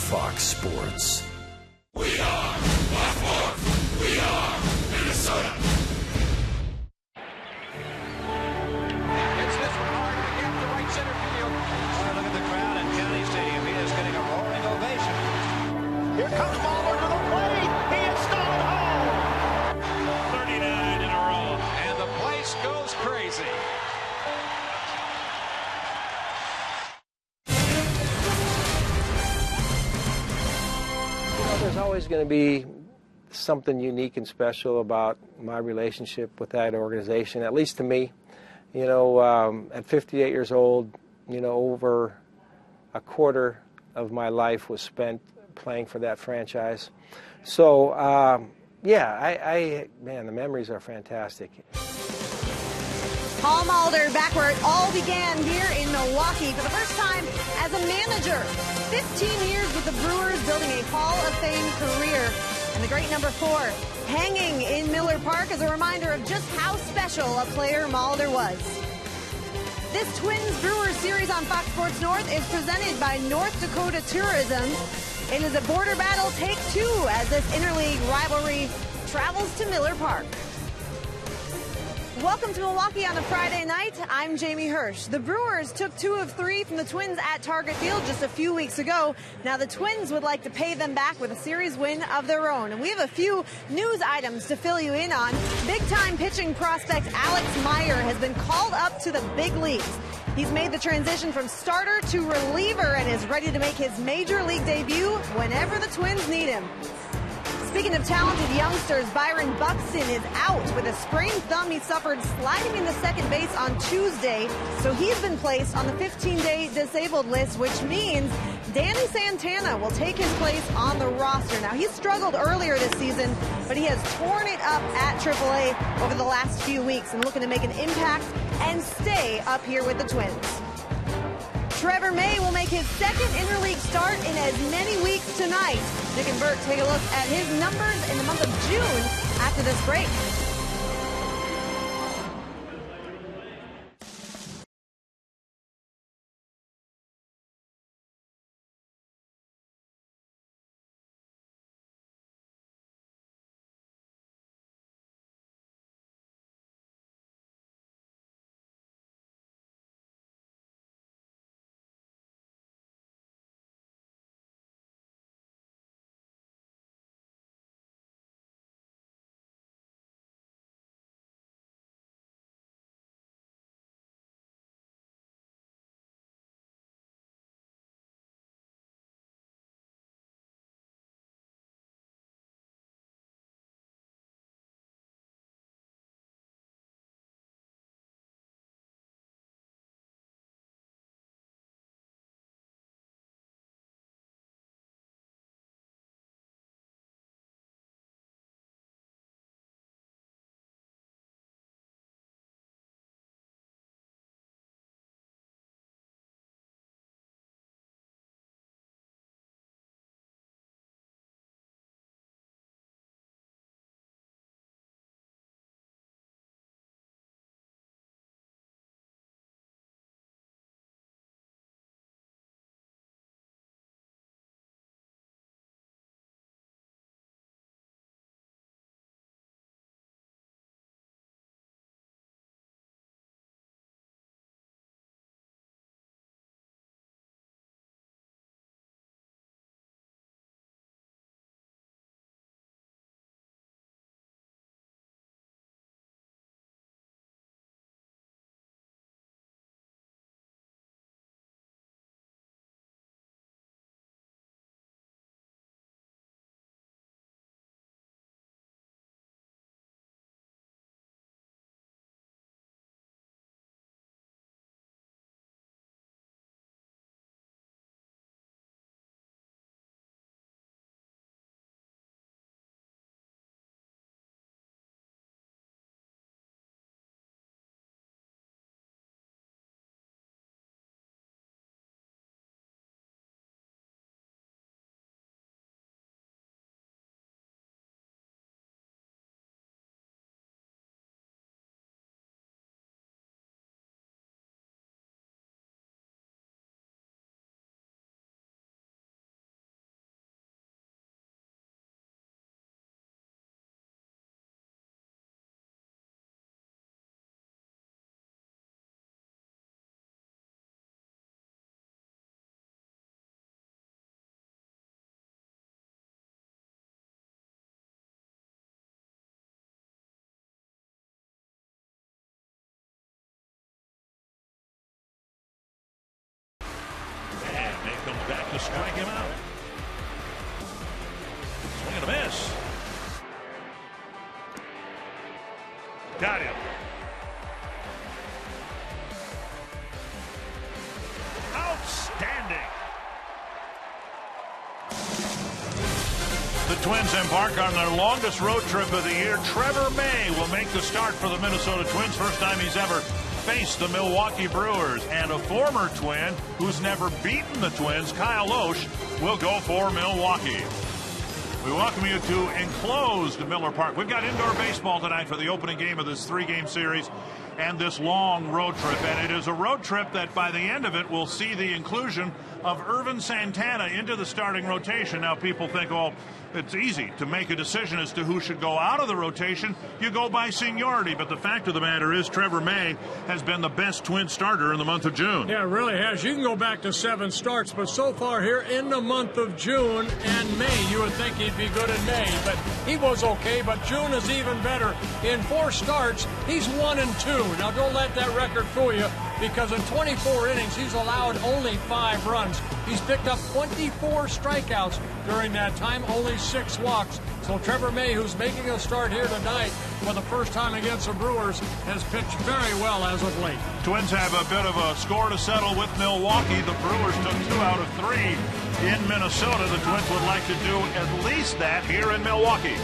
Fox Sports. We are Baltimore. We are Minnesota. It's this one hard to get to right center field. Look at the crowd at County Stadium. He is getting a roaring ovation. Here comes Mahler to the plate. He is stolen home. 39 in a row. And the place goes crazy. There's always going to be something unique and special about my relationship with that organization, at least to me. At 58 years old, over a quarter of my life was spent playing for that franchise. So, man, the memories are fantastic. Paul Mulder back where it all began here in Milwaukee for the first time as a manager. 15 years with the Brewers, building a Hall of Fame career. And the great number 4 hanging in Miller Park as a reminder of just how special a player Mulder was. This Twins-Brewers series on Fox Sports North is presented by North Dakota Tourism. It is a border battle take 2 as this interleague rivalry travels to Miller Park. Welcome to Milwaukee on a Friday night. I'm Jamie Hirsch. The Brewers took 2 of 3 from the Twins at Target Field just a few weeks ago. Now the Twins would like to pay them back with a series win of their own. And we have a few news items to fill you in on. Big-time pitching prospect Alex Meyer has been called up to the big leagues. He's made the transition from starter to reliever and is ready to make his major league debut whenever the Twins need him. Speaking of talented youngsters, Byron Buxton is out with a sprained thumb he suffered sliding into second base on Tuesday. So he's been placed on the 15-day disabled list, which means Danny Santana will take his place on the roster. Now, he struggled earlier this season, but he has torn it up at AAA over the last few weeks and looking to make an impact and stay up here with the Twins. Trevor May will make his second interleague start in as many weeks tonight. Nick and Bert take a look at his numbers in the month of June after this break. back to strike him out. Swing and a miss. Got him. Outstanding. The Twins embark on their longest road trip of the year. Trevor May will make the start for the Minnesota Twins. First time he's ever faced the Milwaukee Brewers. And a former Twin who's never beaten the Twins, Kyle Oesch, will go for Milwaukee. We welcome you to enclosed Miller Park. We've got indoor baseball tonight for the opening game of this 3-game series and this long road trip. And it is a road trip that by the end of it will see the inclusion of Ervin Santana into the starting rotation. Now people think, oh, it's easy to make a decision as to who should go out of the rotation. You go by seniority, but the fact of the matter is Trevor May has been the best Twin starter in the month of June. Yeah, it really has. You can go back to 7 starts, but so far here in the month of June and May, you would think he'd be good in May, but he was okay, but June is even better. In 4 starts, he's 1-2. Now don't let that record fool you, because in 24 innings, he's allowed only 5 runs. He's picked up 24 strikeouts during that time, only 6 walks. So Trevor May, who's making a start here tonight for the first time against the Brewers, has pitched very well as of late. Twins have a bit of a score to settle with Milwaukee. The Brewers took 2 out of 3 in Minnesota. The Twins would like to do at least that here in Milwaukee.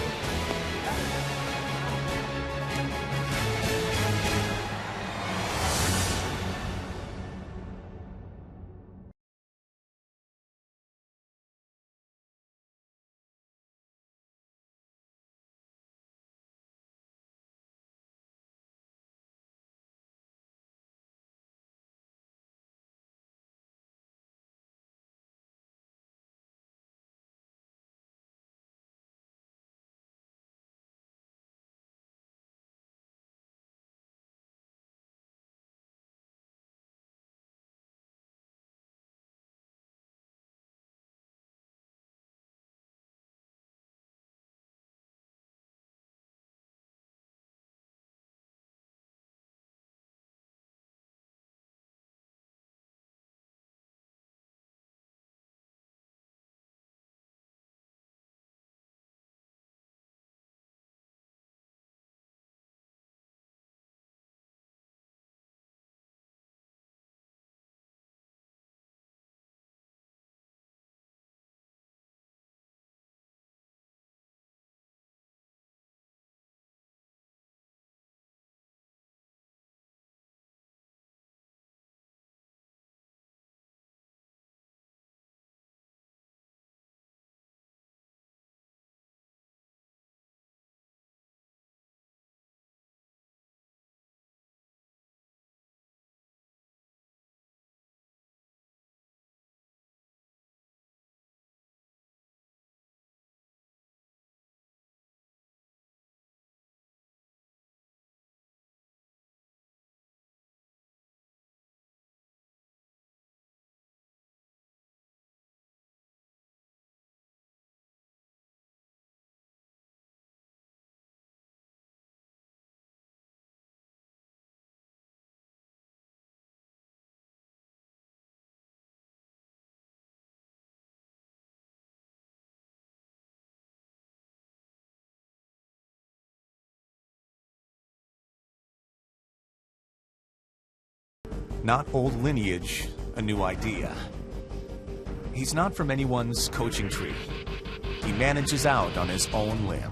Not old lineage, a new idea. He's not from anyone's coaching tree. He manages out on his own limb.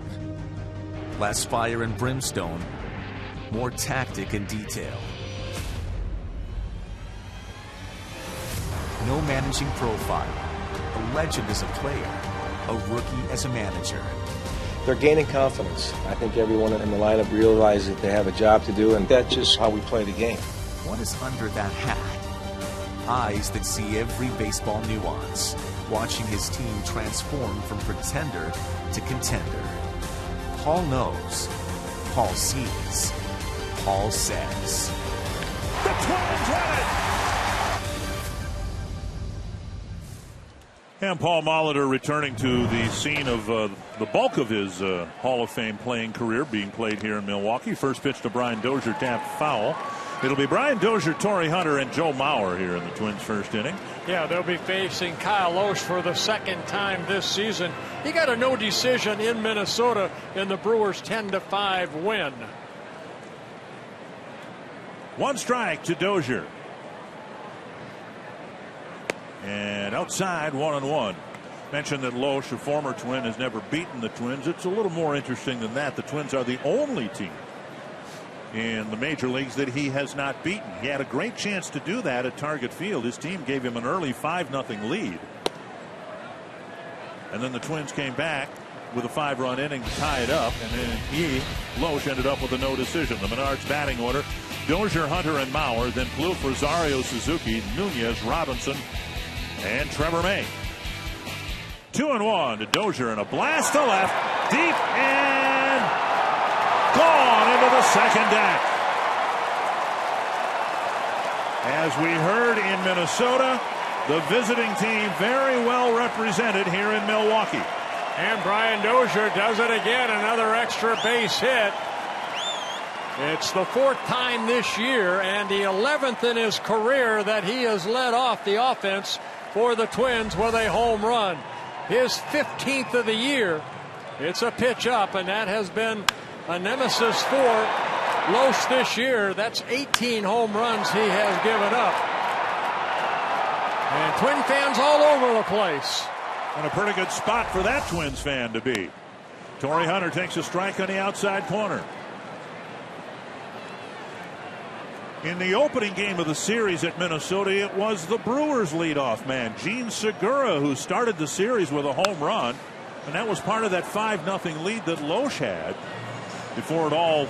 Less fire and brimstone, more tactic and detail. No managing profile. A legend as a player, a rookie as a manager. They're gaining confidence. I think everyone in the lineup realizes that they have a job to do, and that's just how we play the game. What is under that hat? Eyes that see every baseball nuance, watching his team transform from pretender to contender. Paul knows. Paul sees. Paul says. The Twins win it! And Paul Molitor returning to the scene of the bulk of his Hall of Fame playing career being played here in Milwaukee. First pitch to Brian Dozier, tapped foul. It'll be Brian Dozier, Torrey Hunter, and Joe Mauer here in the Twins' first inning. Yeah, they'll be facing Kyle Lohse for the second time this season. He got a no decision in Minnesota in the Brewers' 10-5 win. One strike to Dozier. And outside, 1-1. Mentioned that Lohse, a former Twin, has never beaten the Twins. It's a little more interesting than that. The Twins are the only team in the major leagues that he has not beaten. He had a great chance to do that at Target Field. His team gave him an early 5-0 lead. And then the Twins came back with a 5-run inning to tie it up. And then Lohse, ended up with a no decision. The Menards batting order: Dozier, Hunter, and Mauer. Then Plouffe, Rosario, Suzuki, Nunez, Robinson, and Trevor May. 2-1 to Dozier, and a blast to left, deep and gone into the second deck. As we heard in Minnesota, the visiting team very well represented here in Milwaukee. And Brian Dozier does it again, another extra base hit. It's the 4th time this year and the 11th in his career that he has led off the offense for the Twins with a home run. His 15th of the year. It's a pitch up, and that has been a nemesis for Lohse this year. That's 18 home runs he has given up. And Twin fans all over the place. And a pretty good spot for that Twins fan to be. Torrey Hunter takes a strike on the outside corner. In the opening game of the series at Minnesota, it was the Brewers' leadoff man, Gene Segura, who started the series with a home run. And that was part of that 5-0 lead that Lohse had before it all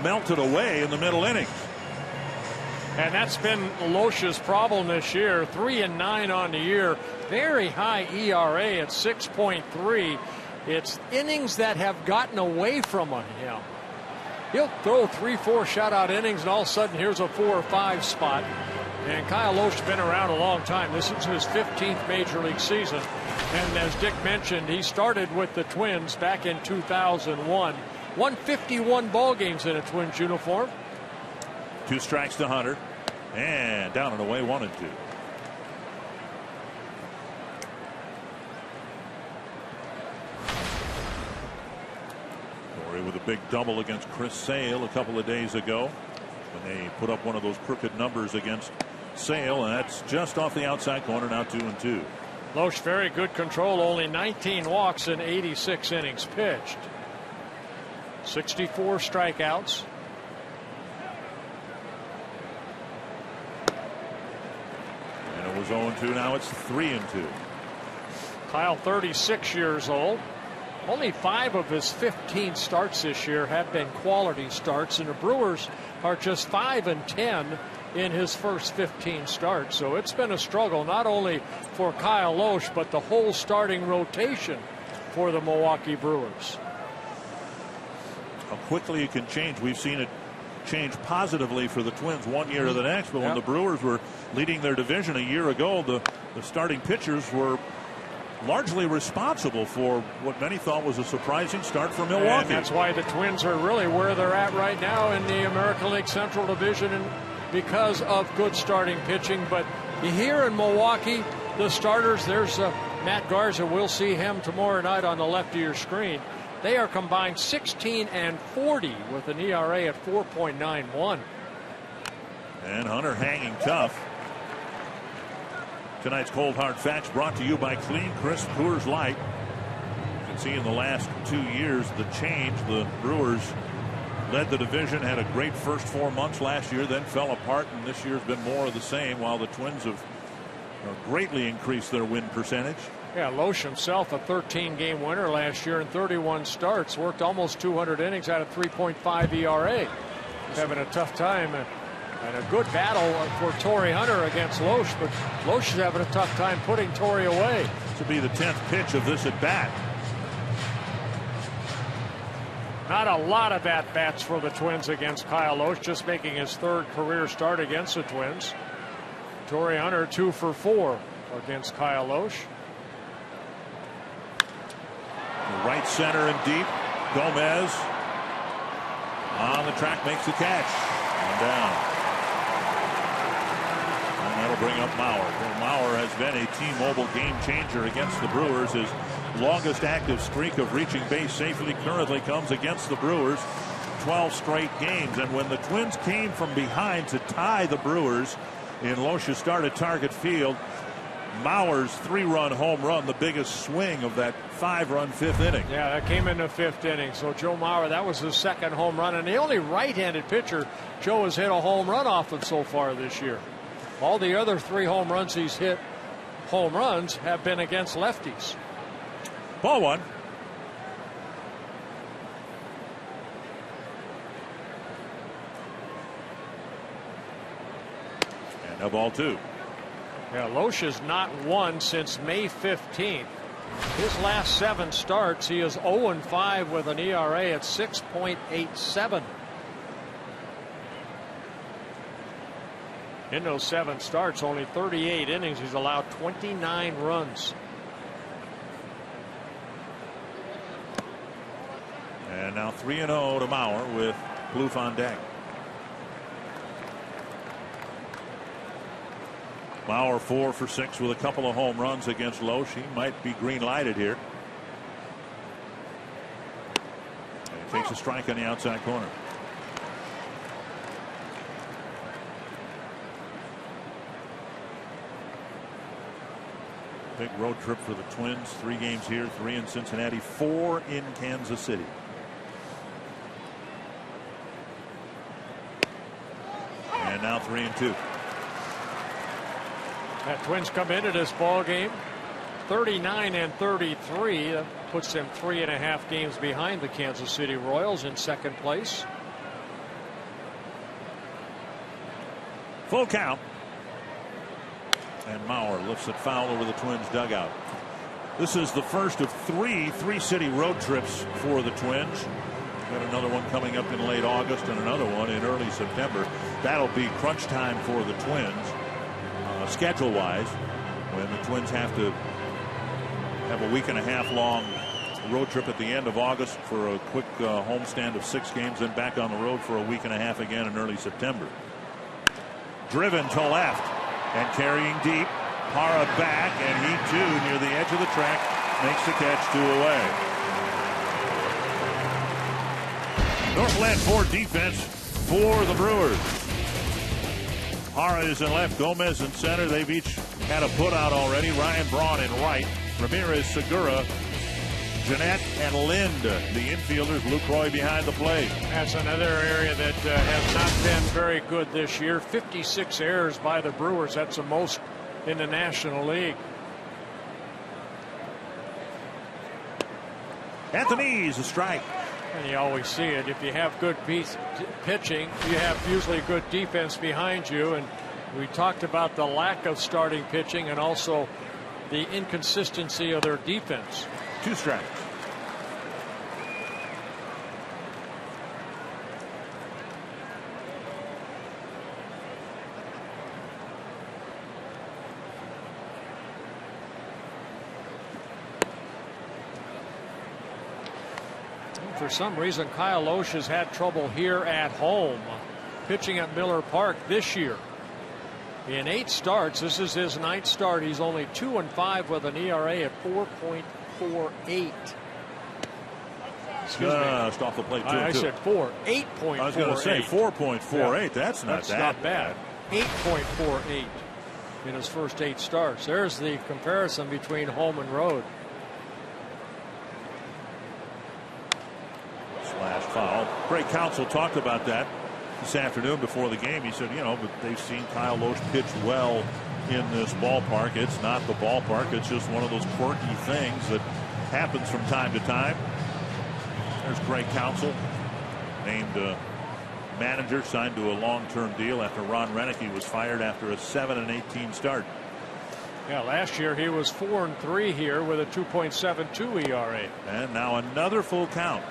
melted away in the middle innings. And that's been Lohse's problem this year. 3-9 on the year. Very high ERA at 6.3. It's innings that have gotten away from him. He'll throw 3-4 shutout innings, and all of a sudden here's a 4 or 5 spot. And Kyle Lohse's been around a long time. This is his 15th major league season. And as Dick mentioned, he started with the Twins back in 2001. Won 51 ball games in a Twins uniform. 2 strikes to Hunter. And down and away, 1-2. With a big double against Chris Sale a couple of days ago when they put up one of those crooked numbers against Sale, and that's just off the outside corner. Now 2-2. Lohse, very good control, only 19 walks in 86 innings pitched. 64 strikeouts. And it was 0-2. Now it's 3-2. Kyle, 36 years old. Only 5 of his 15 starts this year have been quality starts, and the Brewers are just 5-10 in his first 15 starts. So it's been a struggle not only for Kyle Lohse but the whole starting rotation for the Milwaukee Brewers. How quickly it can change. We've seen it change positively for the Twins one year to the next, but when the Brewers were leading their division a year ago, the starting pitchers were largely responsible for what many thought was a surprising start for Milwaukee. And that's why the Twins are really where they're at right now in the American League Central Division, and because of good starting pitching. But here in Milwaukee, the starters, there's Matt Garza. We'll see him tomorrow night on the left of your screen. They are combined 16-40 with an ERA at 4.91. And Hunter hanging tough. Tonight's Cold Hard Facts brought to you by Clean Crisp Coors Light. You can see in the last 2 years the change. The Brewers led the division, had a great first 4 months last year, then fell apart, and this year's been more of the same, while the Twins have greatly increased their win percentage. Yeah, Lohse himself, a 13-game winner last year in 31 starts, worked almost 200 innings at a 3.5 ERA. He's having a tough time. And a good battle for Torrey Hunter against Lohse, but Lohse is having a tough time putting Torrey away. This will be the 10th pitch of this at bat. Not a lot of at-bats for the Twins against Kyle Lohse, just making his 3rd career start against the Twins. Torrey Hunter 2 for 4 against Kyle Lohse. Right center and deep. Gomez on the track makes the catch. down. And that'll bring up Mauer. Well, Mauer has been a T-Mobile game changer against the Brewers. His longest active streak of reaching base safely currently comes against the Brewers. 12 straight games. And when the Twins came from behind to tie the Brewers in Loesch's start at Target Field, Mauer's 3-run home run, the biggest swing of that 5-run 5th inning. Yeah, that came in the 5th inning. So Joe Mauer, that was his second home run, and the only right-handed pitcher Joe has hit a home run off of so far this year. All the other 3 home runs he's hit, home runs, have been against lefties. Ball 1. And a ball 2. Yeah, Loesch has not won since May 15th. His last 7 starts, he is 0-5 with an ERA at 6.87. In those 7 starts, only 38 innings, he's allowed 29 runs. And now 3-0 to Mauer with Plouffe on deck. Mauer 4 for 6 with a couple of home runs against Loesch. He might be green lighted here. And he takes a strike on the outside corner. Big road trip for the Twins. 3 games here, 3 in Cincinnati, 4 in Kansas City. And now 3-2. That Twins come into this ball game 39-33. That puts them 3.5 games behind the Kansas City Royals in second place. Full count. And Mauer lifts it foul over the Twins dugout. This is the first of 3 three-city road trips for the Twins. Got another one coming up in late August and another one in early September. That'll be crunch time for the Twins. Schedule-wise, when the Twins have to have a 1.5-week long road trip at the end of August for a quick homestand of 6 games, then back on the road for a 1.5 weeks again in early September. Driven to left and carrying deep. Parra back, and he too near the edge of the track makes the catch 2 away. Northland Ford defense for the Brewers. Parra is in left, Gomez in center. They've each had a putout already. Ryan Braun in right, Ramirez, Segura, Jeanette, and Lind, the infielders. Luke Roy behind the plate. That's another area that has not been very good this year. 56 errors by the Brewers. That's the most in the National League. At the knees, a strike. And you always see it. If you have good pitching, you have usually good defense behind you. And we talked about the lack of starting pitching and also the inconsistency of their defense. 2 strikes. For some reason, Kyle Loesch has had trouble here at home, pitching at Miller Park this year. In 8 starts, this is his 9th start. He's only 2-5 with an ERA at 4.48. Just off the plate, I said 4. 8.48. I was going to say 4.48. Yeah. That's not bad. 8.48 in his first 8 starts. There's the comparison between home and road. Slash foul. Craig Counsell talked about that this afternoon before the game. He said, but they've seen Kyle Loesch pitch well in this ballpark. It's not the ballpark. It's just one of those quirky things that happens from time to time. There's Craig Counsell, named manager, signed to a long-term deal after Ron Renicky was fired after a 7-18 start. Yeah, last year he was 4-3 here with a 2.72 ERA. And now another full count.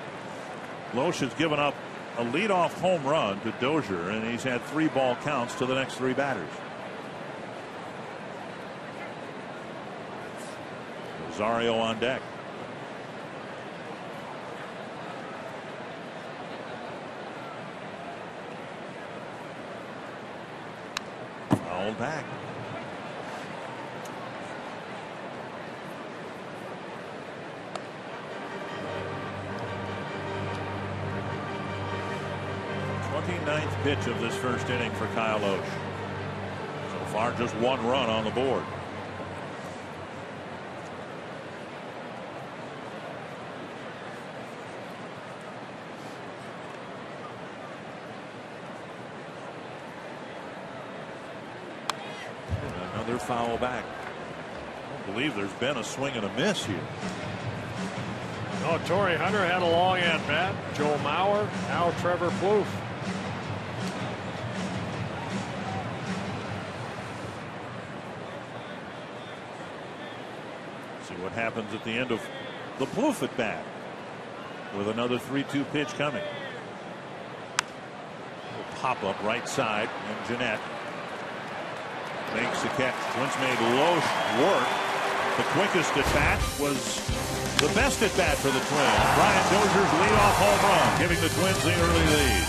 Loesch has given up a leadoff home run to Dozier, and he's had 3 ball counts to the next 3 batters. Rosario on deck. fouled back. Ninth pitch of this first inning for Kyle Osh. So far, just one run on the board. And another foul back. I don't believe there's been a swing and a miss here. No, Torrey Hunter had a long at bat. Joe Mauer, now Trevor Plouffe. What happens at the end of the Plouffe at bat with another 3-2 pitch coming. Pop up right side, and Jeanette makes the catch. Twins made Loesch work. The quickest at bat was the best at bat for the Twins. Brian Dozier's leadoff home run, giving the Twins the early lead.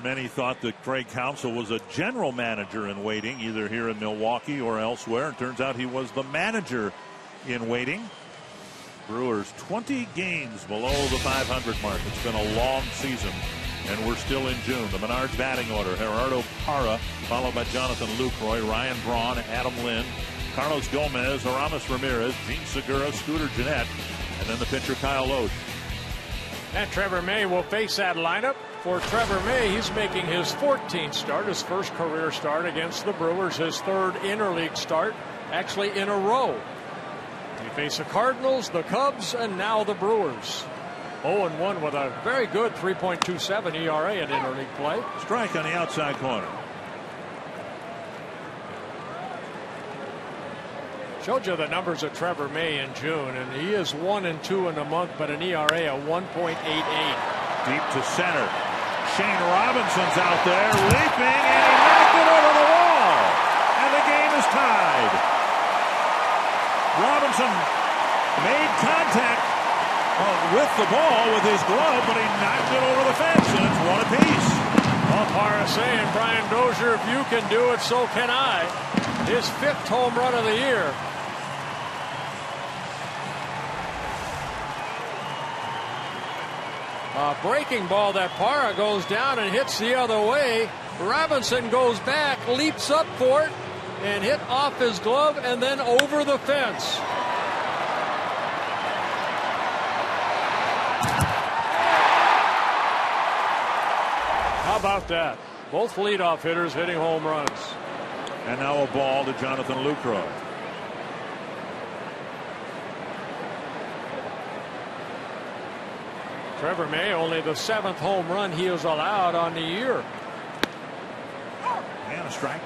Many thought that Craig Counsell was a general manager in waiting, either here in Milwaukee or elsewhere. It turns out he was the manager in waiting. Brewers 20 games below the 500 mark. It's been a long season, and we're still in June. The Menards batting order: Gerardo Parra, followed by Jonathan Lucroy, Ryan Braun, Adam Lind, Carlos Gomez, Aramis Ramirez, Gene Segura, Scooter Gennett, and then the pitcher Kyle Osh. And Trevor May will face that lineup. For Trevor May, he's making his 14th start, his first career start against the Brewers, his third interleague start, actually in a row. He faced the Cardinals, the Cubs, and now the Brewers. 0-1 with a very good 3.27 ERA in interleague play. Strike on the outside corner. Showed you the numbers of Trevor May in June, and he is 1-2 in a month, but an ERA of 1.88. Deep to center. Shane Robinson's out there leaping, and he knocked it over the wall. And the game is tied. Robinson made contact with the ball with his glove, but he knocked it over the fence, and it's one apiece. Well, Parra saying, Brian Dozier, if you can do it, so can I. His 5th home run of the year. A breaking ball that Parra goes down and hits the other way. Robinson goes back, leaps up for it, and hit off his glove and then over the fence. How about that? Both leadoff hitters hitting home runs. And now a ball to Jonathan Lucroy. Trevor May, only the 7th home run he has allowed on the year. And a strike.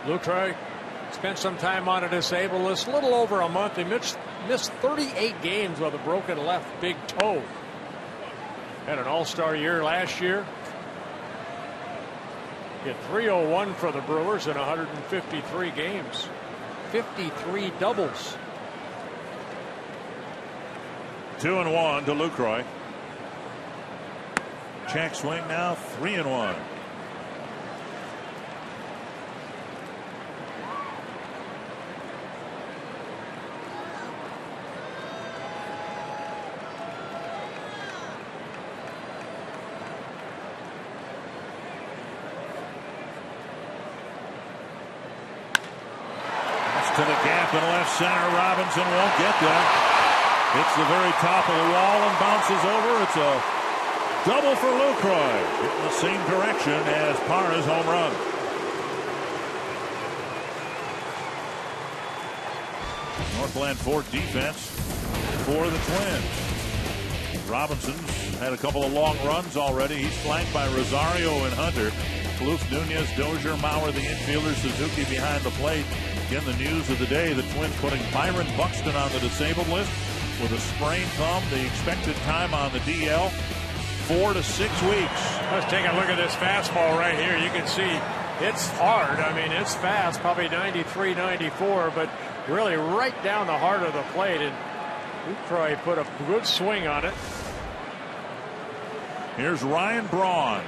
Lucroy Spent some time on a disabled list, a little over a month. He missed 38 games with a broken left big toe. Had an all-star year last year. Hit .301 for the Brewers in 153 games. 53 doubles. 2-1 to Lucroy. Check swing now, 3-1. To the gap in left center. Robinson won't get there. It's the very top of the wall and bounces over. It's a double for Lucroy. In the same direction as Parra's home run. Northland Fort defense for the Twins. Robinson's had a couple of long runs already. He's flanked by Rosario and Hunter. Palouf, Nunez, Dozier, Mauer, the infielders, Suzuki behind the plate. Again, the news of the day, the Twins putting Byron Buxton on the disabled list with a sprained thumb. The expected time on the DL, 4 to 6 weeks. Let's take a look at this fastball right here. You can see it's hard. I mean, it's fast, probably 93, 94, but really right down the heart of the plate. And Lucroy put a good swing on it. Here's Ryan Braun.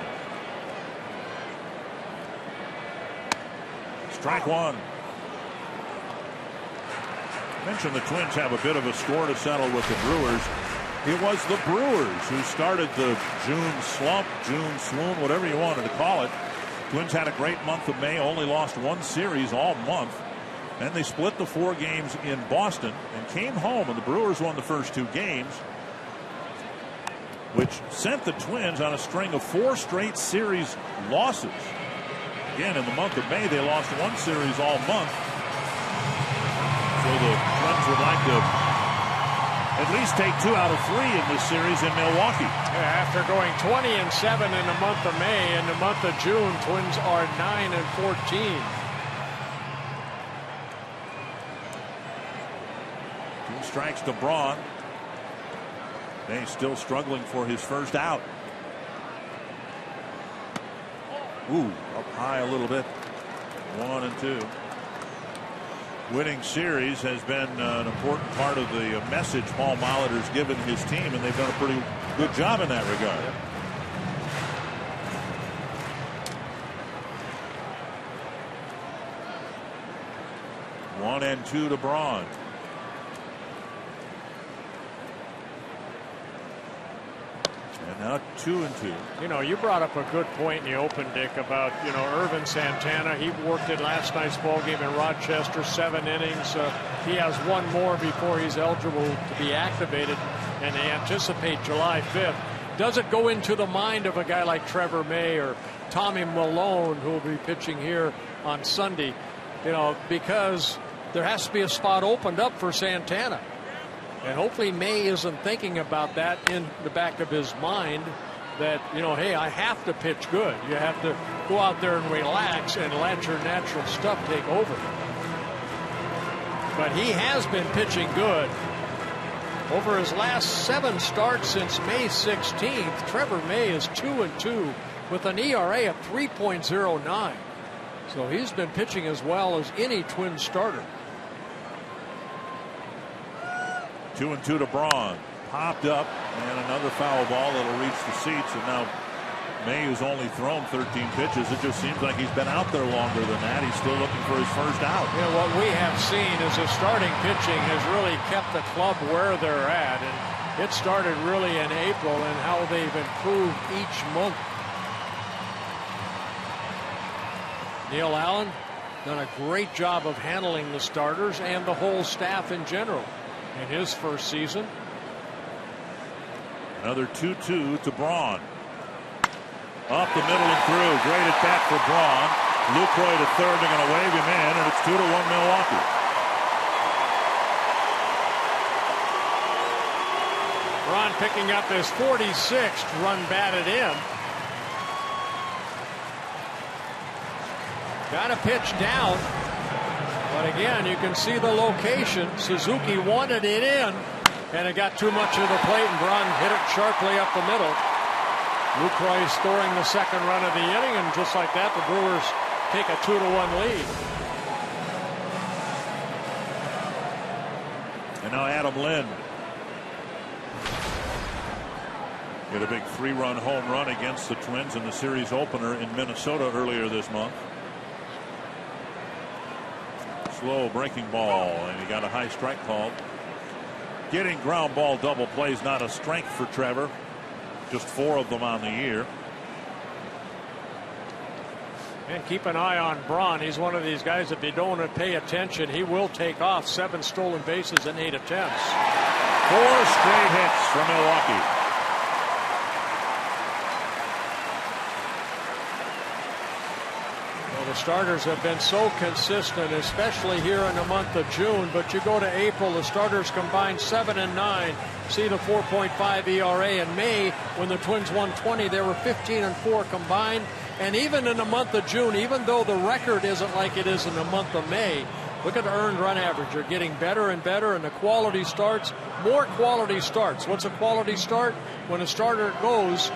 Strike one. Mentioned the Twins have a bit of a score to settle with the Brewers. It was the Brewers who started the June slump, June swoon, whatever you wanted to call it. Twins had a great month of May, only lost one series all month. Then they split the 4 games in Boston and came home, and the Brewers won the first 2 games, which sent the Twins on a string of 4 straight series losses. Again, in the month of May, they lost 1 series all month. So the Twins would like to at least take 2 out of 3 in this series in Milwaukee. Yeah, after going 20-7 in the month of May, in the month of June, Twins are 9-14. 2 strikes to Braun. He's still struggling for his first out. Ooh, up high a little bit. 1-2. Winning series has been an important part of the message Paul Molitor's given his team, and they've done a pretty good job in that regard. Yep. 1-2 to Braun. And now 2-2. You know, you brought up a good point in the open, Dick, about, you know, Irvin Santana. He worked in last night's ball game in Rochester, 7 innings. He has 1 more before he's eligible to be activated, and they anticipate July 5th. Does it go into the mind of a guy like Trevor May or Tommy Malone, who will be pitching here on Sunday? You know, because there has to be a spot opened up for Santana. And hopefully May isn't thinking about that in the back of his mind, that, you know, hey, I have to pitch good. You have to go out there and relax and let your natural stuff take over. But he has been pitching good. Over his last 7 starts since May 16th, Trevor May is 2-2 with an ERA of 3.09. So he's been pitching as well as any Twin starter. 2-2 to Braun. Popped up, and another foul ball that'll reach the seats. And now May, who's only thrown 13 pitches, it just seems like he's been out there longer than that. He's still looking for his first out. You know, what we have seen is the starting pitching has really kept the club where they're at. And it started really in April, and how they've improved each month. Neil Allen done a great job of handling the starters and the whole staff in general in his first season. Another 2-2 to Braun. Up the middle and through. Great at bat for Braun. Lucroy to third. They're going to wave him in, and it's 2-1 Milwaukee. Braun picking up his 46th run batted in. Got a pitch down. But again, you can see the location. Suzuki wanted it in, and it got too much of the plate, and Braun hit it sharply up the middle. Lucroy scoring the second run of the inning, and just like that, the Brewers take a 2-1 lead. And now Adam Lind. Hit a big 3-run home run against the Twins in the series opener in Minnesota earlier this month. Slow breaking ball, and he got a high strike called. Getting ground ball double plays not a strength for Trevor. Just 4 of them on the year. And keep an eye on Braun. He's one of these guys, if you don't pay attention, he will take off. 7 stolen bases in 8 attempts. 4 straight hits from Milwaukee. The starters have been so consistent, especially here in the month of June. But you go to April, the starters combined 7 and 9. See the 4.5 ERA. In May, when the Twins won 20, they were 15 and 4 combined. And even in the month of June, even though the record isn't like it is in the month of May, look at the earned run average. They're getting better and better, and the quality starts. More quality starts. What's a quality start? When a starter goes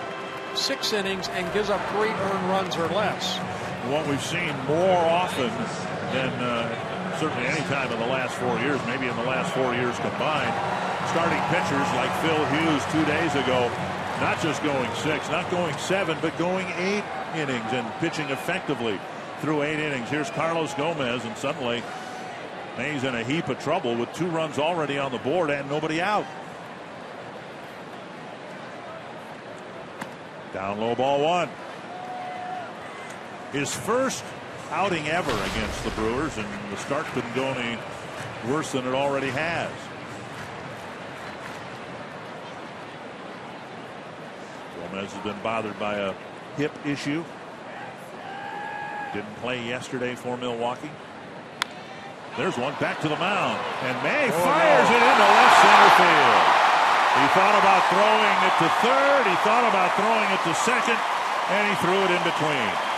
6 innings and gives up 3 earned runs or less. What we've seen more often than certainly any time in the last 4 years, maybe in the last 4 years combined, starting pitchers like Phil Hughes 2 days ago, not just going 6, not going 7, but going 8 innings and pitching effectively through 8 innings. Here's Carlos Gomez, and suddenly May's in a heap of trouble with 2 runs already on the board and nobody out. Down low, ball 1. His first outing ever against the Brewers, and the start couldn't go any worse than it already has. Gomez has been bothered by a hip issue. Didn't play yesterday for Milwaukee. There's one back to the mound, and May fires it into left center field. He thought about throwing it to third, he thought about throwing it to second, and he threw it in between.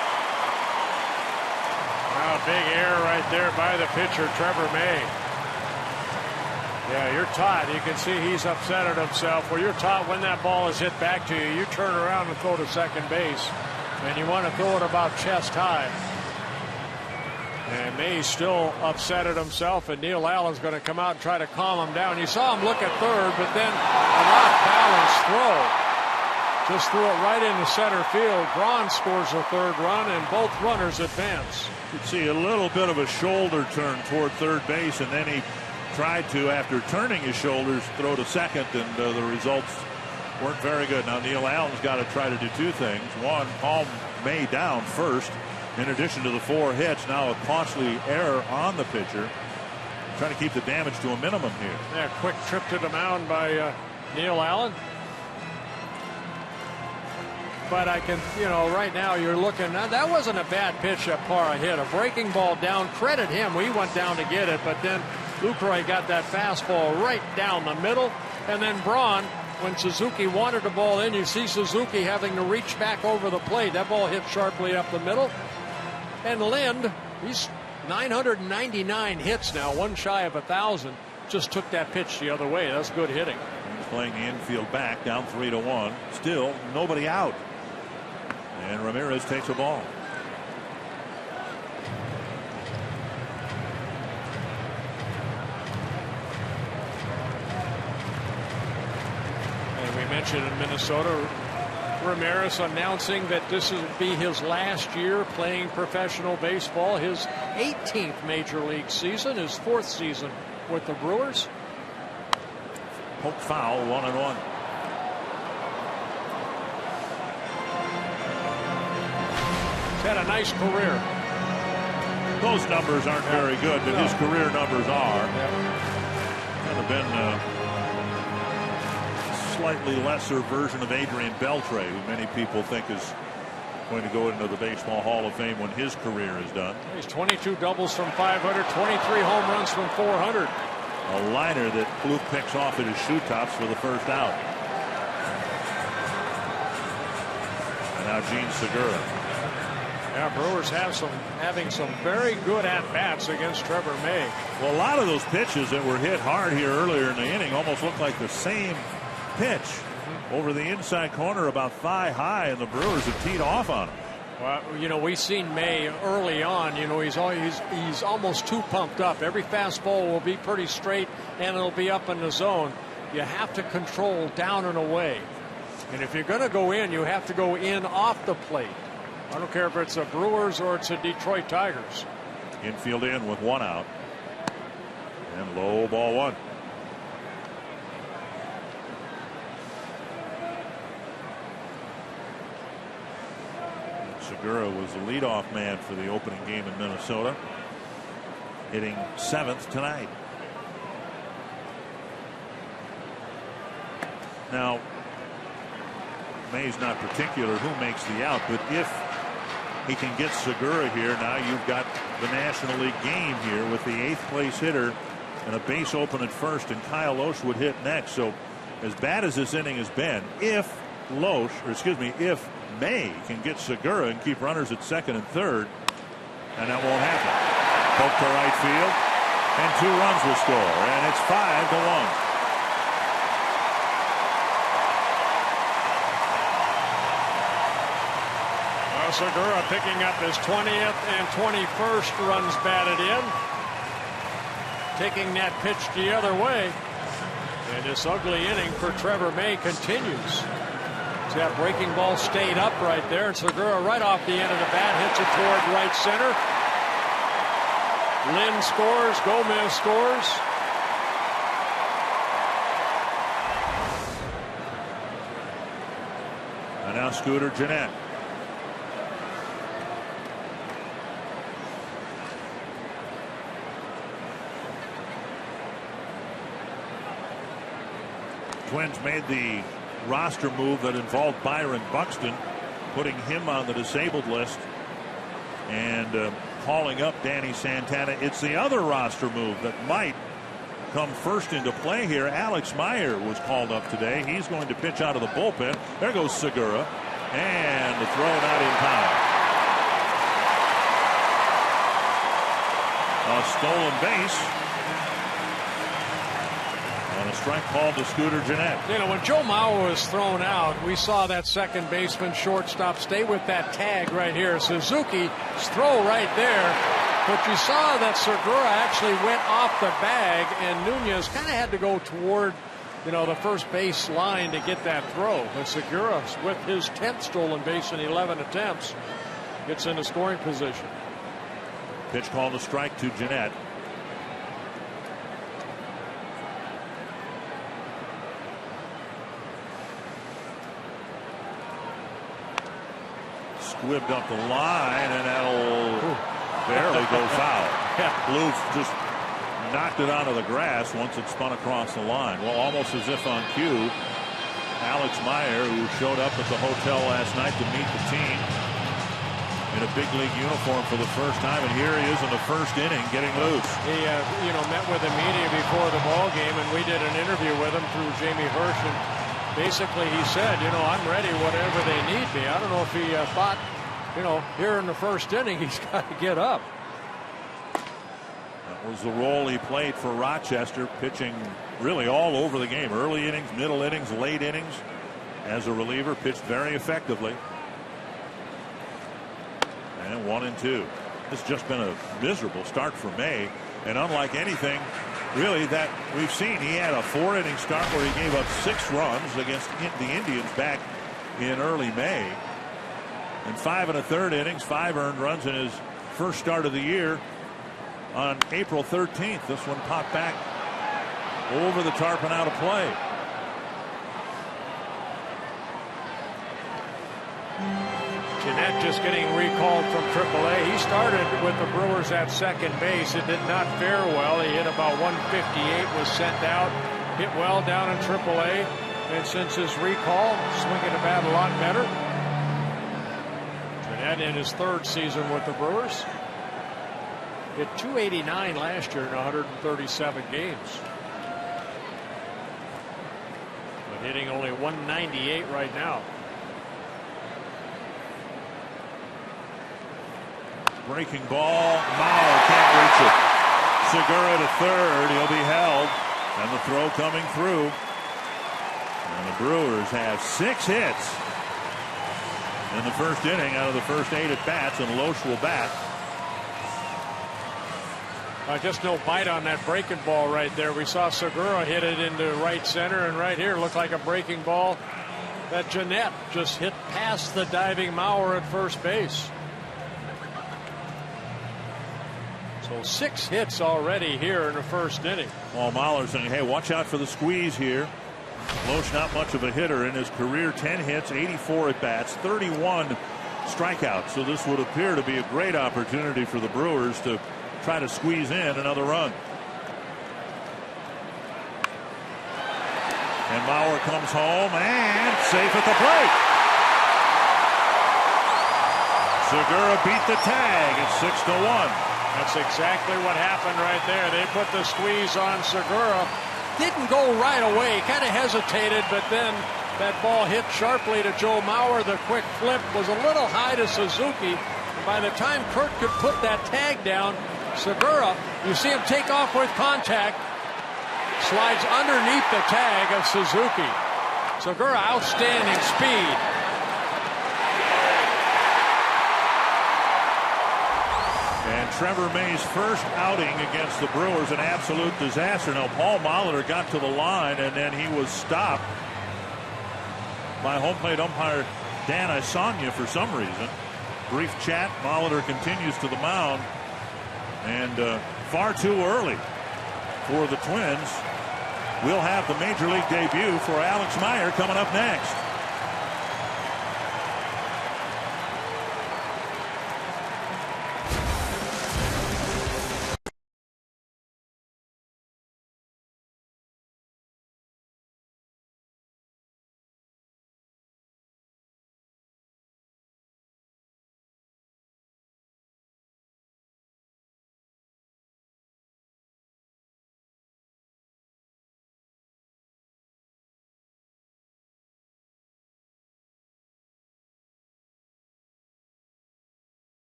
Big error right there by the pitcher, Trevor May. Yeah, you're taught. You can see he's upset at himself. Well, you're taught when that ball is hit back to you, you turn around and throw to second base. And you want to throw it about chest high. And May's still upset at himself, and Neil Allen's going to come out and try to calm him down. You saw him look at third, but then an off-balance throw. Just threw it right into center field. Braun scores the 3rd run, and both runners advance. You could see a little bit of a shoulder turn toward third base, and then he tried to, after turning his shoulders, throw to second, and the results weren't very good. Now Neil Allen's got to try to do 2 things. One, calm May down first, in addition to the 4 hits. Now a costly error on the pitcher. Trying to keep the damage to a minimum here. Yeah, quick trip to the mound by Neil Allen. But I can, right now you're looking, that wasn't a bad pitch that Parra hit. A breaking ball down, credit him. We went down to get it, but then Lucroy got that fastball right down the middle. And then Braun, when Suzuki wanted the ball in, you see Suzuki having to reach back over the plate. That ball hit sharply up the middle. And Lind, he's 999 hits now, 1 shy of 1,000. Just took that pitch the other way. That's good hitting. He's playing the infield back, down 3-1. Still nobody out. And Ramirez takes a ball. And we mentioned in Minnesota, Ramirez announcing that this will be his last year playing professional baseball. His 18th major league season, his 4th season with the Brewers. Poke foul, 1-1. Had a nice career. Those numbers aren't very good, but his career numbers are. Kind of been a slightly lesser version of Adrian Beltre, who many people think is going to go into the Baseball Hall of Fame when his career is done. He's 22 doubles from 500, 23 home runs from 400. A liner that Klug picks off at his shoe tops for the first out. And now Gene Segura. Yeah, Brewers having some very good at-bats against Trevor May. Well, a lot of those pitches that were hit hard here earlier in the inning almost looked like the same pitch over the inside corner about thigh high, and the Brewers have teed off on him. Well, you know, we've seen May early on. You know, he's almost too pumped up. Every fastball will be pretty straight, and it'll be up in the zone. You have to control down and away. And if you're going to go in, you have to go in off the plate. I don't care if it's a Brewers or it's a Detroit Tigers. Infield in with 1 out. And low ball 1. Segura was the leadoff man for the opening game in Minnesota, hitting 7th tonight. Now, May's not particular who makes the out, but if he can get Segura here, now you've got the National League game here with the 8th place hitter and a base open at first, and Kyle Lohse would hit next. So as bad as this inning has been, if May can get Segura and keep runners at second and third, and that won't happen. Poke to right field, and 2 runs will score, and it's 5-1. Segura picking up his 20th and 21st runs batted in. Taking that pitch the other way. And this ugly inning for Trevor May continues. That breaking ball stayed up right there, and Segura right off the end of the bat hits it toward right center. Lynn scores, Gomez scores. And now Scooter Gennett. Twins made the roster move that involved Byron Buxton, putting him on the disabled list and calling up Danny Santana. It's the other roster move that might come first into play here. Alex Meyer was called up today. He's going to pitch out of the bullpen. There goes Segura, and the throw not in time. A stolen base. And a strike called to Scooter Gennett. You know, when Joe Mauer was thrown out, we saw that second baseman, shortstop, stay with that tag right here. Suzuki's throw right there. But you saw that Segura actually went off the bag, and Nunez kind of had to go toward, you know, the first base line to get that throw. But Segura, with his 10th stolen base in 11 attempts, gets into scoring position. Pitch called to strike to Gennett. Squibbed up the line, and that'll barely go foul. Blue just knocked it onto the grass once it spun across the line. Well, almost as if on cue, Alex Meyer, who showed up at the hotel last night to meet the team in a big league uniform for the first time, and here he is in the first inning getting loose. He met with the media before the ball game, and we did an interview with him through Jamie Hirsch, and basically he said, you know, I'm ready whatever they need me. I don't know if he thought, you know, here in the first inning he's got to get up. That was the role he played for Rochester, pitching really all over the game. Early innings, middle innings, late innings. As a reliever, pitched very effectively. And 1-2. It's just been a miserable start for May, and unlike anything really that we've seen. He had a 4-inning start where he gave up 6 runs against the Indians back in early May, and 5 1/3 innings, 5 earned runs in his first start of the year on April 13th. This one popped back over the tarp and out of play. Gennett just getting recalled from AAA. He started with the Brewers at second base. It did not fare well. He hit about 158, was sent out, hit well down in AAA, and since his recall, swinging the bat a lot better. Gennett in his 3rd season with the Brewers. Hit .289 last year in 137 games. But hitting only .198 right now. Breaking ball. Mauer can't reach it. Segura to third. He'll be held. And the throw coming through. And the Brewers have 6 hits in the first inning out of the first 8 at bats, and Loesch will bat. Just no bite on that breaking ball right there. We saw Segura hit it into right center, and right here looked like a breaking ball that Jeanette just hit past the diving Mauer at first base. So 6 hits already here in the first inning. Well, Mahler saying, hey, watch out for the squeeze here. Loesch not much of a hitter in his career. 10 hits, 84 at bats, 31 strikeouts. So this would appear to be a great opportunity for the Brewers to try to squeeze in another run. And Mauer comes home and safe at the plate. Segura beat the tag at 6-1. That's exactly what happened right there. They put the squeeze on Segura. Didn't go right away, kind of hesitated, but then that ball hit sharply to Joe Mauer. The quick flip was a little high to Suzuki. By the time Kurt could put that tag down, Segura, you see him take off with contact, slides underneath the tag of Suzuki. Segura, outstanding speed. And Trevor May's first outing against the Brewers, an absolute disaster. Now, Paul Molitor got to the line, and then he was stopped by home plate umpire Dan Isanya for some reason. Brief chat. Molitor continues to the mound, and far too early for the Twins. We'll have the Major League debut for Alex Meyer coming up next.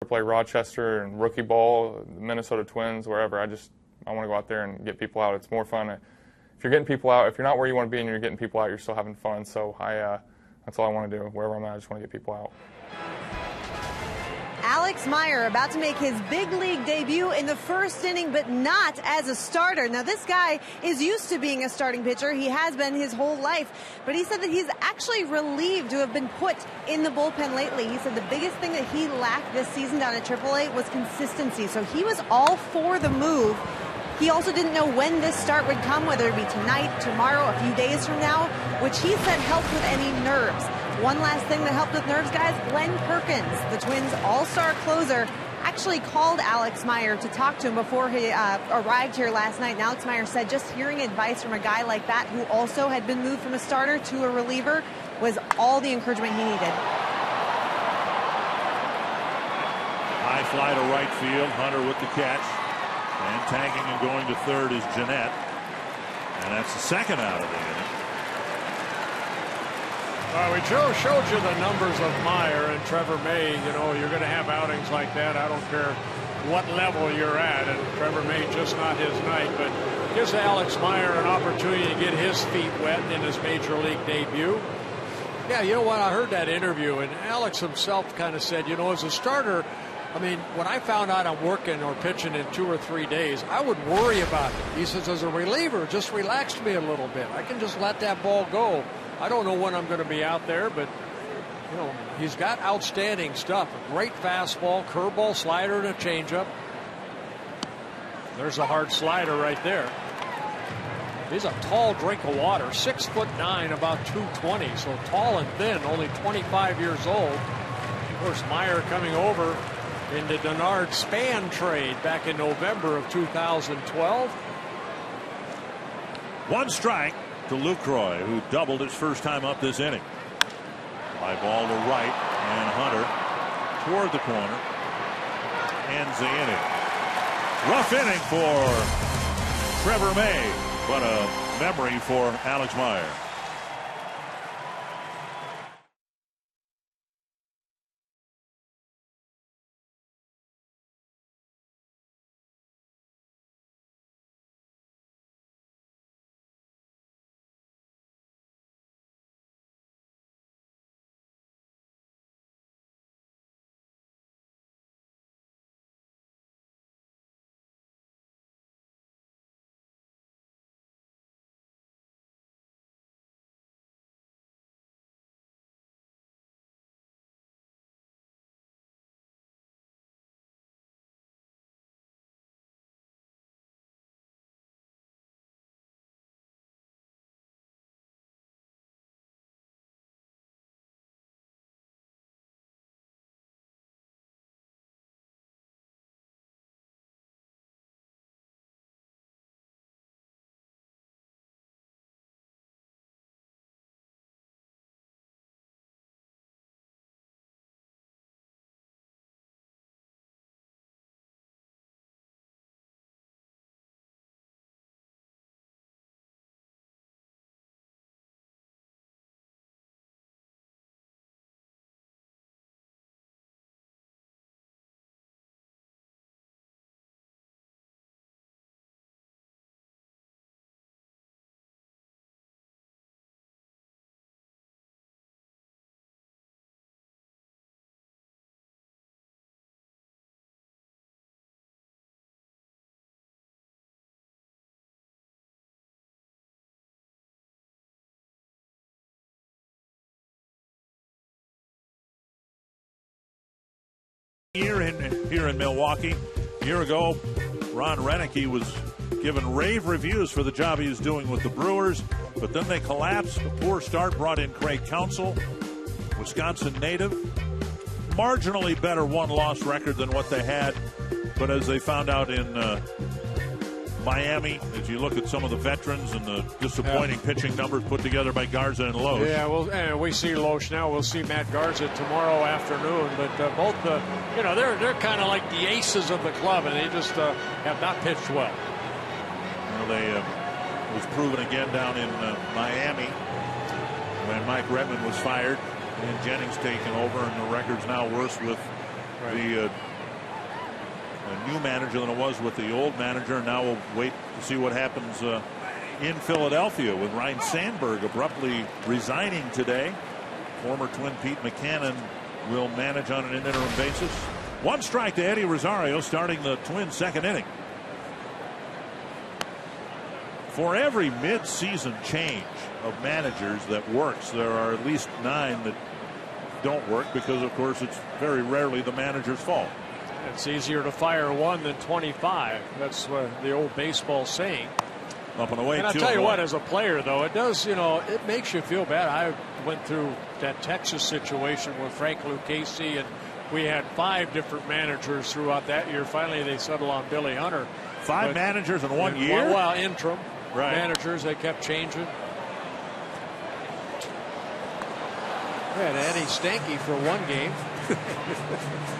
Play Rochester and rookie ball, Minnesota Twins, wherever. I want to go out there and get people out. It's more fun. If you're getting people out, if you're not where you want to be and you're getting people out, you're still having fun. So that's all I want to do. Wherever I'm at, I just want to get people out. Alex Meyer about to make his big league debut in the first inning, but not as a starter. Now, this guy is used to being a starting pitcher. He has been his whole life, but he said that he's actually relieved to have been put in the bullpen lately. He said the biggest thing that he lacked this season down at AAA was consistency, so he was all for the move. He also didn't know when this start would come, whether it be tonight, tomorrow, a few days from now, which he said helped with any nerves. One last thing that helped with nerves, guys, Glenn Perkins, the Twins' all-star closer, actually called Alex Meyer to talk to him before he arrived here last night. And Alex Meyer said just hearing advice from a guy like that who also had been moved from a starter to a reliever was all the encouragement he needed. High fly to right field. Hunter with the catch. And tagging and going to third is Jeanette. And that's the second out of the inning. We showed you the numbers of Meyer and Trevor May. You know, you're going to have outings like that. I don't care what level you're at, and Trevor May just not his night, but gives Alex Meyer an opportunity to get his feet wet in his major league debut. Yeah, you know what? I heard that interview, and Alex himself kind of said, you know, as a starter, I mean, when I found out I'm working or pitching in 2 or 3 days, I would worry about it. He says, as a reliever, just relaxed me a little bit. I can just let that ball go. I don't know when I'm going to be out there, but, you know, he's got outstanding stuff. A great fastball, curveball, slider, and a changeup. There's a hard slider right there. He's a tall drink of water, 6'9", about 220, so tall and thin, only 25 years old. Of course, Meyer coming over in the Denard Span trade back in November of 2012. 1 strike to Lucroy, who doubled his first time up this inning. Fly ball to right, and Hunter toward the corner ends the inning. Rough inning for Trevor May, but a memory for Alex Meyer. Here in Milwaukee. A year ago, Ron Renicky was given rave reviews for the job he was doing with the Brewers, but then they collapsed. A poor start brought in Craig Counsell, Wisconsin native. Marginally better 1-loss record than what they had, but as they found out in Miami, as you look at some of the veterans and the disappointing pitching numbers put together by Garza and Loesch. Yeah, well, and we see Loesch now. We'll see Matt Garza tomorrow afternoon. But both, you know, they're kind of like the aces of the club, and they just have not pitched well. Well, they was proven again down in Miami when Mike Redmond was fired and Jennings taken over, and the record's now worse with the a new manager than it was with the old manager. Now we'll wait to see what happens in Philadelphia with Ryan Sandberg abruptly resigning today. Former Twin Pete McCannon will manage on an interim basis. 1 strike to Eddie Rosario starting the Twins' second inning. For every mid-season change of managers that works, there are at least 9 that don't work because, of course, it's very rarely the manager's fault. It's easier to fire 1 than 25. That's the old baseball saying. Up and away. And I'll tell you what, as a player, though, it does, you know, it makes you feel bad. I went through that Texas situation with Frank Lucchesi, and we had 5 different managers throughout that year. Finally, they settled on Billy Hunter. 5 managers in 1 year? Well, interim managers, they kept changing. We had Eddie Stanky for 1 game.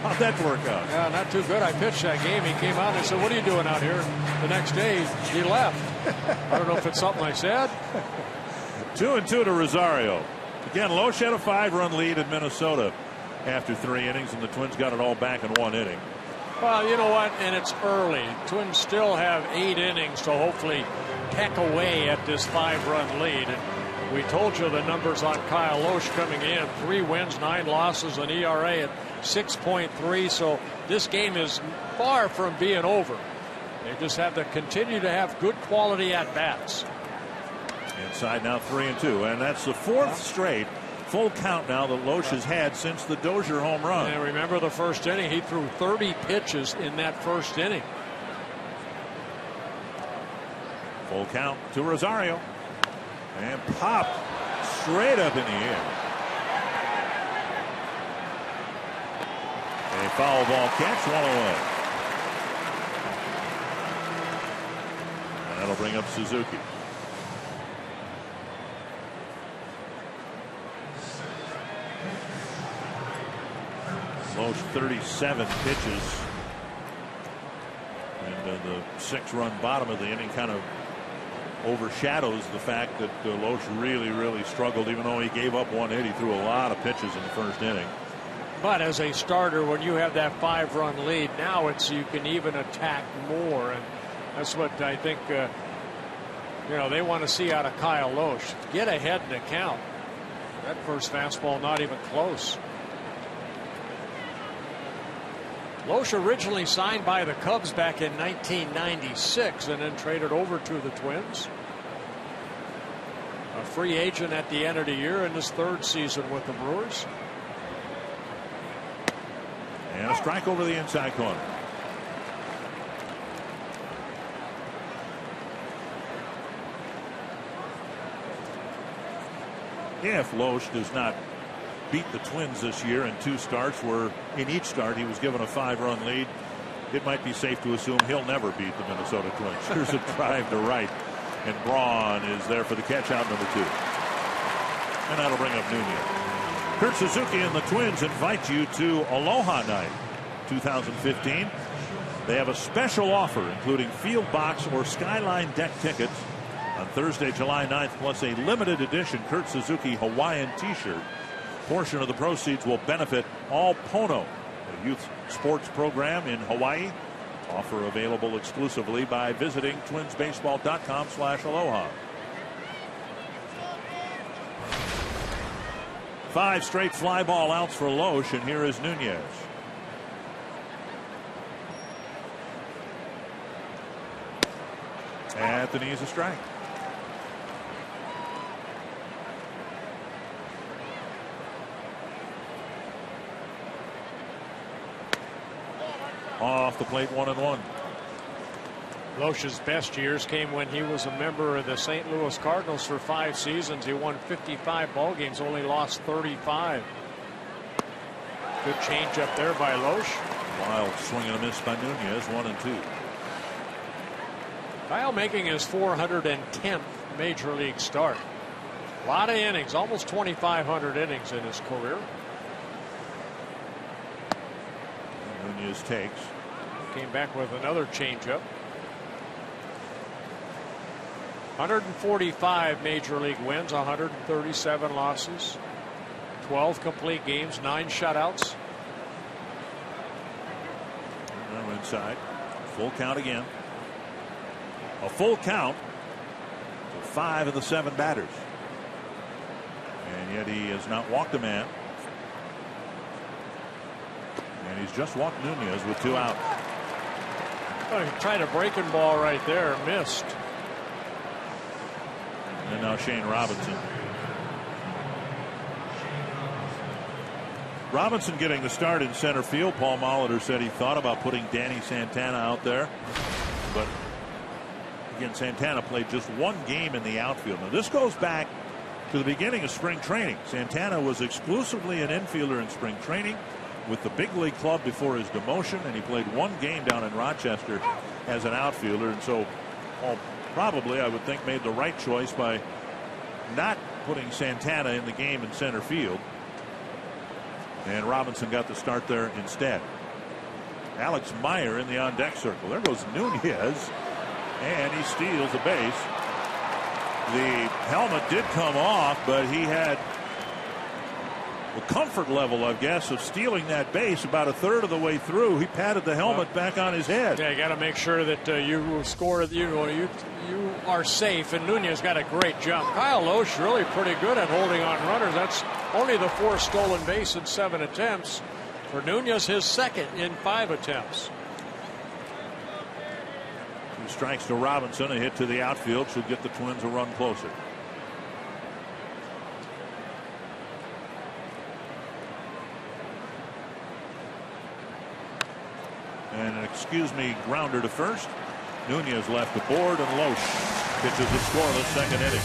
How'd that work out? Yeah, not too good. I pitched that game. He came out and said, "What are you doing out here?" The next day, he left. I don't know if it's something I said. 2-2 to Rosario. Again, Loesch had a 5-run lead in Minnesota after 3 innings, and the Twins got it all back in 1 inning. Well, you know what? And it's early. Twins still have 8 innings to hopefully peck away at this 5-run lead. And we told you the numbers on Kyle Loesch coming in: 3 wins, 9 losses, an ERA at 6.3. So this game is far from being over. They just have to continue to have good quality at bats. Inside now 3-2, and that's the 4th straight full count now that Loesch has had since the Dozier home run. And remember the first inning, he threw 30 pitches in that first inning. Full count to Rosario, and popped straight up in the air. A foul ball catch, 1 away. And that'll bring up Suzuki. Loesch 37 pitches, and the 6-run bottom of the inning kind of overshadows the fact that Loesch really struggled. Even though he gave up 1 hit, he threw a lot of pitches in the first inning. But as a starter, when you have that 5-run lead, now you can even attack more, and that's what I think they want to see out of Kyle Loesch. Get ahead in the count. That first fastball not even close. Loesch originally signed by the Cubs back in 1996 and then traded over to the Twins. A free agent at the end of the year in his 3rd season with the Brewers. And a strike over the inside corner. If Loesch does not beat the Twins this year in 2 starts, where in each start he was given a 5-run lead, it might be safe to assume he'll never beat the Minnesota Twins. Here's a drive to right, and Braun is there for the catch out number 2. And that'll bring up Nunez. Kurt Suzuki and the Twins invite you to Aloha Night 2015. They have a special offer including field box or skyline deck tickets on Thursday, July 9th, plus a limited edition Kurt Suzuki Hawaiian t-shirt. Portion of the proceeds will benefit All Pono, a youth sports program in Hawaii. Offer available exclusively by visiting twinsbaseball.com/aloha. 5 straight fly ball outs for Loesch, and here is Nunez. At the knees, a strike. Off the plate, 1-1. Loesch's best years came when he was a member of the St. Louis Cardinals for 5 seasons. He won 55 ball games, only lost 35. Good change up there by Loesch. Wild swing and a miss by Nunez, 1-2. Kyle making his 410th major league start. A lot of innings, almost 2,500 innings in his career. Nunez takes. Came back with another changeup. 145 major league wins, 137 losses, 12 complete games, 9 shutouts. Now inside. Full count again. A full count to 5 of the 7 batters. And yet he has not walked a man. And he's just walked Nunez with 2 out. Oh, he tried a breaking ball right there, missed. And now Shane Robinson. Robinson getting the start in center field. Paul Molitor said he thought about putting Danny Santana out there. But again, Santana played just 1 game in the outfield. Now this goes back to the beginning of spring training. Santana was exclusively an infielder in spring training with the big league club before his demotion, and he played 1 game down in Rochester as an outfielder. And so Paul probably, I would think, made the right choice by not putting Santana in the game in center field. And Robinson got the start there instead. Alex Meyer in the on-deck circle. There goes Nunez, and he steals a base. The helmet did come off, but he had comfort level, I guess, of stealing that base about a third of the way through. He patted the helmet back on his head. Yeah, you got to make sure that you score. You are safe. And Nunez got a great jump. Kyle Loesch really pretty good at holding on runners. That's only the 4th stolen base in 7 attempts. For Nunez, his 2nd in 5 attempts. 2 strikes to Robinson. A hit to the outfield should get the Twins a run closer. And an grounder to first. Nunez left the board, and Loesch pitches a scoreless 2nd inning.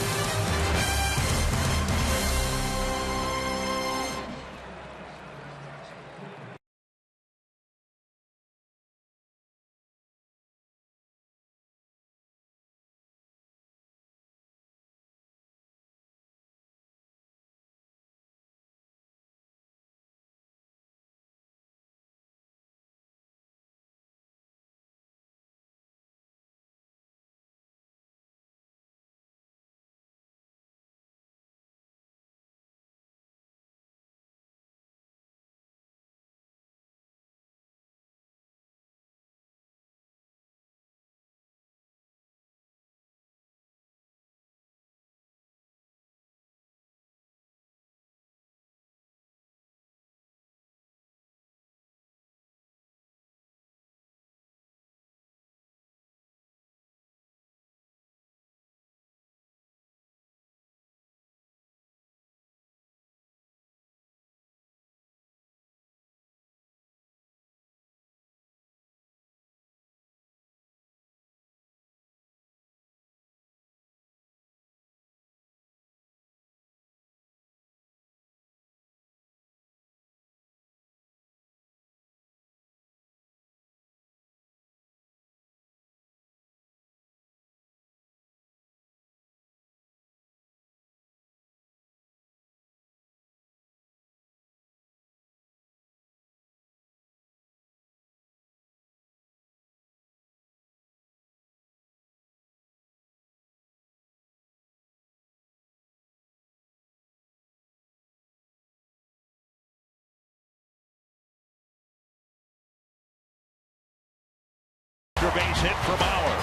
Base hit for Bauer.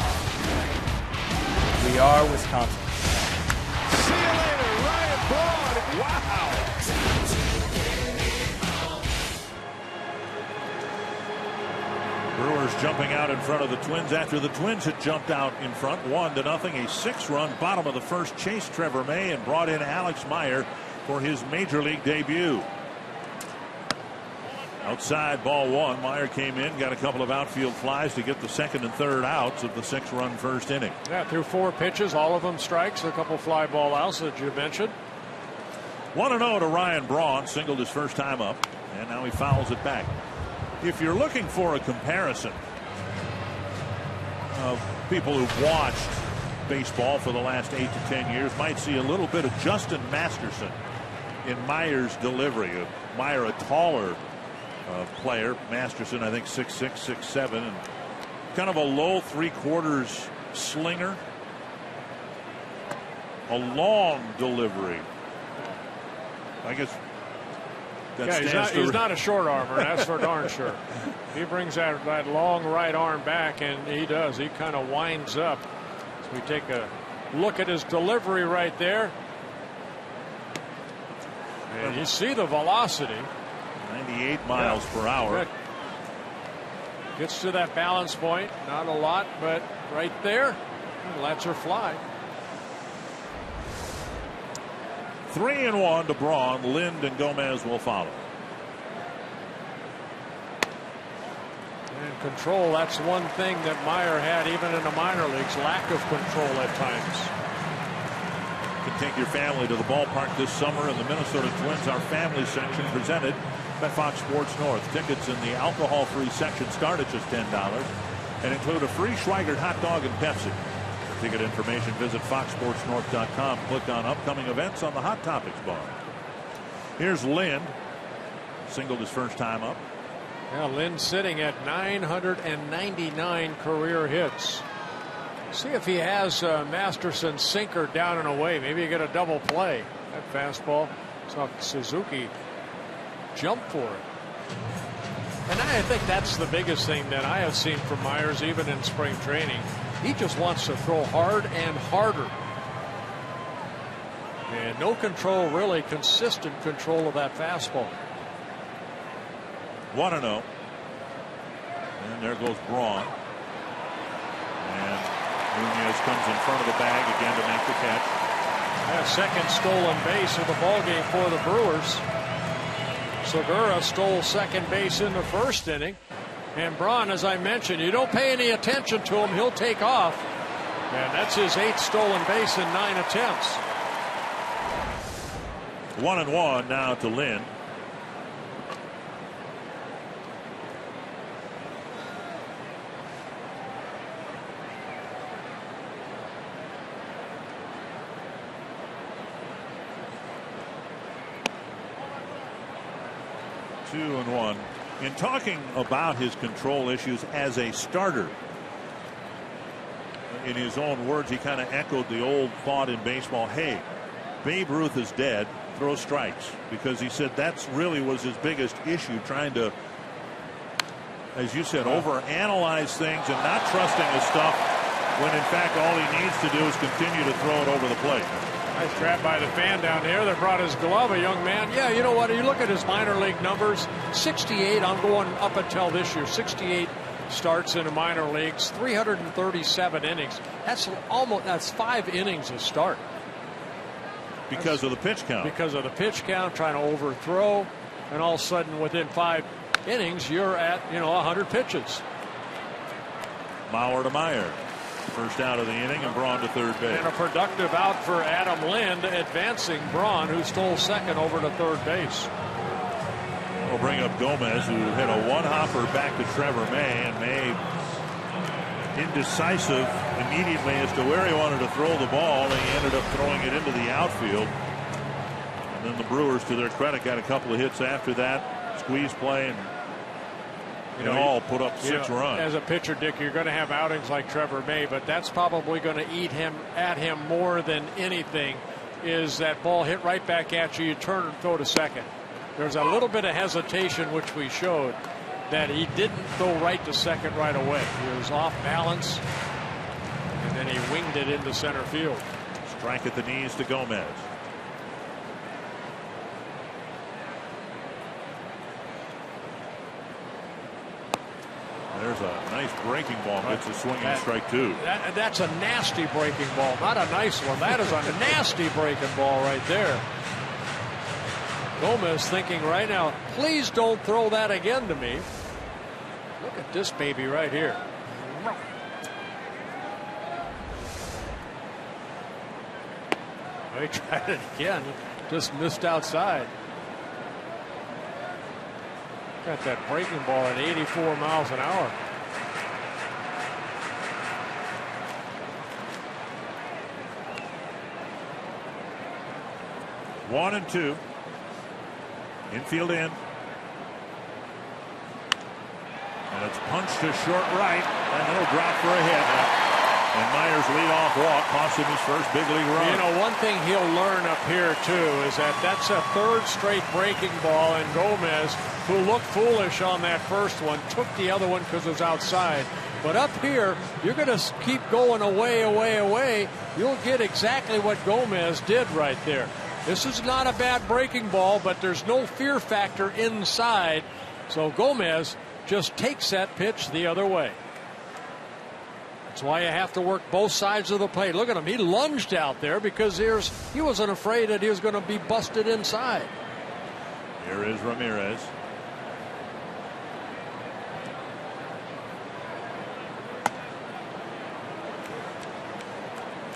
We are Wisconsin. See you later, Ryan Braun. Wow. Brewers jumping out in front of the Twins after the Twins had jumped out in front 1-0. A 6-run bottom of the first chased Trevor May and brought in Alex Meyer for his major league debut. Outside, ball 1. Meyer came in, got a couple of outfield flies to get the 2nd and 3rd outs of the 6-run first inning. Yeah, threw 4 pitches, all of them strikes, a couple fly ball outs that you mentioned. 1-0 to Ryan Braun, singled his first time up, and now he fouls it back. If you're looking for a comparison of people who've watched baseball for the last 8 to 10 years, might see a little bit of Justin Masterson in Meyer's delivery. Meyer, a taller player. Masterson, I think 6'6", 6'7", and kind of a low 3/4 slinger. A long delivery. I guess that he's not a short armer, that's for darn sure. He brings that long right arm back, and he does. He kind of winds up. So we take a look at his delivery right there. And you see the velocity. 98 miles per hour. Good. Gets to that balance point. Not a lot, but right there, lets her fly. 3-1 to Braun. Lind and Gomez will follow. And control, that's one thing that Meyer had even in the minor leagues, lack of control at times. You can take your family to the ballpark this summer in the Minnesota Twins, our family section, presented by Fox Sports North. Tickets in the alcohol-free section start at just $10 and include a free Schweigert hot dog and Pepsi. For ticket information, visit foxsportsnorth.com. Click on upcoming events on the Hot Topics bar. Here's Lind. Singled his first time up. Yeah, Lind sitting at 999 career hits. See if he has Masterson's sinker down and away. Maybe you get a double play. That fastball. Saw Suzuki jump for it. And I think that's the biggest thing that I have seen from Myers, even in spring training. He just wants to throw hard and harder. And no control, really consistent control of that fastball. 1-0. And there goes Braun. And Nunez comes in front of the bag again to make the catch. Yeah, second stolen base of the ballgame for the Brewers. Segura stole second base in the first inning. And Braun, as I mentioned, you don't pay any attention to him, he'll take off. And that's his 8th stolen base in 9 attempts. 1-1 now to Lynn. Two and one. In talking about his control issues as a starter, in his own words, he kind of echoed the old thought in baseball, hey, Babe Ruth is dead, throw strikes, because he said that's really was his biggest issue, trying to, as you said, overanalyze things and not trusting his stuff when in fact all he needs to do is continue to throw it over the plate. Nice grab by the fan down there that brought his glove, a young man. Yeah, you know what? You look at his minor league numbers, 68. I'm going up until this year, 68 starts in the minor leagues, 337 innings. That's 5 innings a start. Because of the pitch count. Because of the pitch count, trying to overthrow, and all of a sudden within 5 innings you're at 100 pitches. Mauer to Meyer. First out of the inning, and Braun to third base. And a productive out for Adam Lind, advancing Braun, who stole second, over to third base. We'll bring up Gomez, who hit a one-hopper back to Trevor May, and May indecisive immediately as to where he wanted to throw the ball, and he ended up throwing it into the outfield. And then the Brewers, to their credit, got a couple of hits after that, squeeze play, and all put up 6 runs. As a pitcher, Dick, you're going to have outings like Trevor May, but that's probably going to eat at him more than anything, is that ball hit right back at you, you turn and throw to second. There's a little bit of hesitation, which we showed, that he didn't throw right to second right away. He was off balance, and then he winged it into center field. Strike at the knees to Gomez. There's a nice breaking ball. Gets a swinging strike, too. That's a nasty breaking ball, not a nice one. That is a nasty breaking ball right there. Gomez thinking right now, please don't throw that again to me. Look at this baby right here. He tried it again, just missed outside. Got that breaking ball at 84 miles an hour. One and two. Infield in. And it's punched to short right, and it'll drop for a hit. And Myers' leadoff walk cost him his first big league run. You know, one thing he'll learn up here, too, is that that's a third straight breaking ball, and Gomez, who looked foolish on that first one, took the other one because it was outside. But up here, you're going to keep going away. You'll get exactly what Gomez did right there. This is not a bad breaking ball, but there's no fear factor inside. So Gomez just takes that pitch the other way. That's why you have to work both sides of the plate. Look at him. He lunged out there because he wasn't afraid that he was going to be busted inside. Here is Ramirez.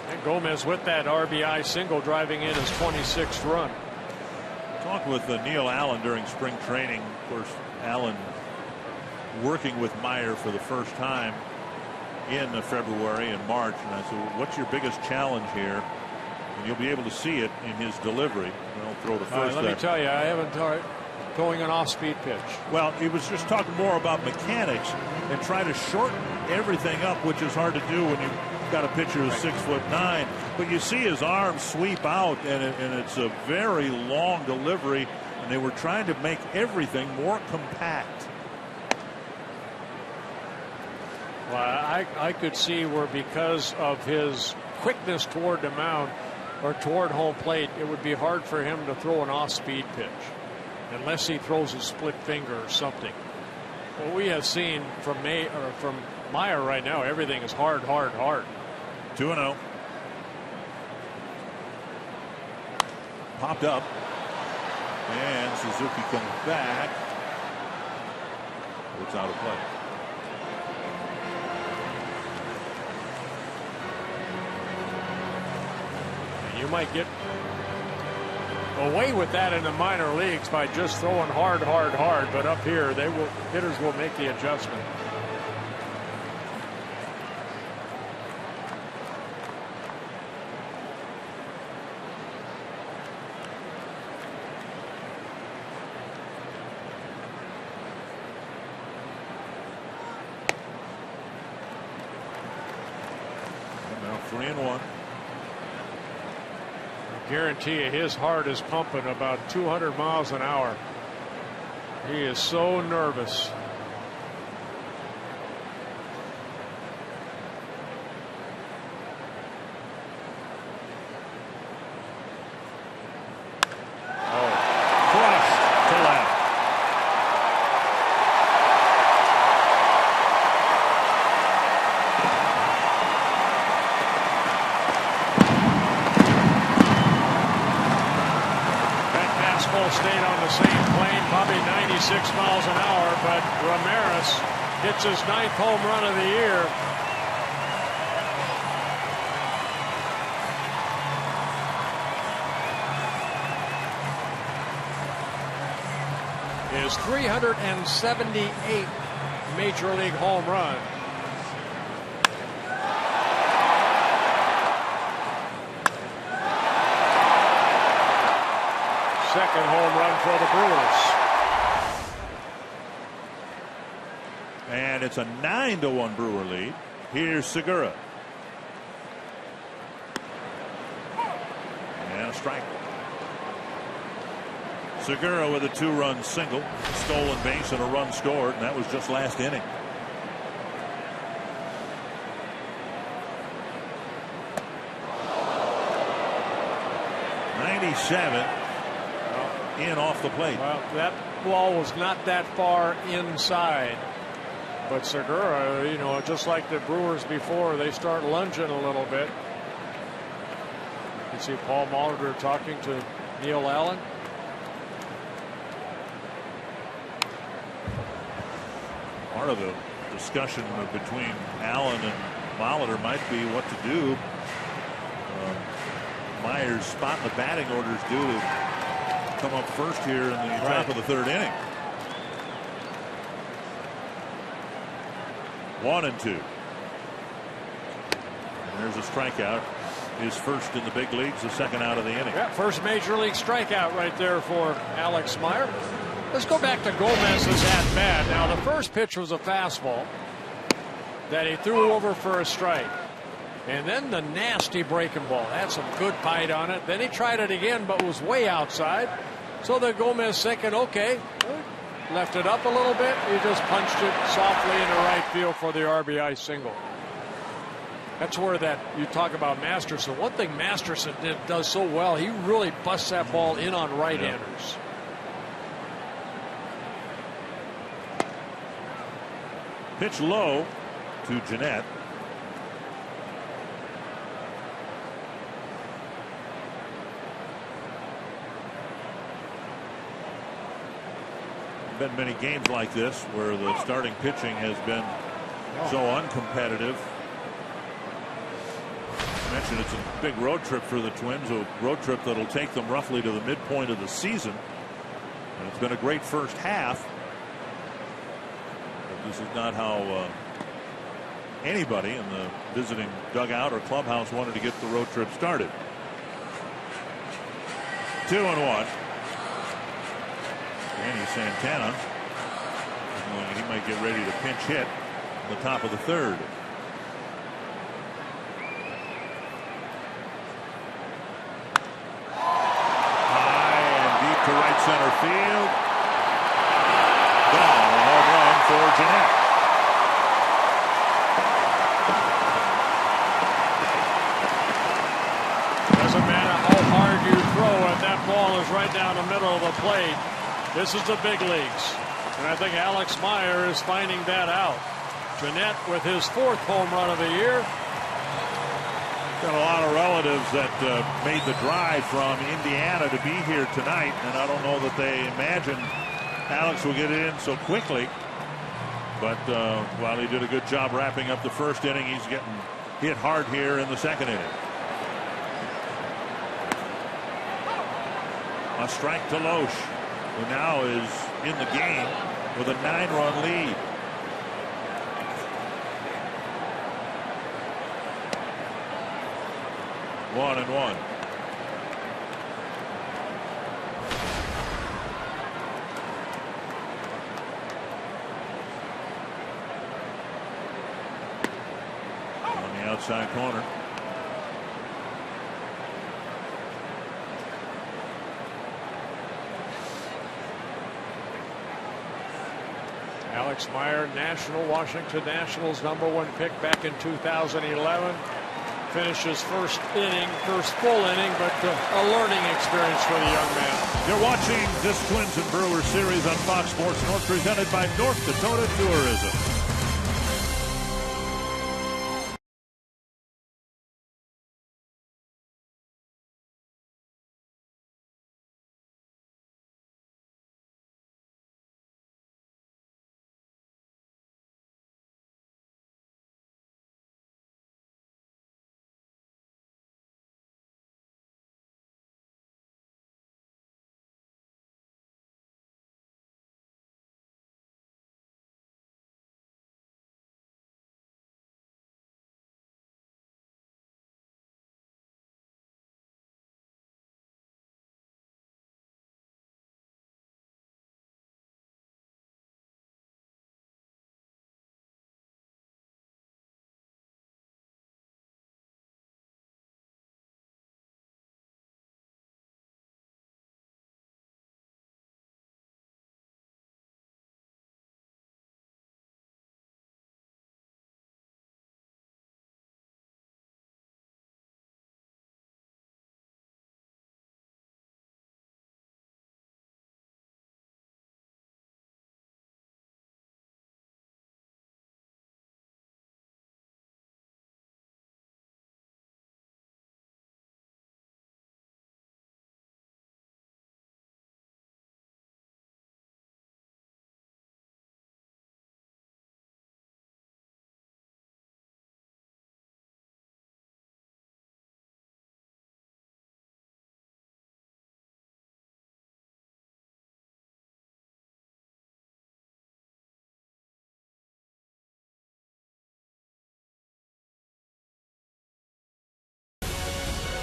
And Gomez with that RBI single, driving in his 26th run. Talked with Neil Allen during spring training. Of course, Allen working with Meyer for the first time in February and March, and I said, what's your biggest challenge here? And you'll be able to see it in his delivery. They'll throw the first. Let me tell you, I haven't throwing an off-speed pitch. Well, he was just talking more about mechanics and try to shorten everything up, which is hard to do when you've got a pitcher who's 6'9". But you see his arms sweep out, and it's a very long delivery. And and they were trying to make everything more compact. Well, I could see where because of his quickness toward the mound or toward home plate, it would be hard for him to throw an off-speed pitch unless he throws a split finger or something. What we have seen from Meyer right now, everything is hard, hard, hard. 2-0. Popped up. And Suzuki comes back. It's out of play. You might get away with that in the minor leagues by just throwing hard, hard, hard. But up here, hitters will make the adjustment. And now 3-1. Guarantee you his heart is pumping about 200 miles an hour. He is so nervous. Oh, crushed to left. Stayed on the same plane, probably 96 miles an hour, but Ramirez hits his 9th home run of the year. His 378th Major League home run. Second home run for the Brewers. And it's a 9-1 Brewer lead. Here's Segura. And a strike. Segura with a 2-run single, stolen base and a run scored, and that was just last inning. '97. In off the plate. Well, that ball was not that far inside. But Segura, you know, just like the Brewers before, they start lunging a little bit. You see Paul Molitor talking to Neil Allen. Part of the discussion between Allen and Molitor might be what to do. Myers' spot in the batting order is due to come up first here in the top of the 3rd inning. 1-2. And there's a strikeout. His first in the big leagues, the second out of the inning. Yeah, first major league strikeout right there for Alex Meyer. Let's go back to Gomez's at bat. Now, the first pitch was a fastball that he threw over for a strike. And then the nasty breaking ball had some good bite on it. Then he tried it again, but was way outside. So the Gomez thinking, okay, left it up a little bit. He just punched it softly into right field for the RBI single. That's where that you talk about Masterson. One thing Masterson does so well, he really busts that ball in on right-handers. Pitch low to Jeanette. Been many games like this where the starting pitching has been so uncompetitive. I mentioned it's a big road trip for the Twins, a road trip that'll take them roughly to the midpoint of the season. And it's been a great first half. But this is not how anybody in the visiting dugout or clubhouse wanted to get the road trip started. 2-1. Danny Santana, he might get ready to pinch hit in the top of the 3rd. High and deep to right center field. Gone. A home run for Jeanette. Doesn't matter how hard you throw it, that ball is right down the middle of the plate. This is the big leagues. And I think Alex Meyer is finding that out. Jeanette with his 4th home run of the year. Got a lot of relatives that made the drive from Indiana to be here tonight, and I don't know that they imagined Alex will get it in so quickly. But while he did a good job wrapping up the first inning, he's getting hit hard here in the second inning. A strike to Loesch, who now is in the game with a 9-run lead. One and one. On the outside corner. Alex Meyer, Washington Nationals #1 pick back in 2011. Finishes first full inning, but a learning experience for the young man. You're watching this Twins and Brewers series on Fox Sports North, presented by North Dakota Tourism.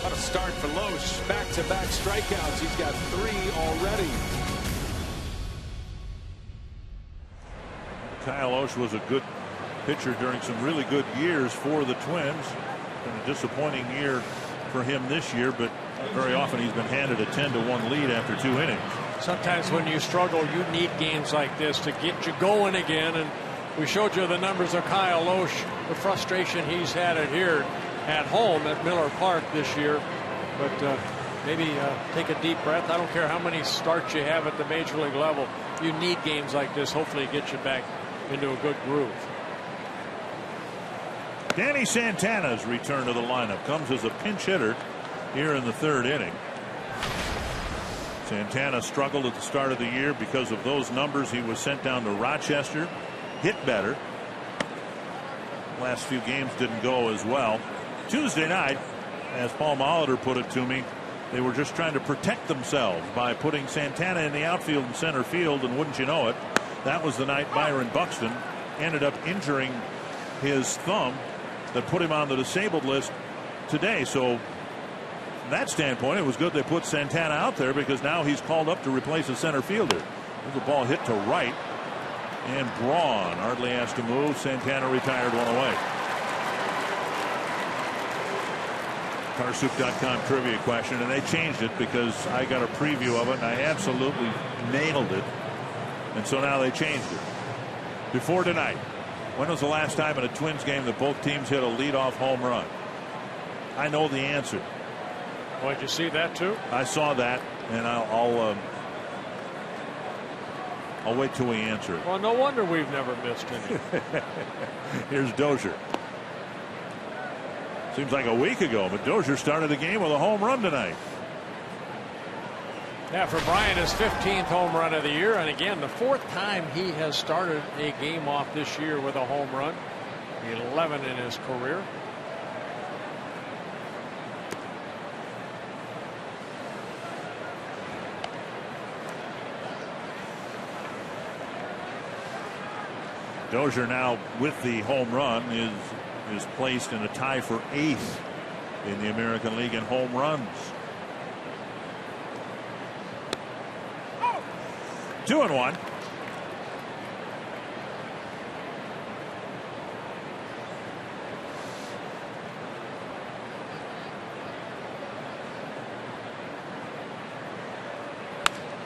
What a start for Loesch. Back-to-back strikeouts. He's got 3 already. Kyle Loesch was a good pitcher during some really good years for the Twins. Been a disappointing year for him this year, but very often he's been handed a 10-1 lead after 2 innings. Sometimes when you struggle, you need games like this to get you going again. And we showed you the numbers of Kyle Loesch, the frustration he's had it here at home at Miller Park this year. But maybe take a deep breath. I don't care how many starts you have at the major league level. You need games like this. Hopefully it gets you back into a good groove. Danny Santana's return to the lineup comes as a pinch hitter here in the 3rd inning. Santana struggled at the start of the year because of those numbers. He was sent down to Rochester, hit better. Last few games didn't go as well. Tuesday night, as Paul Molitor put it to me, they were just trying to protect themselves by putting Santana in the outfield and center field, and wouldn't you know it, that was the night Byron Buxton ended up injuring his thumb that put him on the disabled list today. So from that standpoint, it was good they put Santana out there, because now he's called up to replace a center fielder. There's a ball hit to right, and Braun hardly asked to move. Santana retired one away. Carsoup.com trivia question, and they changed it because I got a preview of it and I absolutely nailed it, and so now they changed it. Before tonight, when was the last time in a Twins game that both teams hit a leadoff home run? I know the answer. Oh, did you see that too? I saw that, and I'll wait till we answer it. Well, no wonder we've never missed any. Here's Dozier. Seems like a week ago, but Dozier started the game with a home run tonight. Yeah, for Brian, his 15th home run of the year, and again, the 4th time he has started a game off this year with a home run. 11 in his career. Dozier now with the home run is placed in a tie for 8th in the American League in home runs. 2-1.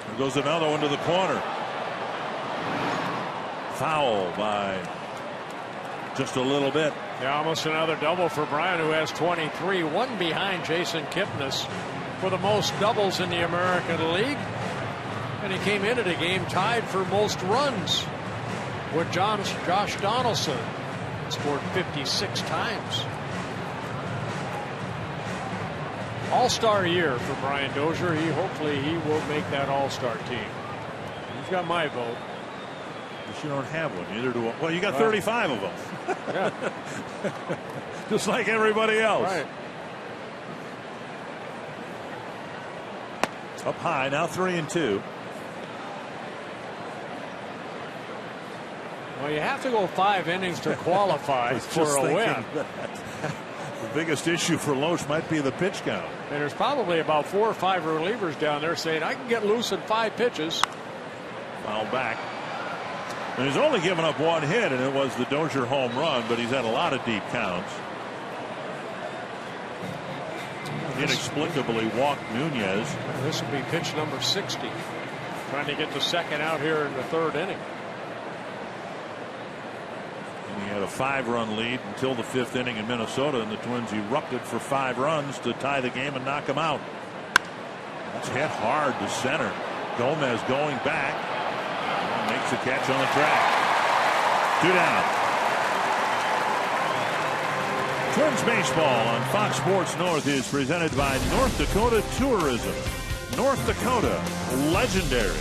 There goes another one to the corner. Foul by just a little bit. Yeah, almost another double for Brian, who has 23, one behind Jason Kipnis for the most doubles in the American League. And he came into the game tied for most runs with Josh Donaldson. Scored 56 times. All-star year for Brian Dozier. Hopefully he will make that all-star team. He's got my vote. But you don't have one. Neither do I. Well, you got 35 of them. Yeah. Just like everybody else. Right. Up high, now 3-2. Well, you have to go 5 innings to qualify for a win. The biggest issue for Loesch might be the pitch count. And there's probably about 4 or 5 relievers down there saying, I can get loose in 5 pitches. Foul back. And he's only given up 1 hit, and it was the Dozier home run, but he's had a lot of deep counts. Inexplicably walked Nunez. This will be pitch number 60. Trying to get the second out here in the 3rd inning. And he had a 5-run lead until the 5th inning in Minnesota, and the Twins erupted for 5 runs to tie the game and knock him out. That's hit hard to center. Gomez going back. Makes the catch on the track. 2 down. Twins baseball on Fox Sports North is presented by North Dakota Tourism. North Dakota, legendary.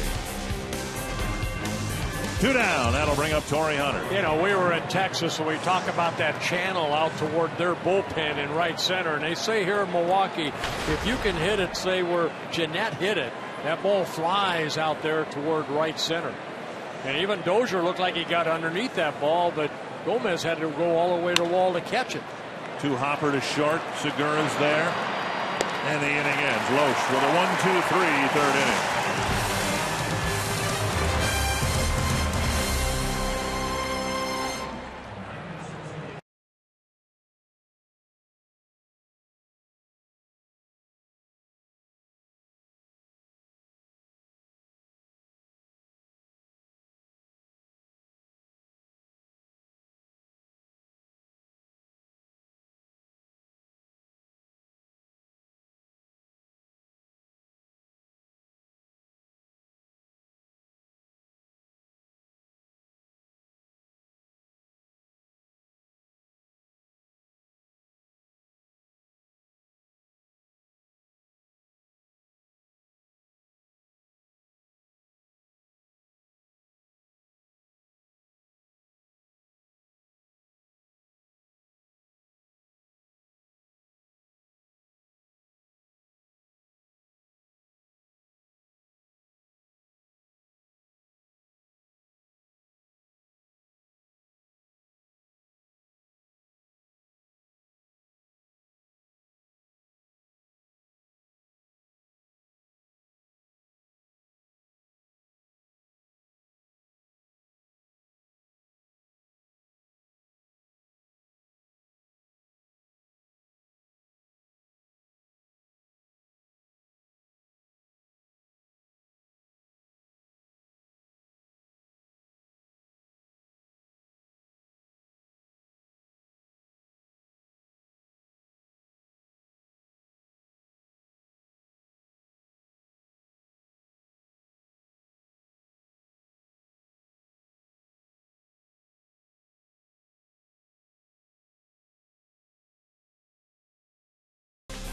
2 down. That'll bring up Torrey Hunter. You know, we were in Texas and we talk about that channel out toward their bullpen in right center. And they say here in Milwaukee, if you can hit it, say where Jeanette hit it, that ball flies out there toward right center. And even Dozier looked like he got underneath that ball, but Gomez had to go all the way to the wall to catch it. 2 hopper to short. Segura's there. And the inning ends. Loesch with a 1-2-3 3rd inning.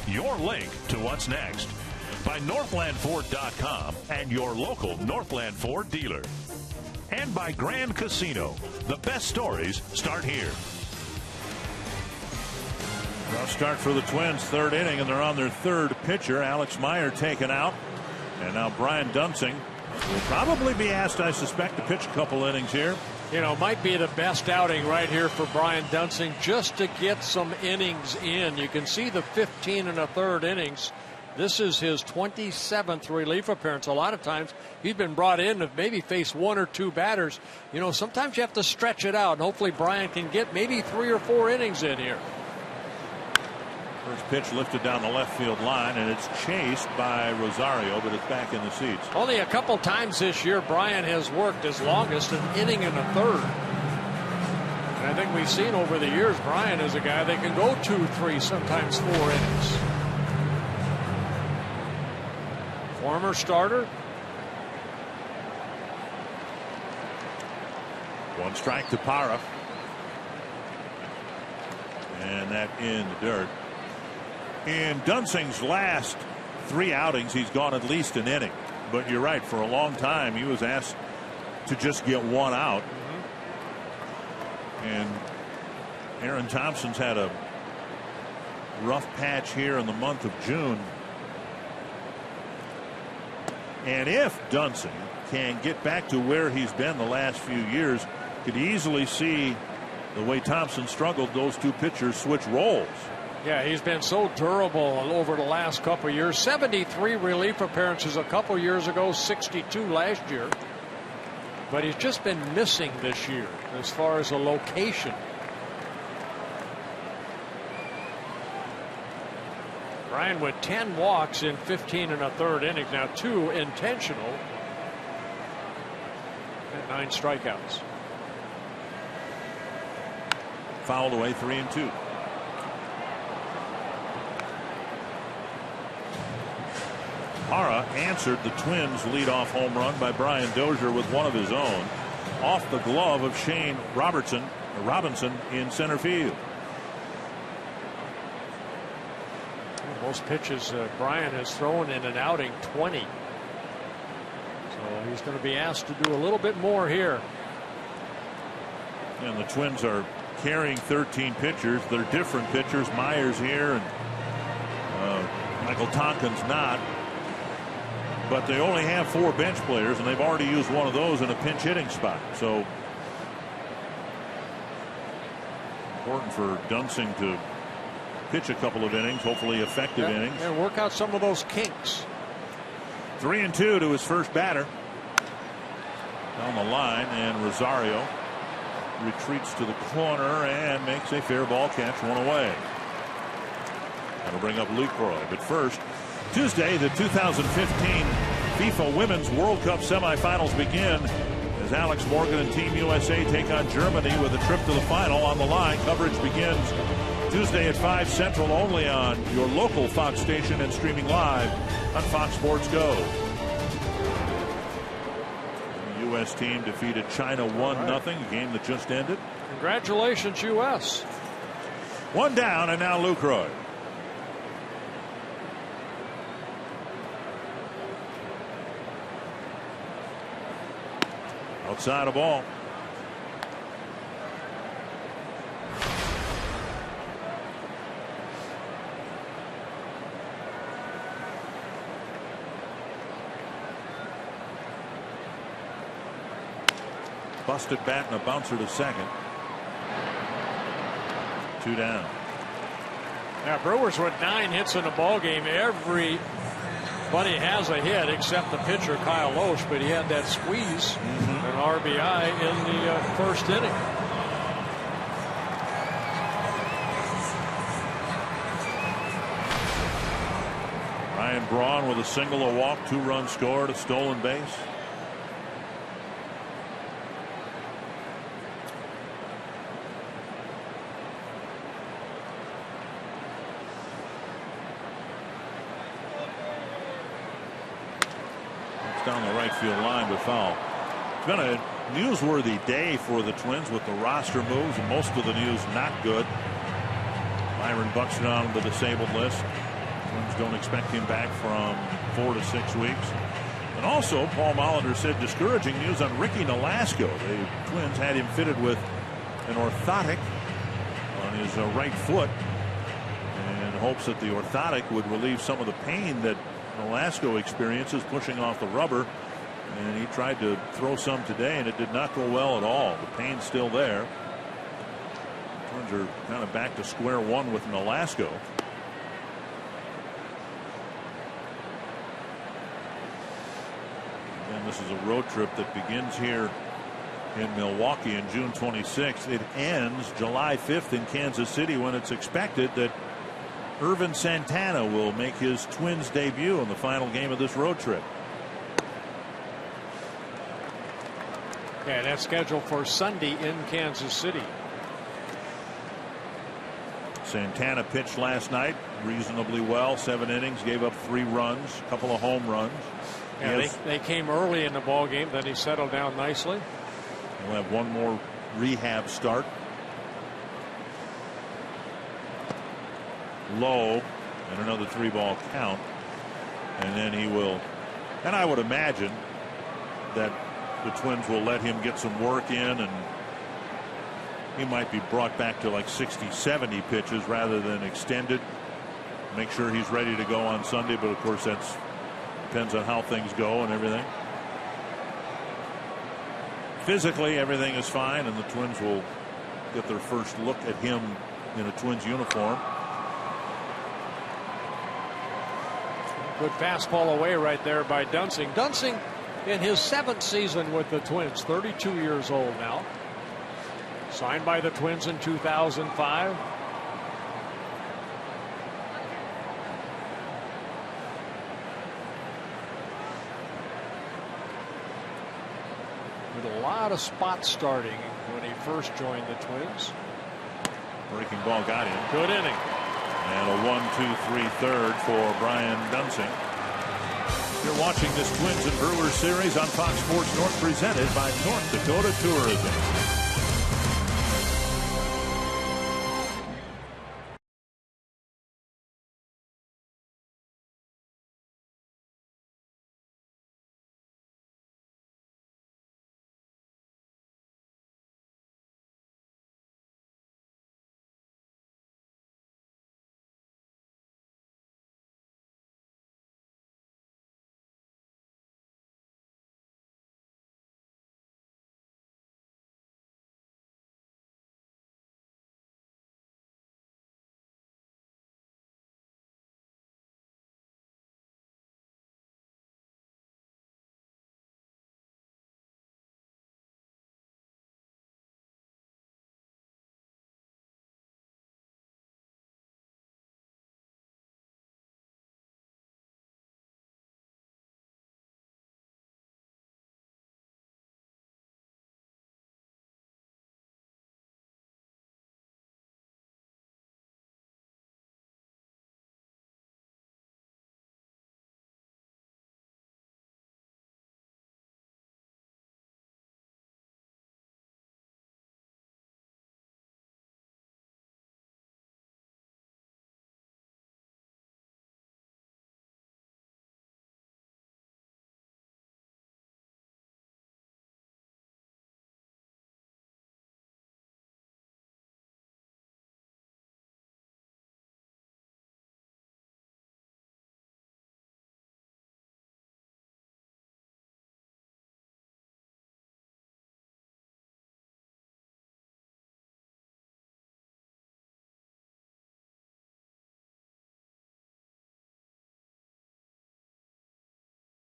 your link to what's next. By NorthlandFord.com and your local Northland Ford dealer. And by Grand Casino. The best stories start here. Rough start for the Twins, third inning, and they're on their third pitcher. Alex Meyer taken out. And now Brian Dunsing will probably be asked, I suspect, to pitch a couple innings here. You know, might be the best outing right here for Brian Dunsing just to get some innings in. You can see the 15 1/3 innings. This is his 27th relief appearance. A lot of times he's been brought in to maybe face one or two batters. You know, sometimes you have to stretch it out, and hopefully Brian can get maybe 3 or 4 innings in here. First pitch lifted down the left field line, and it's chased by Rosario, but it's back in the seats. Only a couple times this year Brian has worked his longest an inning and a third. And I think we've seen over the years Brian is a guy that can go 2, 3, sometimes 4 innings. Former starter. 1 strike to Parra. And that in the dirt. In Dunsing's last 3 outings, he's gone at least an inning. But you're right, for a long time he was asked to just get 1 out. And Aaron Thompson's had a rough patch here in the month of June. And if Dunsing can get back to where he's been the last few years, could easily see the way Thompson struggled, those 2 pitchers switch roles. Yeah, he's been so durable over the last couple of years. 73 relief appearances a couple years ago, 62 last year. But he's just been missing this year as far as a location. Brian with 10 walks in 15 1/3 innings. Now 2 intentional and 9 strikeouts. Fouled away, 3-2. Parra answered the Twins' leadoff home run by Brian Dozier with one of his own off the glove of Shane Robinson in center field. Most pitches Brian has thrown in an outing, 20. So he's going to be asked to do a little bit more here. And the Twins are carrying 13 pitchers. They're different pitchers. Myers here and Michael Tonkin's not. But they only have 4 bench players, and they've already used one of those in a pinch hitting spot. So important for Dunsing to pitch a couple of innings, hopefully effective innings. And work out some of those kinks. 3-2 to his first batter. Down the line, and Rosario retreats to the corner and makes a fair ball catch, 1 away. That'll bring up Lucroy. But first, Tuesday, the 2015 FIFA Women's World Cup semifinals begin as Alex Morgan and Team USA take on Germany with a trip to the final on the line. Coverage begins Tuesday at 5 Central only on your local Fox station and streaming live on Fox Sports Go. The U.S. team defeated China 1-0, a game that just ended. Congratulations, U.S. 1 down, and now Lucroy. Outside of ball. Busted bat and a bouncer to second. 2 down. Now Brewers with 9 hits in the ball game. Everybody has a hit except the pitcher Kyle Loesch, but he had that squeeze, an RBI in the first inning. Ryan Braun with a single, a walk, 2-run scored, a stolen base. Down the right field line, but foul. It's been a newsworthy day for the Twins with the roster moves, and most of the news not good. Byron Buxton on the disabled list. Twins don't expect him back from 4 to 6 weeks. And also, Paul Molitor said discouraging news on Ricky Nolasco. The Twins had him fitted with an orthotic on his right foot in hopes that the orthotic would relieve some of the pain that Nolasco experiences pushing off the rubber. And he tried to throw some today, and it did not go well at all. The pain's still there. Twins are kind of back to square one with Nolasco. And this is a road trip that begins here in Milwaukee on June 26th. It ends July 5th in Kansas City, when it's expected that Irvin Santana will make his Twins debut in the final game of this road trip. Yeah, that's scheduled for Sunday in Kansas City. Santana pitched last night reasonably well. 7 innings, gave up 3 runs, a couple of home runs. Yeah, they came early in the ball game, then he settled down nicely. He'll have one more rehab start. Low, and another 3-ball count, and then he will. And I would imagine that the Twins will let him get some work in, and he might be brought back to like 60-70 pitches rather than extended. Make sure he's ready to go on Sunday, but of course that's depends on how things go and everything. Physically, everything is fine, and the Twins will get their first look at him in a Twins uniform. Good fastball away right there by Dunsing. Dunsing in his 7th season with the Twins, 32 years old now. Signed by the Twins in 2005. With a lot of spots starting when he first joined the Twins. Breaking ball got him. Good inning. And a 1-2-3 third for Brian Dunsing. You're watching this Twins and Brewers series on Fox Sports North, presented by North Dakota Tourism.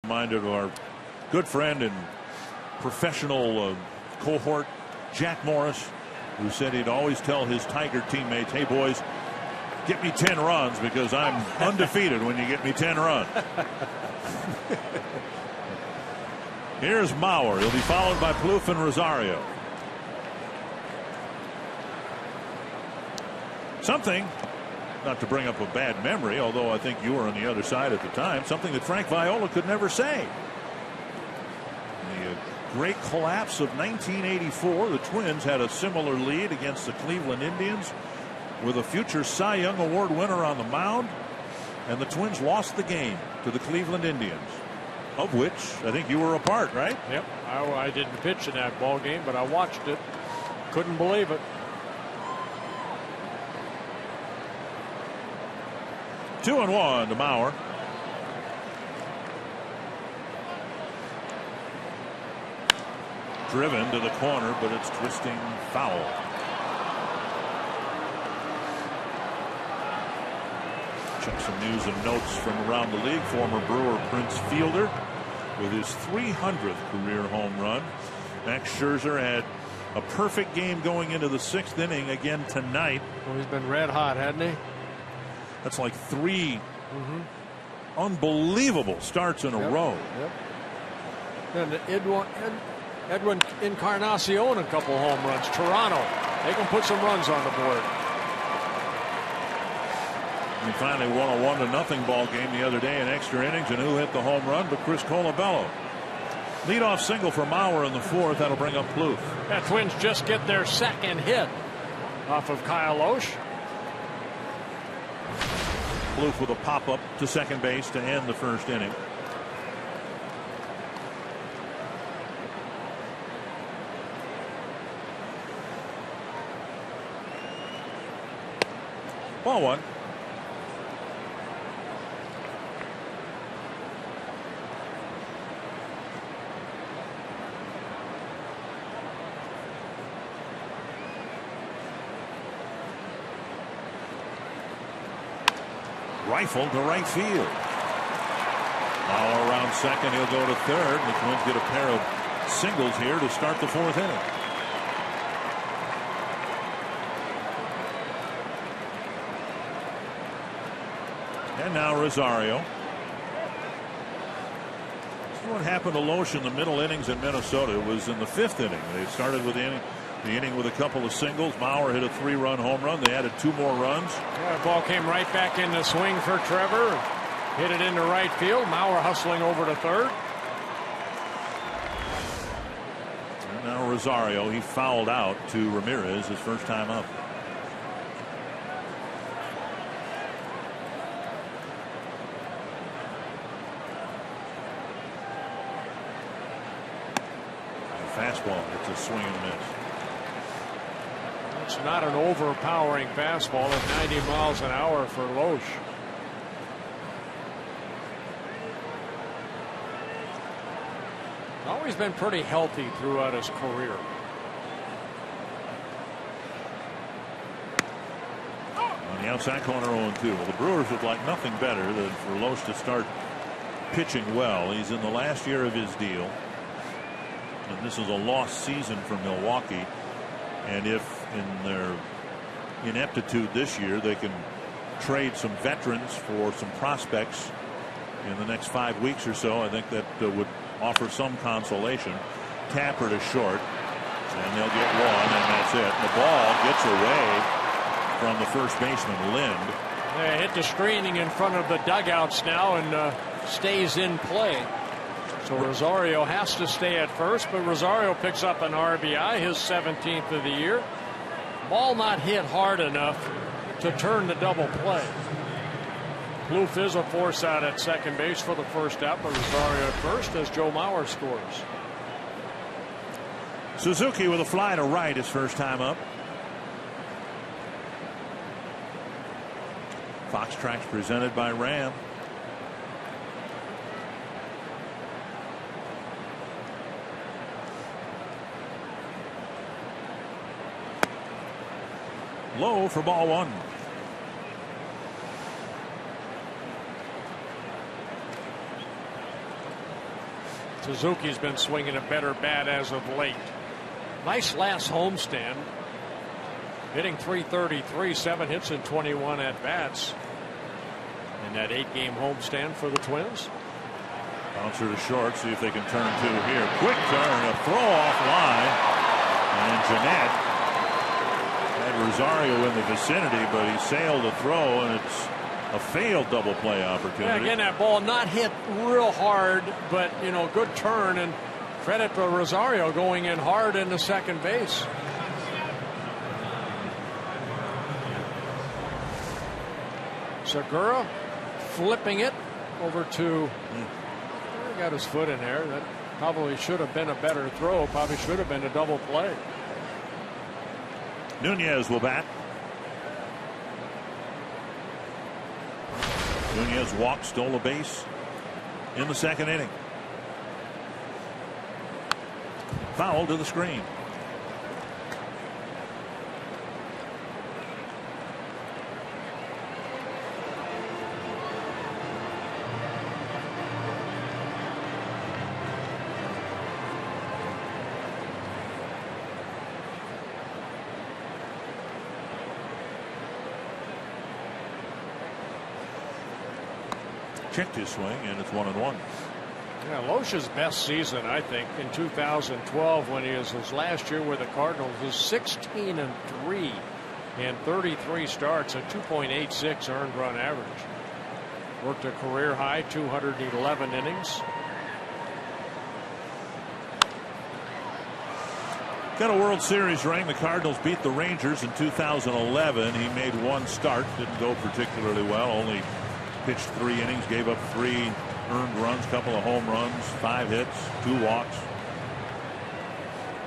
Reminded of our good friend and professional cohort Jack Morris, who said he'd always tell his Tiger teammates, hey boys, get me 10 runs because I'm undefeated when you get me 10 runs. Here's Mauer. He'll be followed by Plouffe and Rosario. Something, not to bring up a bad memory, although I think you were on the other side at the time, something that Frank Viola could never say. The great collapse of 1984, the Twins had a similar lead against the Cleveland Indians with a future Cy Young Award winner on the mound. and the Twins lost the game to the Cleveland Indians, of which I think you were a part, right? Yep. I didn't pitch in that ball game, but I watched it. Couldn't believe it. 2-1 to Mauer. Driven to the corner, but it's twisting foul. Check some news and notes from around the league. Former Brewer Prince Fielder with his 300th career home run. Max Scherzer had a perfect game going into the 6th inning again tonight. Well, he's been red hot, hasn't he? That's like 3 unbelievable starts in a row. And Edwin Encarnacion a couple home runs. Toronto, they can put some runs on the board. He finally won a 1-0 ball game the other day in extra innings, and who hit the home run but Chris Colabello. Leadoff single for Mauer in the 4th. That'll bring up Plouffe. The Twins just get their 2nd hit off of Kyle Oesch. Plouffe with a pop-up to second base to end the 1st inning. Ball 1. Rifled to right field. Now around second, he'll go to third. The Twins get a pair of singles here to start the 4th inning. And now Rosario. This is what happened to Loesch in the middle innings in Minnesota. It was in the 5th inning. They started with the inning with a couple of singles. Mauer hit a 3-run home run. They added 2 more runs. Yeah, the ball came right back in the swing for Trevor. Hit it into right field. Mauer hustling over to third. And now Rosario. He fouled out to Ramirez his first time up. Fastball. It's a swing and a miss. It's not an overpowering fastball at 90 miles an hour for Loesch. Always been pretty healthy throughout his career. On the outside corner 0-2. Well, the Brewers would like nothing better than for Loesch to start pitching well. He's in the last year of his deal. And this is a lost season for Milwaukee. And if in their ineptitude this year they can trade some veterans for some prospects in the next 5 weeks or so, I think that would offer some consolation. Tapper to short, and they'll get 1, and that's it. The ball gets away from the first baseman, Lind. They hit the screening in front of the dugouts now and stays in play. So Rosario has to stay at first, but Rosario picks up an RBI, his 17th of the year. Ball not hit hard enough to turn the double play. Plouffe is a force out at second base for the first out, but Rosario at first as Joe Mauer scores. Suzuki with a fly to right his first time up. Fox Tracks presented by Ram. Low for ball 1. Suzuki's been swinging a better bat as of late. Nice last homestand. Hitting .333, 7 hits and 21 at bats. In that 8-game homestand for the Twins. Bouncer to short, see if they can turn 2 here. Quick turn, a throw off line. And Jeanette had Rosario in the vicinity, but he sailed a throw, and it's a failed double play opportunity. Yeah, again, that ball not hit real hard, but, you know, good turn, and credit for Rosario going in hard into second base. Segura flipping it over to. He got his foot in there. That probably should have been a better throw. Probably should have been a double play. Nunez will bat. Nunez walked, stole a base in the second inning. Foul to the screen. Checked his swing, and it's 1-1. Yeah, Loesch's best season, I think, in 2012 when he was his last year with the Cardinals was 16-3 in 33 starts, a 2.86 earned run average. Worked a career high 211 innings. Got a World Series ring. The Cardinals beat the Rangers in 2011. He made one start, didn't go particularly well, only pitched 3 innings, gave up 3 earned runs, couple of home runs, 5 hits, 2 walks.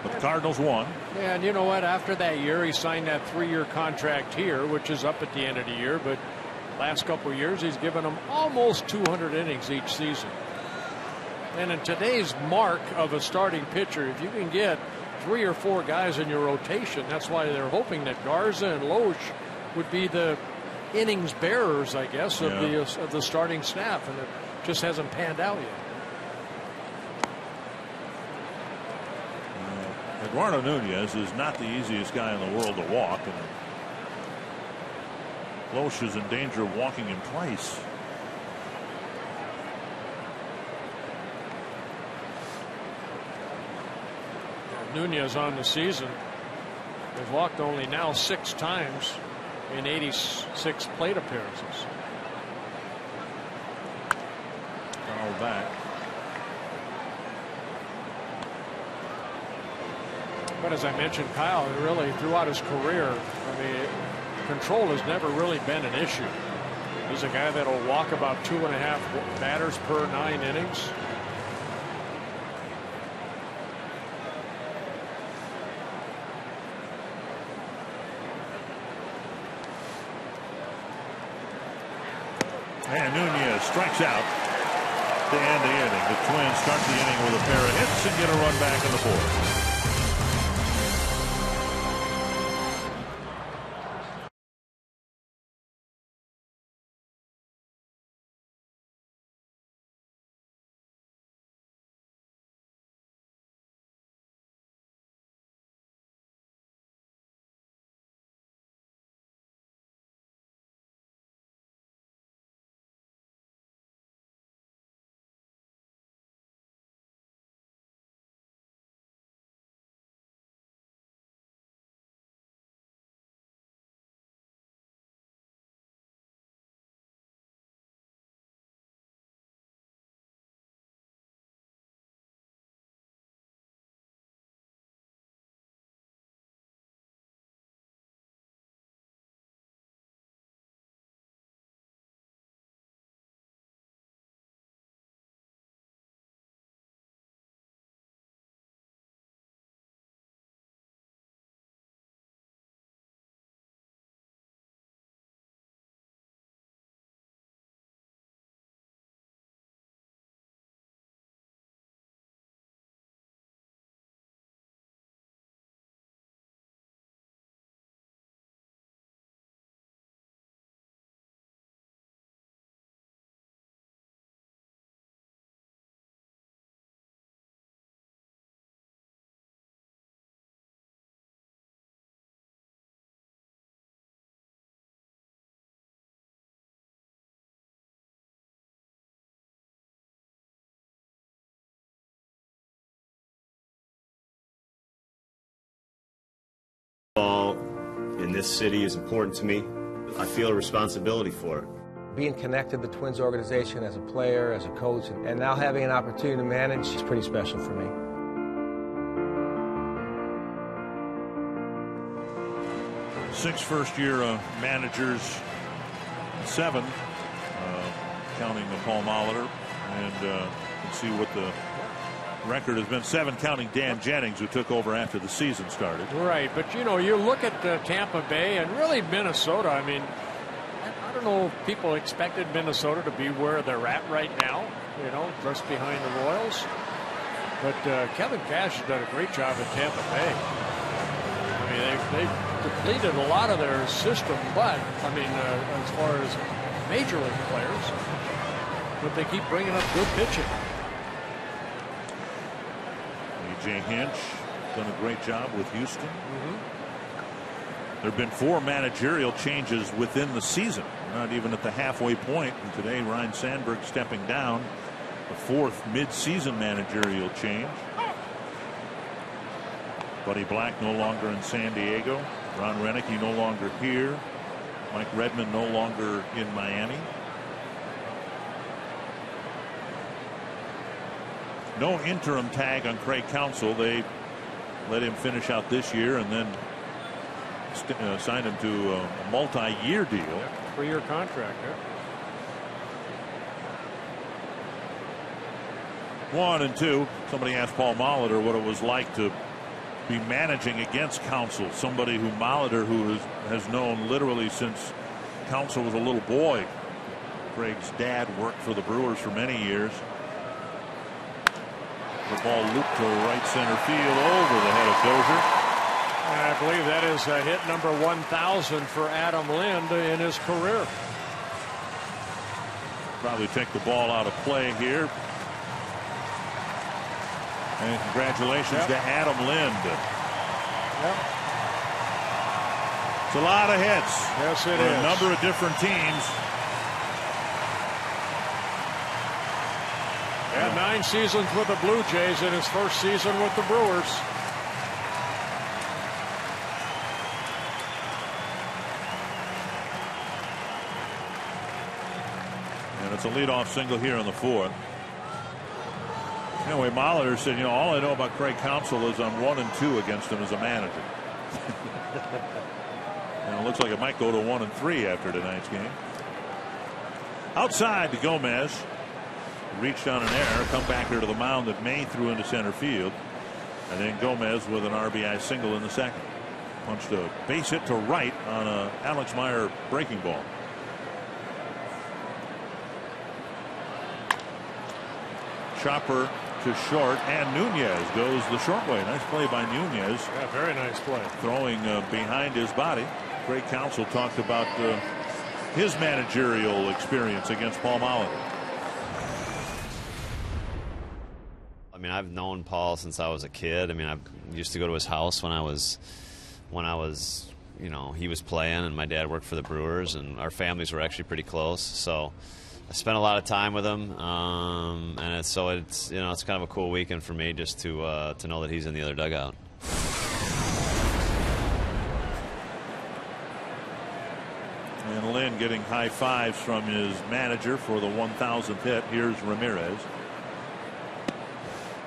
But the Cardinals won. Yeah, and you know what? After that year, he signed that 3-year contract here, which is up at the end of the year. But last couple of years, he's given them almost 200 innings each season. And in today's mark of a starting pitcher, if you can get 3 or 4 guys in your rotation, that's why they're hoping that Garza and Loesch would be the innings bearers, I guess, of the starting staff, and it just hasn't panned out yet. Eduardo Nunez is not the easiest guy in the world to walk, and Loesch is in danger of walking him twice. Nunez on the season has walked only now 6 times in 86 plate appearances. Foul back. But as I mentioned, Kyle, really throughout his career, I mean, control has never really been an issue. He's a guy that'll walk about 2.5 batters per 9 innings. And Nunez strikes out to end the inning. The Twins start the inning with a pair of hits and get a run back in the 4th. In this city is important to me. I feel a responsibility for it. Being connected to the Twins organization as a player, as a coach, and now having an opportunity to manage is pretty special for me. 6 first-year managers, 7 counting Paul Molitor, and can see what the record has been. 7 counting Dan Jennings, who took over after the season started. Right, but you look at Tampa Bay and really Minnesota. I mean, I don't know if people expected Minnesota to be where they're at right now, just behind the Royals. But Kevin Cash has done a great job in Tampa Bay. I mean, they've depleted a lot of their system, but, I mean, as far as major league players, but they keep bringing up good pitching. A.J. Hinch done a great job with Houston. There have been 4 managerial changes within the season, not even at the halfway point. And today, Ryne Sandberg stepping down, the 4th mid-season managerial change. Buddy Black no longer in San Diego. Ron Renicky no longer here. Mike Redmond no longer in Miami. No interim tag on Craig Counsell. They let him finish out this year and then signed him to a multi-year deal. 3-year contract. 1-2. Somebody asked Paul Molitor what it was like to be managing against Counsell, somebody who Molitor, who has known literally since Counsell was a little boy. Craig's dad worked for the Brewers for many years. The ball looped to right center field over the head of Dozier. I believe that is hit number 1,000 for Adam Lind in his career. Probably take the ball out of play here. And congratulations to Adam Lind. It's a lot of hits. Yes, it for is. A number of different teams. Had 9 seasons with the Blue Jays in his first season with the Brewers. And it's a leadoff single here in the 4th. Anyway, Molitor said, all I know about Craig Counsell is I'm 1-2 against him as a manager. And it looks like it might go to 1-3 after tonight's game. Outside to Gomez. Reached on an error, come back here to the mound that May threw into center field. And then Gomez with an RBI single in the 2nd. Punched a base hit to right on a Alex Meyer breaking ball. Chopper to short, and Nunez goes the short way. Nice play by Nunez. Yeah, very nice play. Throwing behind his body. Craig Counsell talked about his managerial experience against Paul Molitor. I mean, I've known Paul since I was a kid. I mean, I used to go to his house when I was, he was playing, and my dad worked for the Brewers, and our families were actually pretty close. So I spent a lot of time with him, and it's kind of a cool weekend for me just to know that he's in the other dugout. And Lynn getting high fives from his manager for the 1,000th hit. Here's Ramirez.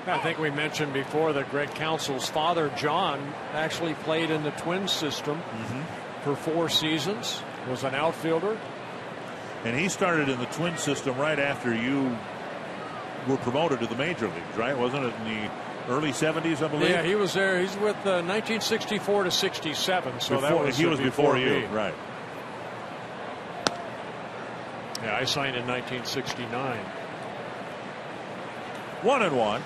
I think we mentioned before that Greg Counsell's father, John, actually played in the Twins system for 4 seasons, was an outfielder. And he started in the Twins system right after you were promoted to the major leagues, right? Wasn't it in the early 70s, I believe? Yeah, he was there. He's with 1964 to 67, so that was he was before you, right? Yeah, I signed in 1969. 1-1.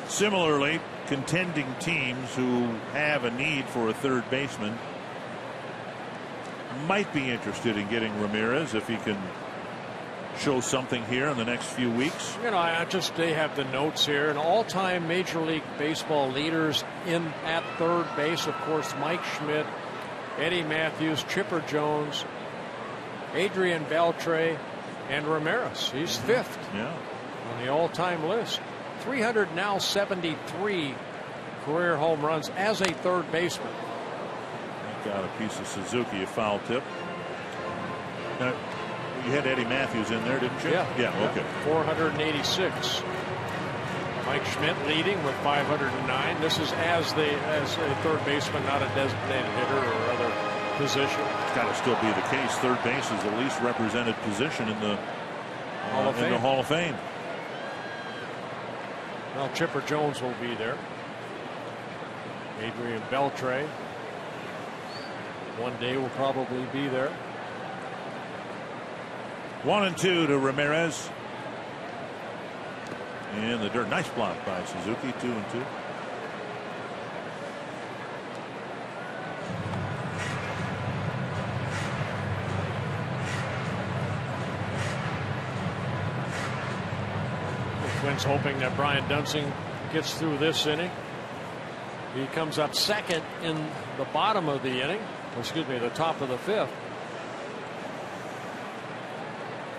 Similarly, contending teams who have a need for a third baseman might be interested in getting Ramirez if he can show something here in the next few weeks. They have the notes here, and all-time Major League Baseball leaders at third base, of course, Mike Schmidt, Eddie Matthews, Chipper Jones, Adrian Beltre, and Ramirez. He's 5th on the all-time list. 373 career home runs as a third baseman. Got a piece of Suzuki, a foul tip. Now, you had Eddie Matthews in there, didn't you? Yeah. Okay. 486. Mike Schmidt leading with 509. This is as a third baseman, not a designated hitter or other position. It's got to still be the case. Third base is the least represented position in the Hall of Fame. Well, Chipper Jones will be there. Adrian Beltre. One day will probably be there. 1-2 to Ramirez. In the dirt. Nice block by Suzuki. 2-2. The Twins hoping that Brian Dunsing gets through this inning. He comes up second in the bottom of the inning. Excuse me, the top of the fifth.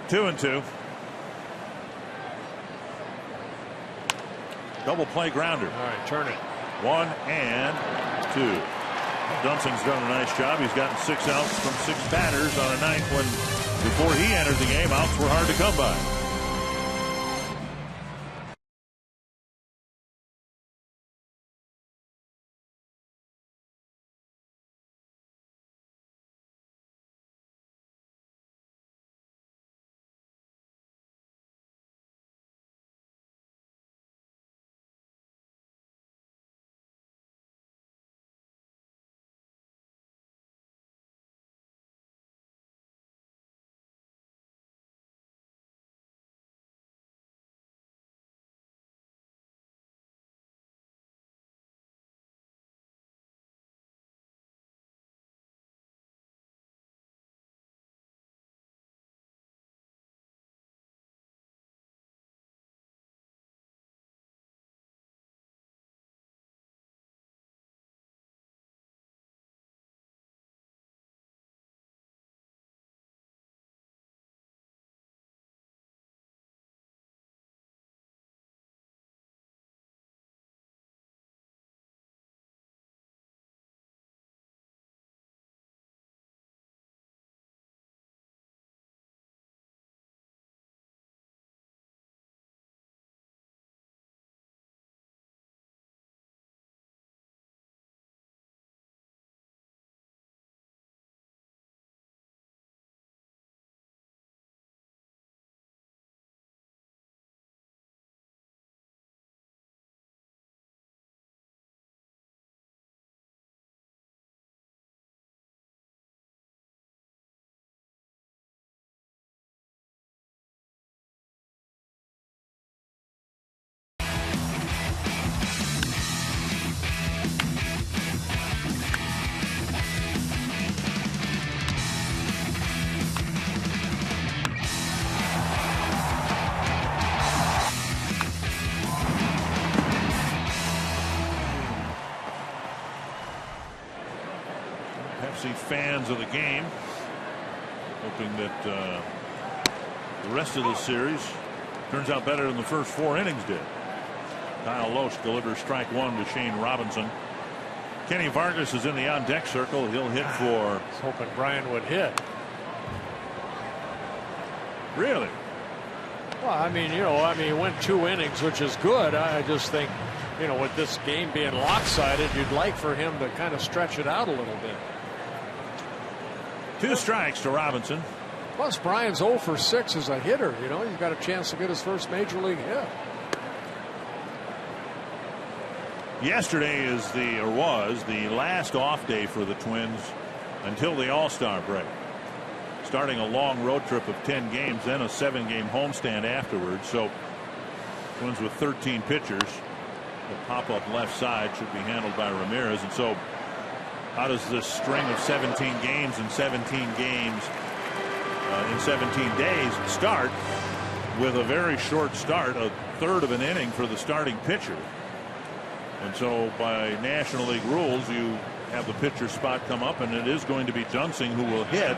2-2. Double play grounder. All right, turn it. 1-2. Dunsing's done a nice job. He's gotten 6 outs from 6 batters on a night when, before he entered the game, outs were hard to come by. Fans of the game hoping that the rest of the series turns out better than the first 4 innings did. Kyle Loesch delivers strike 1 to Shane Robinson. Kenny Vargas is in the on deck circle. He'll hit for. I was hoping Brian would hit. Really? Well, I mean, he went 2 innings, which is good. I just think, with this game being lopsided, you'd like for him to kind of stretch it out a little bit. 2 strikes to Robinson. Plus, Brian's 0 for 6 as a hitter. He's got a chance to get his first major league hit. Yesterday was the last off day for the Twins until the All-Star break. Starting a long road trip of 10 games, then a 7-game homestand afterwards. So, Twins with 13 pitchers. The pop-up left side should be handled by Ramirez. And so, how does this string of 17 games in 17 games in 17 days start? With a very short start, a third of an inning for the starting pitcher. And so by National League rules, you have the pitcher spot come up, and it is going to be Dunsing who will hit,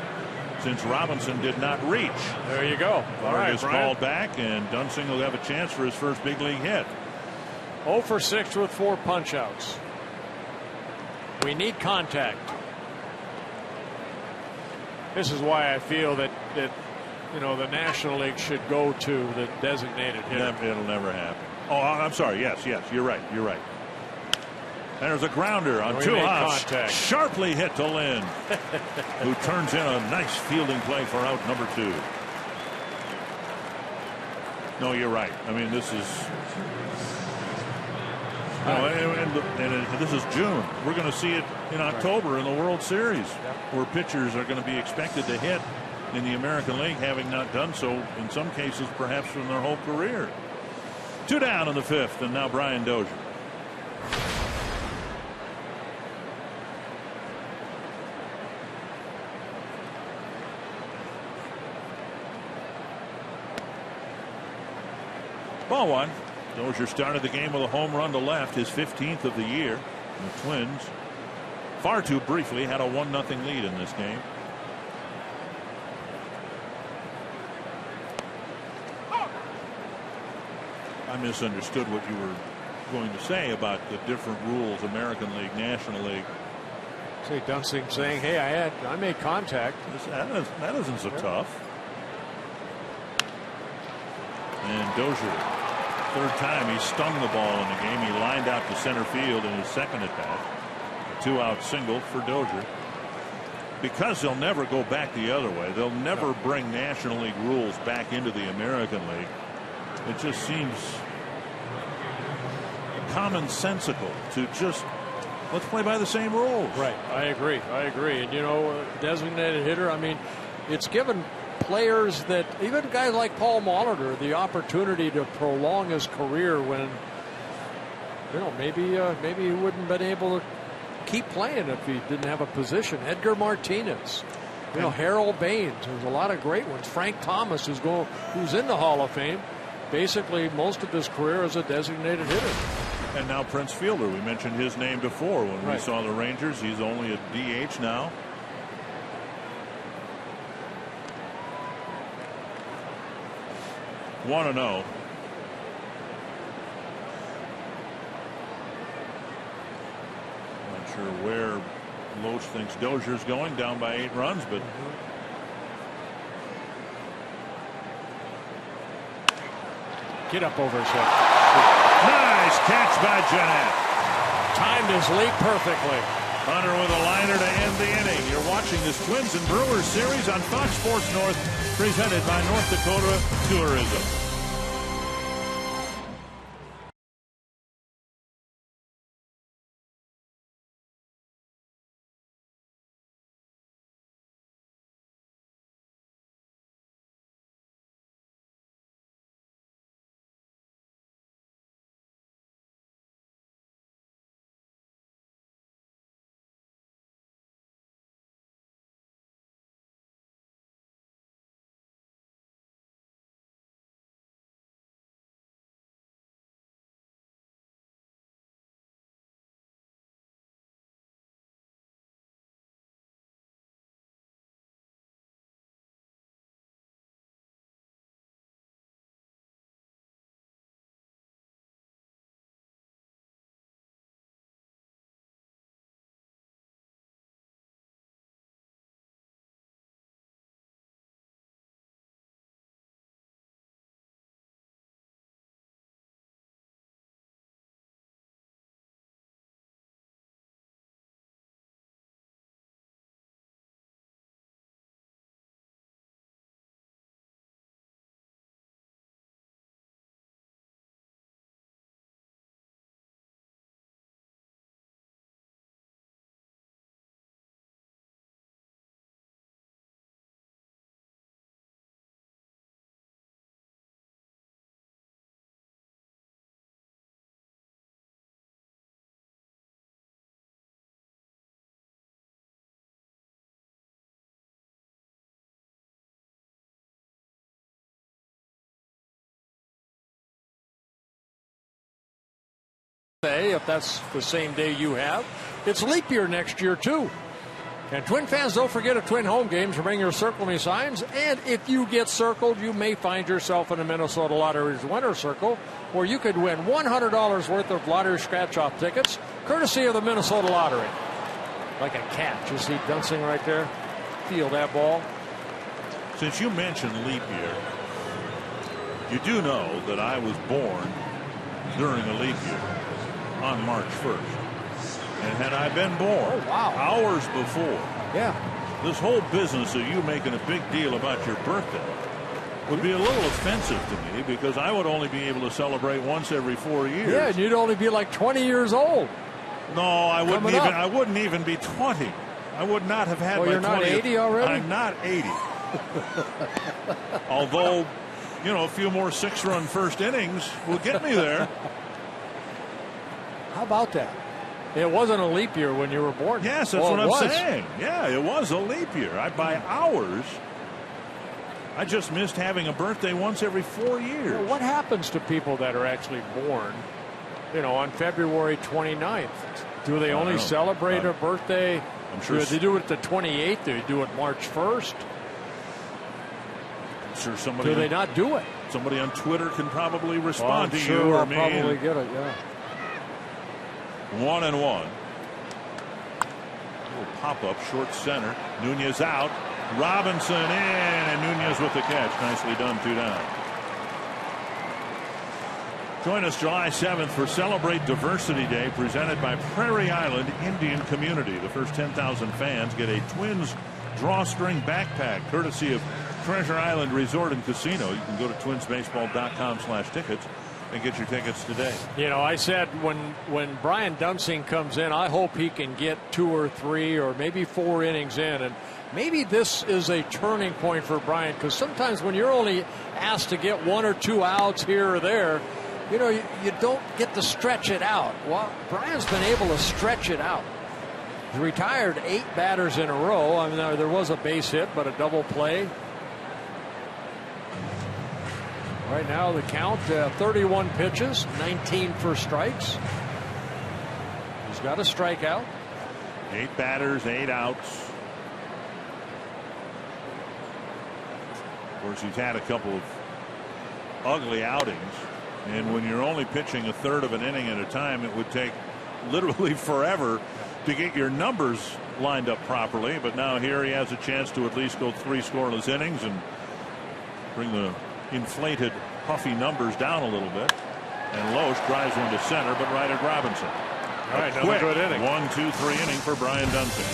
since Robinson did not reach. There you go. All right, Vargas called back, and Dunsing will have a chance for his first big league hit. 0 for 6 with 4 punch-outs. We need contact. This is why I feel that the National League should go to the designated hitter. It'll never happen. Oh, I'm sorry. Yes, you're right. There's a grounder on 2 outs. Sharply hit to Lynn, who turns in a nice fielding play for out number 2. No, you're right. I mean, this is. And this is June. We're going to see it in October in the World Series, where pitchers are going to be expected to hit in the American League, having not done so in some cases perhaps in their whole career. 2 down in the 5th, and now Brian Dozier. Ball 1. Dozier started the game with a home run to left, his 15th of the year. The Twins, far too briefly, had a 1-0 lead in this game. I misunderstood what you were going to say about the different rules, American League, National League. See Dunsing saying, "Hey, I made contact." That isn't so tough. And Dozier, 3rd time he stung the ball in the game. He lined out to center field in his 2nd at bat. A 2-out single for Dozier. Because they'll never go back the other way. They'll never bring National League rules back into the American League. It just seems commonsensical to just let's play by the same rules. Right. I agree. And designated hitter, I mean, it's given players that even guys like Paul Molitor the opportunity to prolong his career when maybe he wouldn't have been able to keep playing if he didn't have a position. Edgar Martinez, Harold Baines. There's a lot of great ones. Frank Thomas who's in the Hall of Fame. Basically most of his career as a designated hitter. And now Prince Fielder, we mentioned his name before when we saw the Rangers. He's only a DH now. One and 0. Not sure where Loesch thinks Dozier's going, down by 8 runs, but get up over his head. Nice catch by Jeanette. Timed his leap perfectly. Hunter with a liner to end the inning. You're watching this Twins and Brewers series on Fox Sports North, presented by North Dakota Tourism. If that's the same day you have. It's leap year next year, too. And Twin fans, don't forget at Twin home games to bring your Circle Me signs. And if you get circled, you may find yourself in a Minnesota Lottery's winner circle, where you could win $100 worth of lottery scratch-off tickets, courtesy of the Minnesota Lottery. Like a catch. You see Dunsing right there? Feel that ball. Since you mentioned leap year, you do know that I was born during a leap year on March 1st. And had I been born hours before, this whole business of you making a big deal about your birthday would be a little offensive to me, because I would only be able to celebrate once every 4 years. Yeah, and you'd only be like 20 years old. No, I wouldn't even be 20. I would not have had my 20. You're not 80 already? I'm not 80. Although, a few more 6-run first innings will get me there. How about that? It wasn't a leap year when you were born. Yes, that's what I'm saying. Yeah, it was a leap year. By hours, I just missed having a birthday once every 4 years. Well, what happens to people that are actually born, on February 29th? Do they only celebrate a birthday? I'm sure. Do they do it the 28th? Do they do it March 1st? I'm sure somebody. Do they not do it? Somebody on Twitter can probably respond to sure you or I'll me. probably get it. Yeah. 1-1. Little pop-up, short center. Nunez out. Robinson in, and Nunez with the catch. Nicely done, 2 down. Join us July 7th for Celebrate Diversity Day, presented by Prairie Island Indian Community. The first 10,000 fans get a Twins drawstring backpack, courtesy of Treasure Island Resort and Casino. You can go to twinsbaseball.com/tickets and get your tickets today. I said when Brian Dunsing comes in, I hope he can get 2 or 3 or maybe 4 innings in, and maybe this is a turning point for Brian, because sometimes when you're only asked to get 1 or 2 outs here or there, you don't get to stretch it out. Well, Brian's been able to stretch it out. He's retired 8 batters in a row. I mean, there was a base hit, but a double play. Right now the count, 31 pitches, 19 for strikes. He's got a strikeout. 8 batters, 8 outs. Of course, he's had a couple of ugly outings. And when you're only pitching a third of an inning at a time, it would take literally forever to get your numbers lined up properly. But now here he has a chance to at least go 3 scoreless innings and bring the inflated, puffy numbers down a little bit. And Loesch drives one to center, but right at Robinson. All right, another good inning. 1-2-3 inning for Brian Dunsing.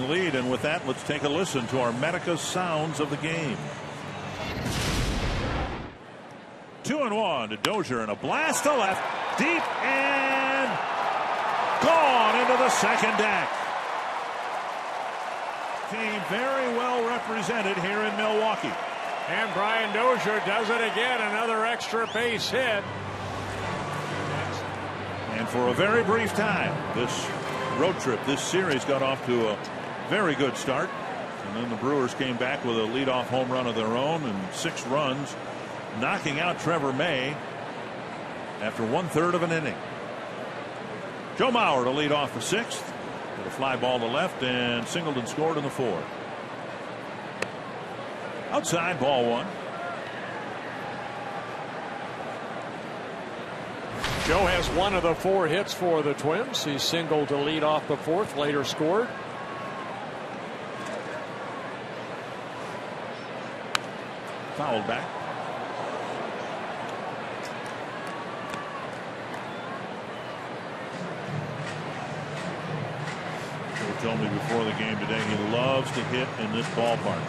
Lead, and with that, let's take a listen to our Medica sounds of the game. 2-1 to Dozier, and a blast to left, deep and gone into the second deck. Team very well represented here in Milwaukee. And Brian Dozier does it again, another extra base hit. And for a very brief time, this road trip, this series got off to a very good start. And then the Brewers came back with a leadoff home run of their own and 6 runs, knocking out Trevor May after 1/3 of an inning. Joe Mauer to lead off the 6th with a fly ball to left, and Singleton scored in the 4th. Outside, ball 1. Joe has one of the 4 hits for the Twins. He singled to lead off the 4th, later scored. Fouled back. Joe told me before the game today he loves to hit in this ballpark.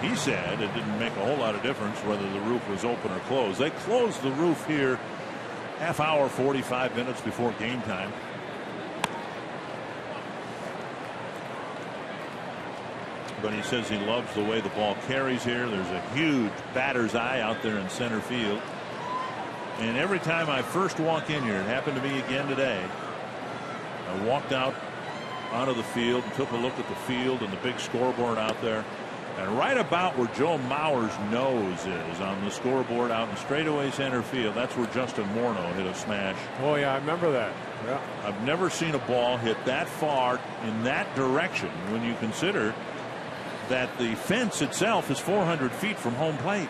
He said it didn't make a whole lot of difference whether the roof was open or closed. They closed the roof here half hour, 45 minutes before game time. But he says he loves the way the ball carries here. There's a huge batter's eye out there in center field. And every time I first walk in here, it happened to me again today, I walked out onto the field and took a look at the field and the big scoreboard out there. And right about where Joe Mauer's nose is on the scoreboard out in straightaway center field, that's where Justin Morneau hit a smash. Oh, yeah, I remember that. Yeah. I've never seen a ball hit that far in that direction when you consider that the fence itself is 400 feet from home plate.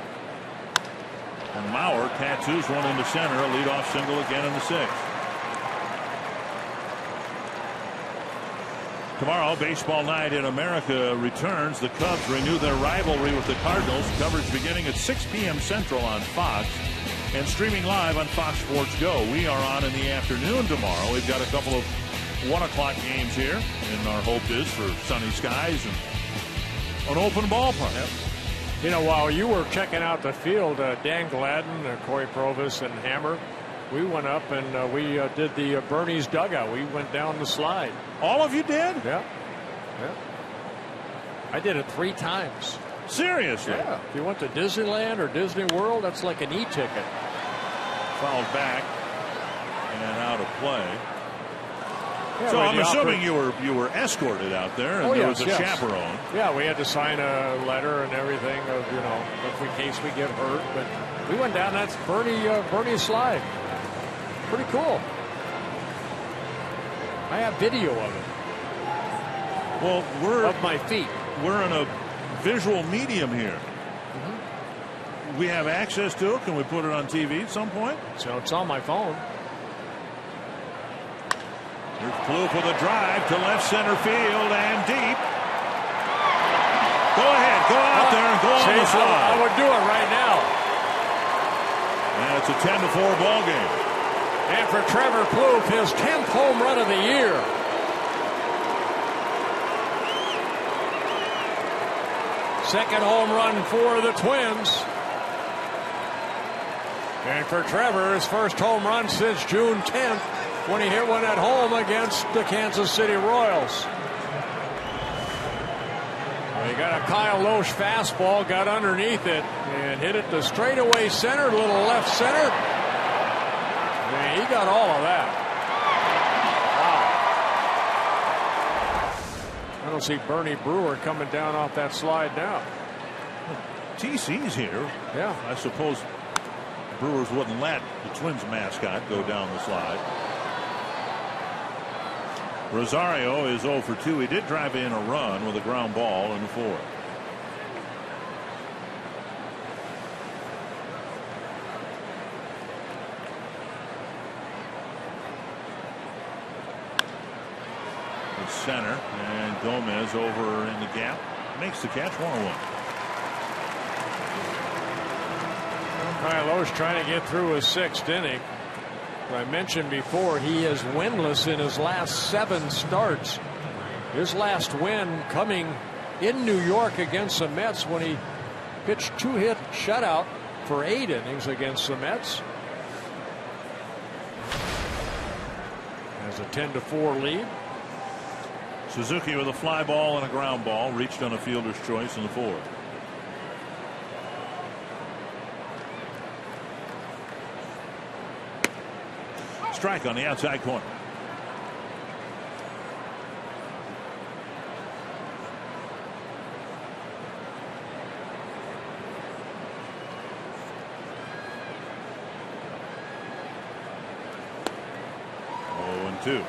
And Mauer tattoos one into center, a leadoff single again in the 6th. Tomorrow, baseball night in America returns. The Cubs renew their rivalry with the Cardinals. Coverage beginning at 6 p.m. Central on Fox and streaming live on Fox Sports Go. We are on in the afternoon tomorrow. We've got a couple of 1 o'clock games here, and our hope is for sunny skies and an open ballpark. Yep. You know, while you were checking out the field, Dan Gladden, Corey Provis, and Hammer, we went up and we did the Bernie's dugout. We went down the slide. All of you did? Yeah. Yeah. I did it 3 times. Seriously? Yeah. If you went to Disneyland or Disney World, that's like an e-ticket. Fouled back and out of play. Yeah, so I'm assuming you were escorted out there, and there was a chaperone. Yeah, we had to sign a letter and everything of, you know, in case we get hurt. But we went down that Bernie slide. Pretty cool. I have video of it. Well, we're of my feet. We're in a visual medium here. We have access to it. Can we put it on TV at some point? So it's on my phone. Here's Plouffe with a drive to left center field and deep. Go ahead, go out there and go on the slide. I would do it right now. And it's a 10-4 ball game. And for Trevor Plouffe, his 10th home run of the year. Second home run for the Twins. And for Trevor, his first home run since June 10th when he hit one at home against the Kansas City Royals. He got a Kyle Loesch fastball, got underneath it, and hit it to straightaway center, little left center. Man, he got all of that. Wow. I don't see Bernie Brewer coming down off that slide now. TC's here. Yeah. I suppose Brewers wouldn't let the Twins mascot go down the slide. Rosario is 0 for 2. He did drive in a run with a ground ball in the 4th. The center, and Gomez over in the gap makes the catch. 1-1. Kyle Loesch trying to get through his 6th inning. I mentioned before, he is winless in his last 7 starts. His last win coming in New York against the Mets when he pitched 2-hit shutout for 8 innings against the Mets. Has a 10-4 lead. Suzuki with a fly ball and a ground ball, reached on a fielder's choice in the 4th. Strike on the outside corner. 2.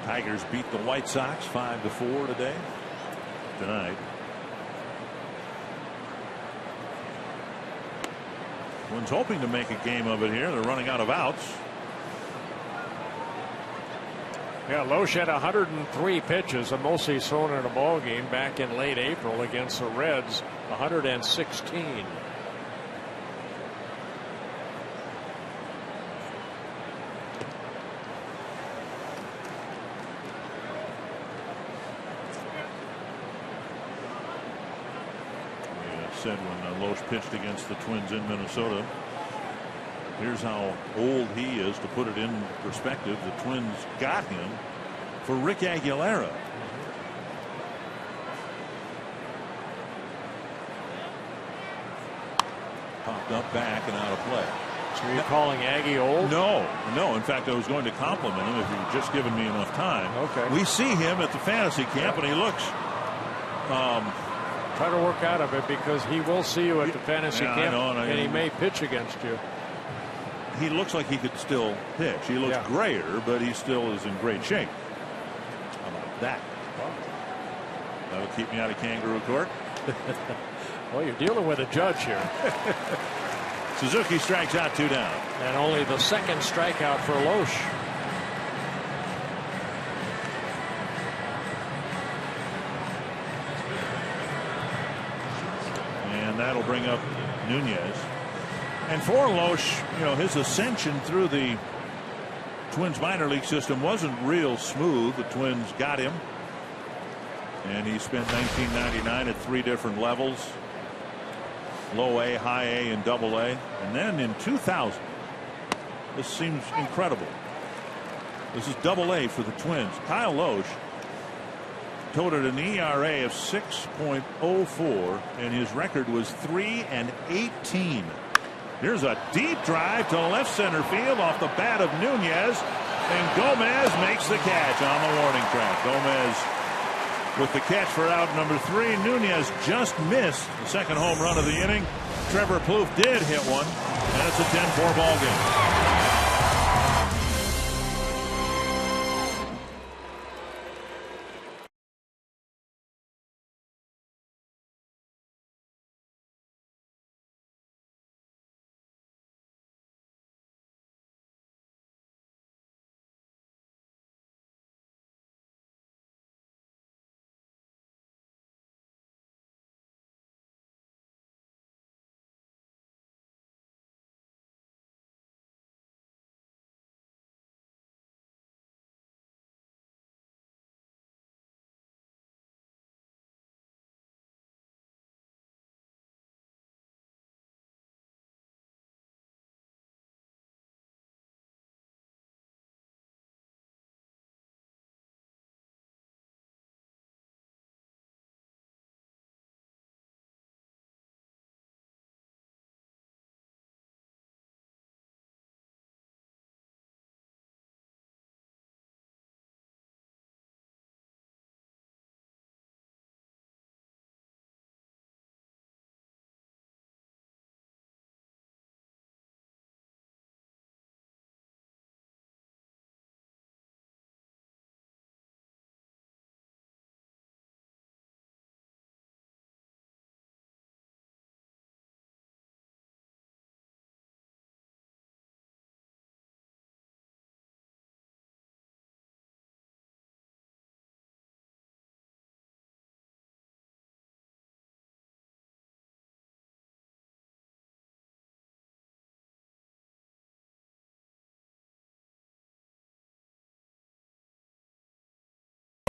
Tigers beat the White Sox 5-4 tonight. Twins hoping to make a game of it here. They're running out of outs. Yeah, Loesch had 103 pitches, the most he's thrown in a ball game back in late April against the Reds. 116. Said when Loesch pitched against the Twins in Minnesota. Here's how old he is to put it in perspective. The Twins got him for Rick Aguilera. Popped up, back, and out of play. So you're calling Aggie old? No. In fact, I was going to compliment him if you'd just given me enough time. Okay. We see him at the fantasy camp, and he looks. Try to work out of it because he will see you at the fantasy camp, and he may pitch against you. He looks like he could still pitch. He looks grayer, but he still is in great shape. How about that? Wow. That'll keep me out of kangaroo court. Well, you're dealing with a judge here. Suzuki strikes out, 2 down. And only the second strikeout for Loesch. And that'll bring up Nunez. And for Loesch, his ascension through the Twins minor league system wasn't real smooth. The Twins got him, and he spent 1999 at 3 different levels: low A, high A, and double A. And then in 2000, this seems incredible. This is double A for the Twins. Kyle Loesch toted an ERA of 6.04, and his record was 3-18. Here's a deep drive to left center field off the bat of Nunez, and Gomez makes the catch on the warning track. Gomez with the catch for out number 3. Nunez just missed the second home run of the inning. Trevor Plouffe did hit one, and it's a 10-4 ball game.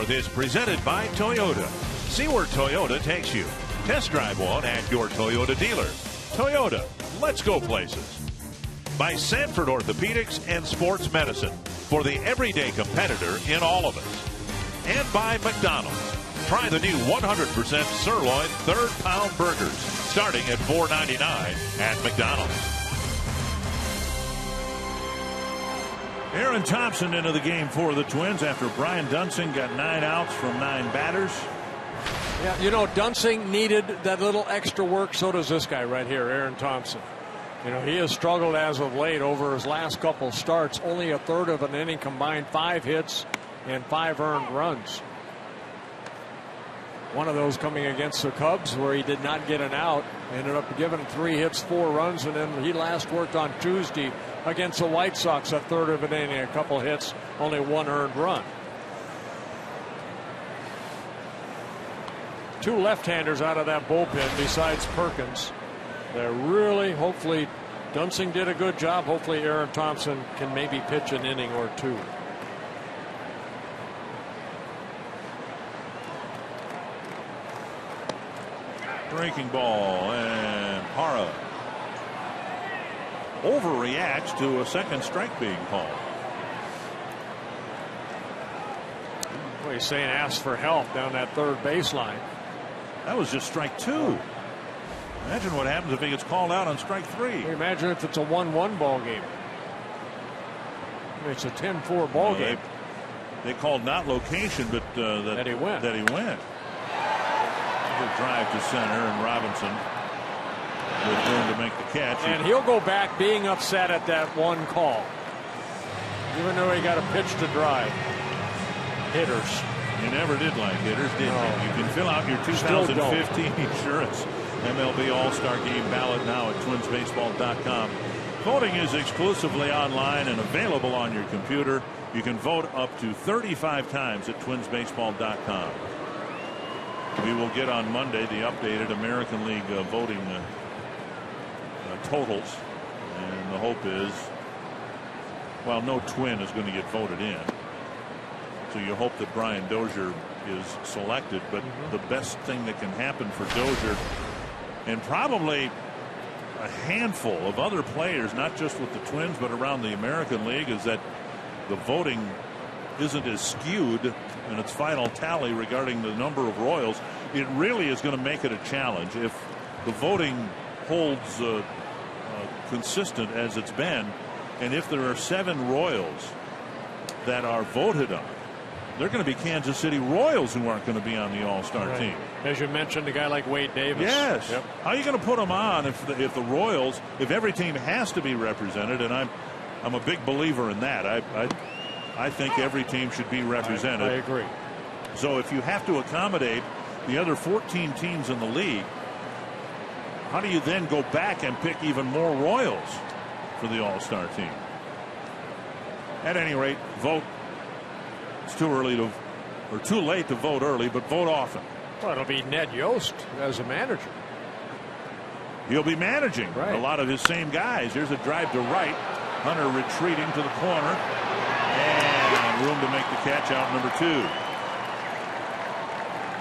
Is presented by Toyota. See where Toyota takes you. Test drive one at your Toyota dealer. Toyota, let's go places. By Sanford Orthopedics and Sports Medicine, for the everyday competitor in all of us. And by McDonald's. Try the new 100% sirloin third-pound burgers, starting at $4.99 at McDonald's. Aaron Thompson into the game for the Twins after Brian Dunson got 9 outs from 9 batters. Yeah, you know, Dunsing needed that little extra work. So does this guy right here, Aaron Thompson. You know, he has struggled as of late over his last couple starts. Only a third of an inning combined, 5 hits and 5 earned runs. One of those coming against the Cubs where he did not get an out. Ended up giving 3 hits, 4 runs, and then he last worked on Tuesday against the White Sox, a third of an inning, a couple hits, only 1 earned run. 2 left-handers out of that bullpen besides Perkins. They're really, hopefully, Dunsing did a good job. Hopefully Aaron Thompson can maybe pitch an inning or 2. Breaking ball, and Parra overreacts to a second strike being called. Well, he's saying ask for help down that third baseline. That was just strike 2. Imagine what happens if he gets called out on strike 3. Imagine if it's a 1-1 ball game. It's a 10-4 ball game. They called not location, but that he went. A drive to center, and Robinson with room to make the catch. And he'll go back being upset at that one call, even though he got a pitch to drive. Hitters. You never did like hitters, did you? You can fill out your 2015 insurance MLB All-Star Game ballot now at twinsbaseball.com. Voting is exclusively online and available on your computer. You can vote up to 35 times at twinsbaseball.com. We will get on Monday the updated American League voting totals, and the hope is, well, no Twin is going to get voted in, so you hope that Brian Dozier is selected, but the best thing that can happen for Dozier, and probably a handful of other players, not just with the Twins but around the American League, is that the voting isn't as skewed in its final tally regarding the number of Royals. It really is going to make it a challenge if the voting holds consistent as it's been, and if there are 7 Royals that are voted on, they're going to be Kansas City Royals who aren't going to be on the All-Star team. As you mentioned, a guy like Wade Davis. Yes. Yep. How are you going to put them on if the Royals, if every team has to be represented? And I'm a big believer in that. I think every team should be represented. I agree. So if you have to accommodate the other 14 teams in the league, how do you then go back and pick even more Royals for the All-Star team? At any rate, vote. It's too late to vote early, but vote often. Well, it'll be Ned Yost as a manager. He'll be managing a lot of his same guys. Here's a drive to right. Hunter retreating to the corner. And room to make the catch out, number 2.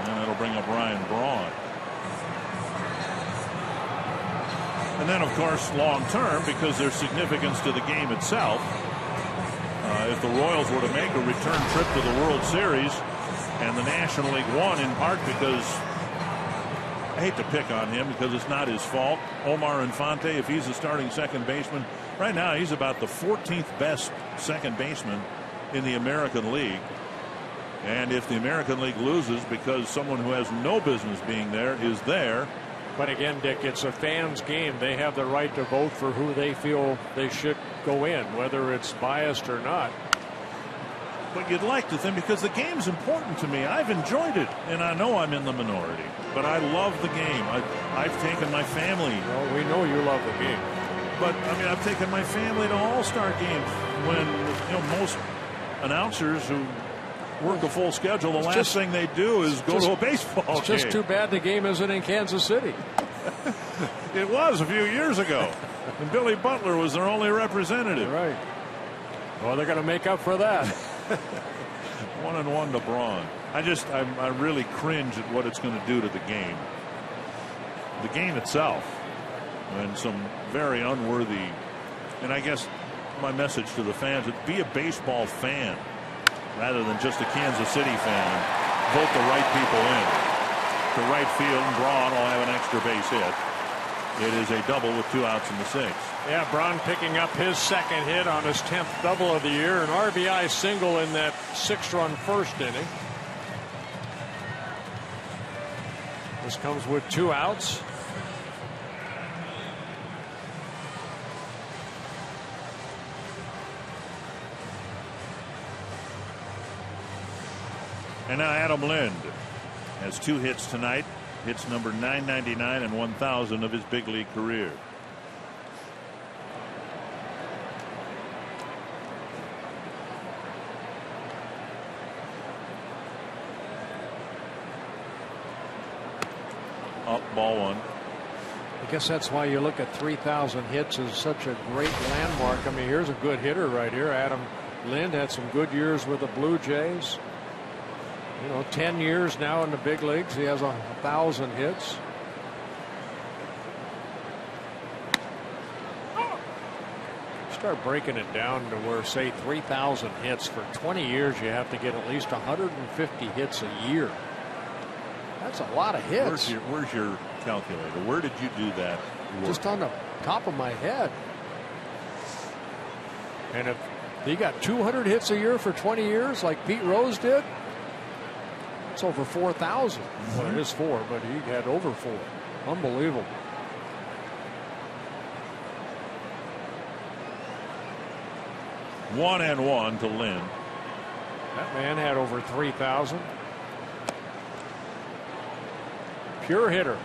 And that'll bring up Ryan Braun. And then, of course, long term, because there's significance to the game itself, if the Royals were to make a return trip to the World Series and the National League won in part because, I hate to pick on him because it's not his fault, Omar Infante, if he's the starting second baseman, right now he's about the 14th best second baseman in the American League. And if the American League loses because someone who has no business being there is there. But again, Dick, it's a fans' game. They have the right to vote for who they feel they should go in, whether it's biased or not. But you'd like to think, because the game's important to me. I've enjoyed it, and I know I'm in the minority, but I love the game. I've taken my family. Well, we know you love the game. But, I mean, I've taken my family to All-Star games when, most announcers who work a full schedule, the last thing they do is go to a baseball game. It's just too bad the game isn't in Kansas City. It was a few years ago, and Billy Butler was their only representative. Right. Well, they're going to make up for that. 1-1 to Braun. I really cringe at what it's going to do to the game. The game itself, and some very unworthy. And I guess my message to the fans is be a baseball fan rather than just a Kansas City fan. Vote the right people in to right field, and Braun will have an extra base hit. It is a double with 2 outs in the 6th. Yeah, Braun picking up his second hit on his 10th double of the year, an RBI single in that 6-run first inning. This comes with 2 outs. And now Adam Lind has 2 hits tonight. Hits number 999 and 1,000 of his big league career. Up, ball 1. I guess that's why you look at 3,000 hits as such a great landmark. I mean, here's a good hitter right here. Adam Lind had some good years with the Blue Jays. 10 years now in the big leagues. He has 1,000 hits. Start breaking it down to where, say, 3,000 hits for 20 years, you have to get at least 150 hits a year. That's a lot of hits. Where's your calculator? Where did you do that work? Just on the top of my head. And if he got 200 hits a year for 20 years like Pete Rose did, it's over 4,000. Well, it is 4, but he had over 4. Unbelievable. One and one to Lynn. That man had over 3,000. Pure hitter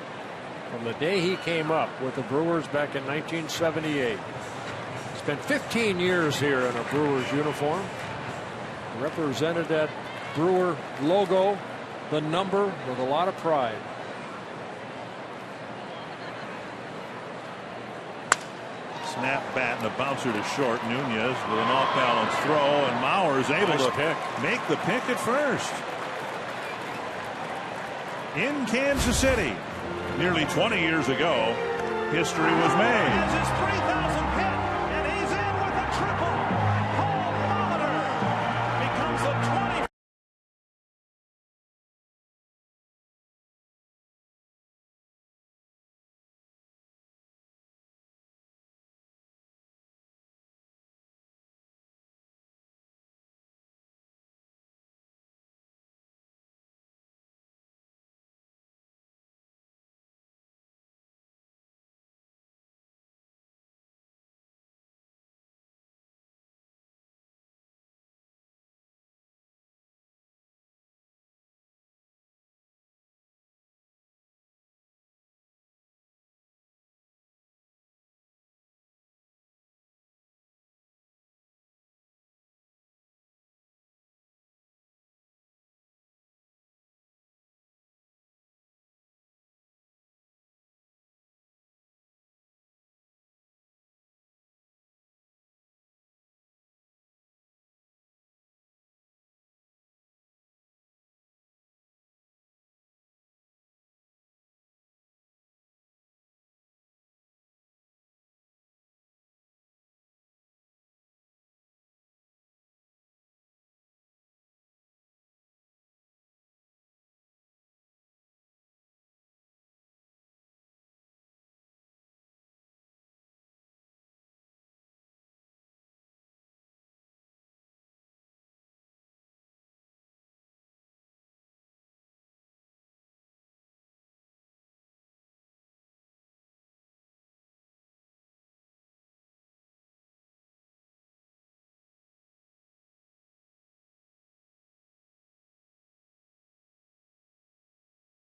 from the day he came up with the Brewers back in 1978. Spent 15 years here in a Brewers uniform. Represented that Brewer logo, the number, with a lot of pride. Snap bat and a bouncer to short. Nunez with an off-balance throw, and Mauer's able to make the pick at first. In Kansas City, nearly 20 years ago, history was made. Has his 3,000th hit, and he's in with a triple. Paul Molitor becomes the 20.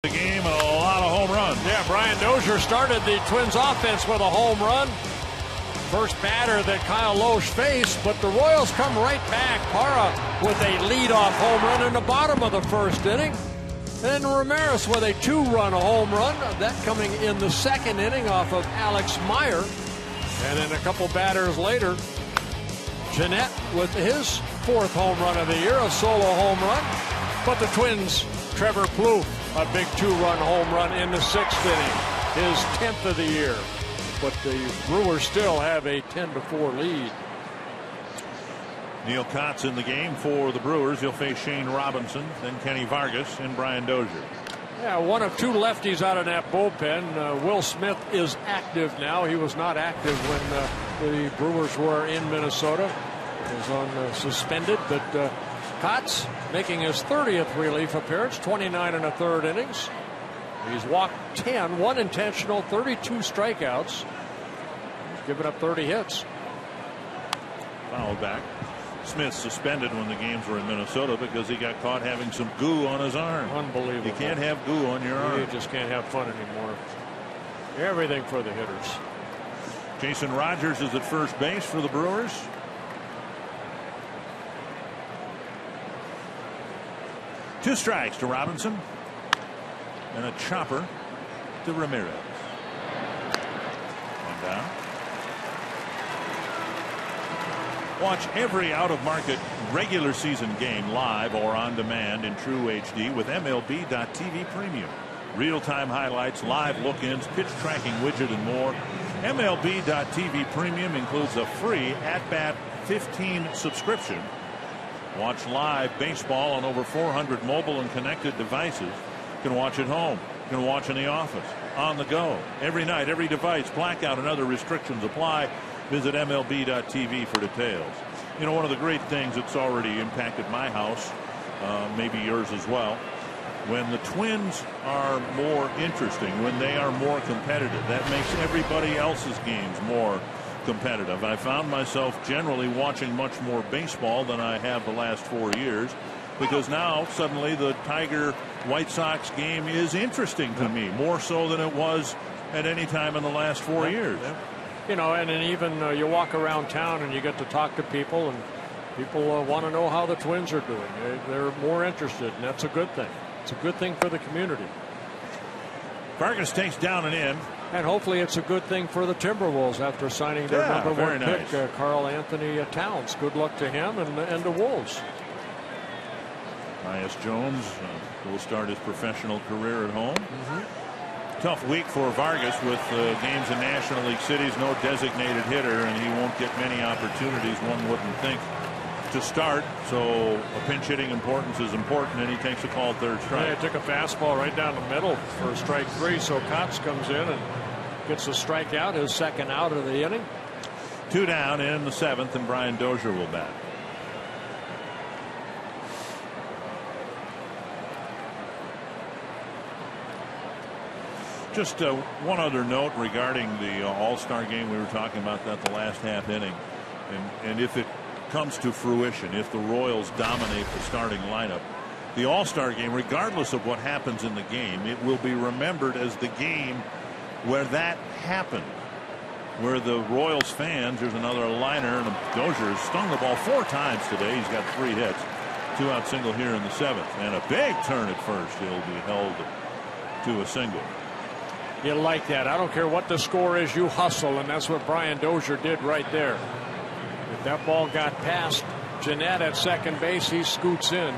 The game and a lot of home runs. Yeah, Brian Dozier started the Twins offense with a home run. First batter that Kyle Loesch faced, but the Royals come right back. Parra with a leadoff home run in the bottom of the first inning. And Ramirez with a 2-run home run. That coming in the second inning off of Alex Meyer. And then a couple batters later, Jeanette with his 4th home run of the year, a solo home run. But the Twins, Trevor Plouffe, a big 2-run home run in the 6th inning, his 10th of the year. But the Brewers still have a 10-4 lead. Neil Cott's in the game for the Brewers. He'll face Shane Robinson, then Kenny Vargas, and Brian Dozier. Yeah, one of 2 lefties out of that bullpen. Will Smith is active now. He was not active when the Brewers were in Minnesota. He was on suspended, but Cott's making his 30th relief appearance, 29 1/3 innings. He's walked 10, 1 intentional, 32 strikeouts. He's given up 30 hits. Foul back. Smith suspended when the games were in Minnesota because he got caught having some goo on his arm. Unbelievable. You can't have goo on your arm. You just can't have fun anymore. Everything for the hitters. Jason Rogers is at first base for the Brewers. Two strikes to Robinson. And a chopper to Ramirez. One down. Watch every out-of-market regular season game live or on demand in true HD with MLB.TV Premium. Real-time highlights, live look-ins, pitch tracking widget, and more. MLB.TV Premium includes a free At-Bat 15 subscription. Watch live baseball on over 400 mobile and connected devices. You can watch at home. You can watch in the office, on the go, every night, every device. Blackout and other restrictions apply. Visit MLB.TV for details. You know, one of the great things that's already impacted my house, maybe yours as well, when the Twins are more interesting, when they are more competitive, that makes everybody else's games more competitive. I found myself generally watching much more baseball than I have the last 4 years, because now suddenly the Tiger White Sox game is interesting to me, more so than it was at any time in the last 4 years. You know, and then even you walk around town and you get to talk to people, and people want to know how the Twins are doing. They're more interested, and that's a good thing. It's a good thing for the community. Vargas takes down and in. And hopefully it's a good thing for the Timberwolves after signing their number one pick, Karl Anthony Towns. Good luck to him and the Wolves. Tyus Jones will start his professional career at home. Tough week for Vargas with games in National League cities, no designated hitter, and he won't get many opportunities, one wouldn't think, to start. So a pinch hitting importance is important, and he takes a called third strike. Yeah, he took a fastball right down the middle for strike 3. So Kotz comes in and gets a strikeout, his second out of the inning. 2 down in the 7th, and Brian Dozier will bat. Just one other note regarding the All-Star game. We were talking about that the last half inning, and if it comes to fruition, if the Royals dominate the starting lineup, the All-Star game, regardless of what happens in the game, it will be remembered as the game where that happened, where the Royals fans, there's another liner, and Dozier has stung the ball 4 times today. He's got 3 hits, 2-out single here in the 7th, and a big turn at first. He'll be held to a single. You like that. I don't care what the score is, you hustle, and that's what Brian Dozier did right there. If that ball got past Jeanette at second base, he scoots in.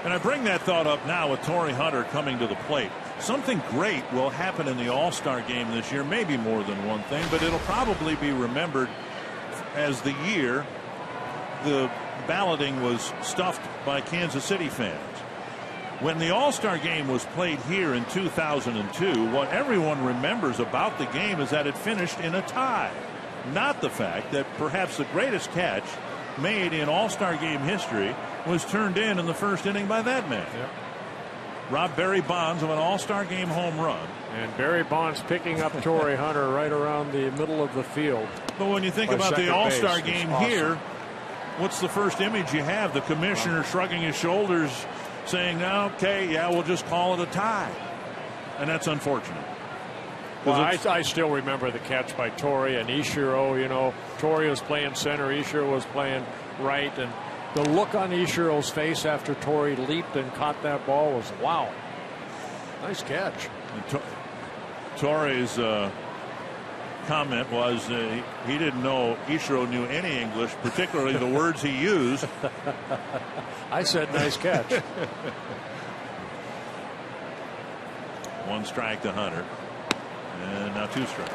And I bring that thought up now with Torrey Hunter coming to the plate. Something great will happen in the All-Star game this year, maybe more than one thing, but it'll probably be remembered as the year the balloting was stuffed by Kansas City fans. When the All-Star game was played here in 2002, what everyone remembers about the game is that it finished in a tie. Not the fact that perhaps the greatest catch made in All-Star game history was turned in the first inning by that man. Yep. Robbed Barry Bonds of an All-Star game home run. And Barry Bonds picking up Torrey Hunter right around the middle of the field. But when you think about the All-Star game here, what's the first image you have? The commissioner shrugging his shoulders, saying, "No, okay, yeah, we'll just call it a tie," and that's unfortunate. Well, I still remember the catch by Torrey and Ichiro. You know, Torrey was playing center, Ichiro was playing right, and the look on Ichiro's face after Torrey leaped and caught that ball was, wow, nice catch. Torrey's comment was he didn't know Ichiro knew any English, particularly the words he used. I said nice catch. 1 strike to Hunter, and now 2 strikes.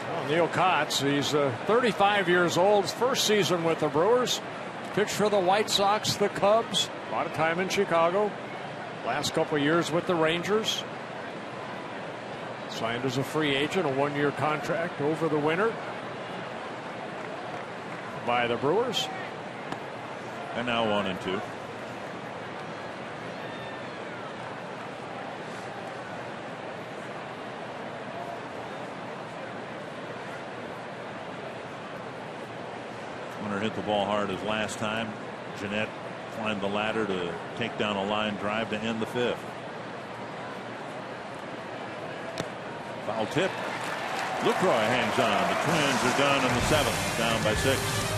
Well, Neil Kotz, he's 35 years old, first season with the Brewers. Pitched for the White Sox, the Cubs, a lot of time in Chicago. Last couple of years with the Rangers. Signed as a free agent, a 1-year contract over the winter by the Brewers. And now 1-2. Winner hit the ball hard as last time. Jeanette climbed the ladder to take down a line drive to end the 5th. Foul tip. Lucroy hangs on. The Twins are done in the 7th, down by 6.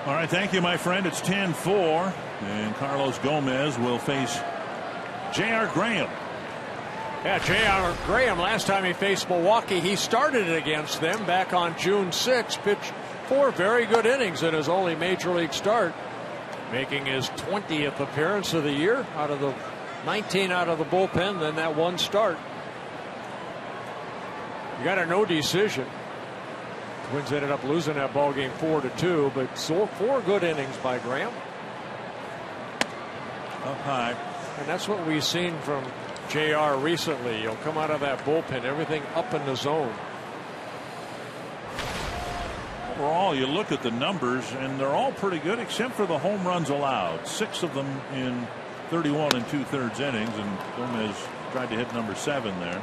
All right, thank you, my friend. It's 10-4, and Carlos Gomez will face J.R. Graham. Yeah, J.R. Graham, last time he faced Milwaukee, he started against them back on June 6th, pitched 4 very good innings in his only major league start, making his 20th appearance of the year, out of the 19 out of the bullpen, then that one start. You got a no decision. Twins ended up losing that ball game 4-2, but so 4 good innings by Graham. Up high. And that's what we've seen from JR recently. He'll come out of that bullpen, everything up in the zone. Overall, you look at the numbers, and they're all pretty good except for the home runs allowed. 6 of them in 31 2/3 innings, and Gomez tried to hit number 7 there.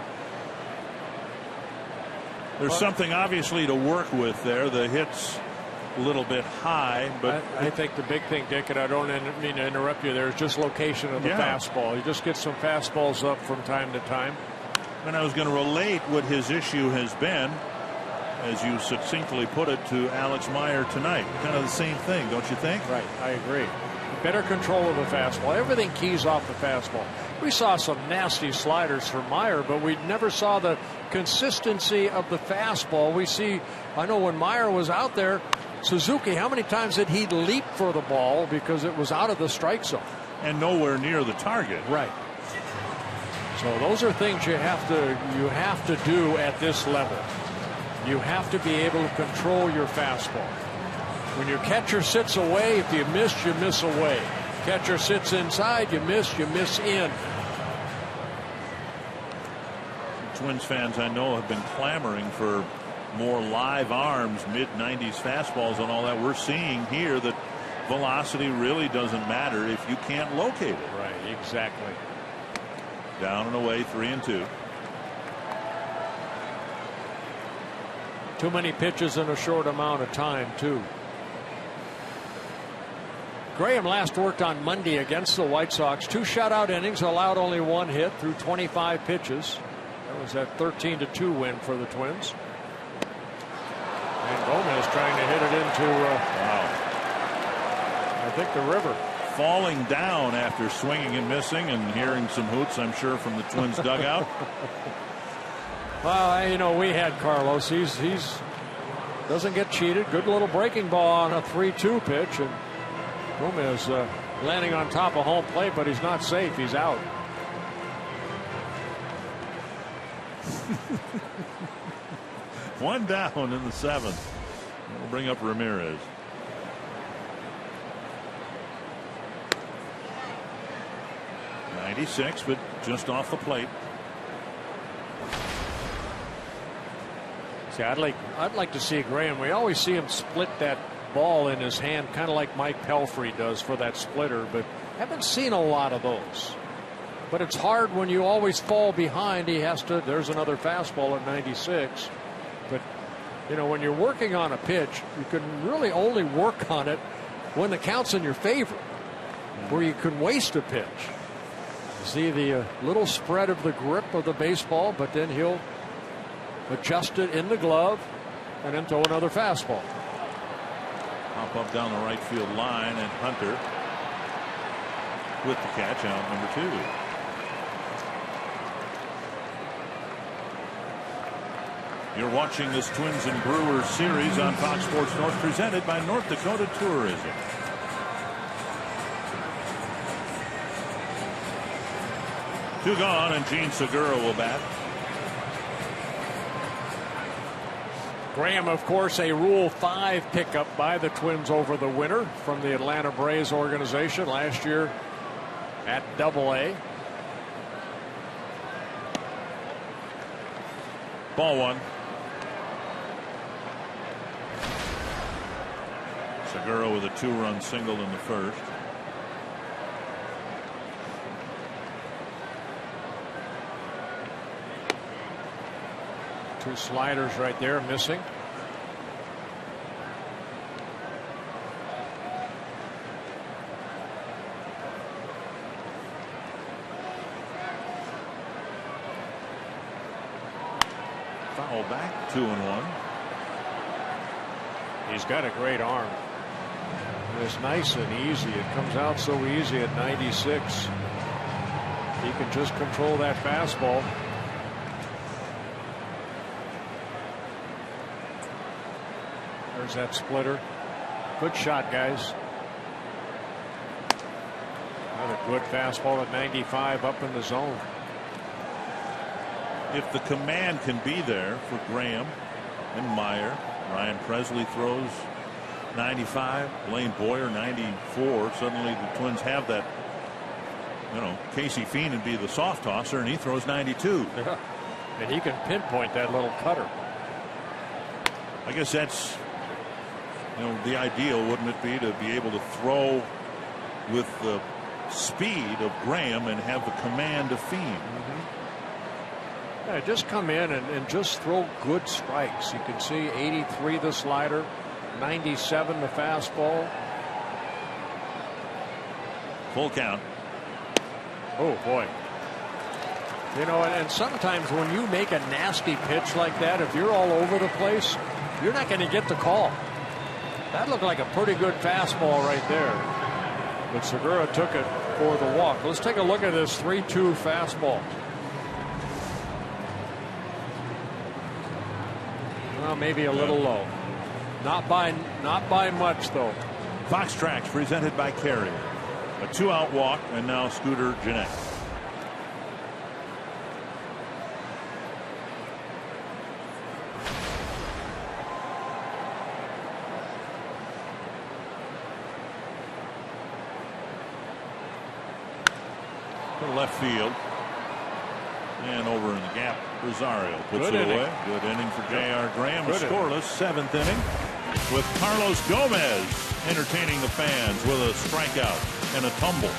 There's something obviously to work with there. The hit's a little bit high, but I think the big thing, Dick, and I don't mean to interrupt you there, is just location of the fastball. You just get some fastballs up from time to time. And I was going to relate what his issue has been, as you succinctly put it, to Alex Meyer tonight. Kind of the same thing, don't you think? Right, I agree. Better control of the fastball. Everything keys off the fastball. We saw some nasty sliders from Meyer, but we never saw the consistency of the fastball. We see, I know when Meyer was out there, Suzuki, how many times did he leap for the ball because it was out of the strike zone? And nowhere near the target. Right. So those are things you have to do at this level. You have to be able to control your fastball. When your catcher sits away, if you miss away. Catcher sits inside, you miss in. Twins fans I know have been clamoring for more live arms, mid-90s fastballs and all that. We're seeing here that velocity really doesn't matter if you can't locate it. Right, exactly. Down and away, 3-2. Too many pitches in a short amount of time, too. Graham last worked on Monday against the White Sox. 2 shutout innings, allowed only 1 hit through 25 pitches. That was that 13-2 win for the Twins. And Gomez trying to hit it into, I think, the river. Falling down after swinging and missing, and hearing some hoots, I'm sure, from the Twins dugout. Well, you know, we had Carlos. He's doesn't get cheated. Good little breaking ball on a 3-2 pitch, and Gomez landing on top of home plate, but he's not safe. He's out. One down in the 7th. We'll bring up Ramirez. .96, but just off the plate. See, I'd like to see Graham. We always see him split that ball in his hand, kind of like Mike Pelfrey does for that splitter, but haven't seen a lot of those. But it's hard when you always fall behind. He has to. There's another fastball at 96. But you know, when you're working on a pitch, you can really only work on it when the count's in your favor, where you can waste a pitch. See the little spread of the grip of the baseball, but then he'll adjust it in the glove and then throw another fastball. Pop up down the right field line, and Hunter with the catch, out number 2. You're watching this Twins and Brewers series on Fox Sports North, presented by North Dakota Tourism. Two gone, and Gene Segura will bat. Graham, of course, a Rule 5 pickup by the Twins over the winter from the Atlanta Braves organization last year at Double-A. Ball 1. Segura with a 2-run single in the first. Two sliders right there missing. Foul back, 2-1. He's got a great arm. It's nice and easy. It comes out so easy at 96. He can just control that fastball. There's that splitter. Good shot, guys. Another good fastball at 95 up in the zone. If the command can be there for Graham and Meyer, Ryan Presley throws 95, Blaine Boyer 94. Suddenly the Twins have that. You know, Casey Feen would be the soft tosser, and he throws 92. Yeah. And he can pinpoint that little cutter. I guess that's, you know, the ideal, wouldn't it be, to be able to throw with the speed of Graham and have the command of Feen. Yeah, just come in and just throw good strikes. You can see 83 the slider, 97 the fastball. Full count. Oh boy. You know, and sometimes when you make a nasty pitch like that, if you're all over the place, you're not going to get the call. That looked like a pretty good fastball right there. But Segura took it for the walk. Let's take a look at this 3-2 fastball. Well, maybe a little low. Not by much, though. Fox Tracks presented by Carrier. A 2-out walk, and now Scooter Gennett. To left field. And over in the gap, Rosario puts it away. Good inning for J.R. Graham. Scoreless 7th inning with Carlos Gomez entertaining the fans with a strikeout and a tumble.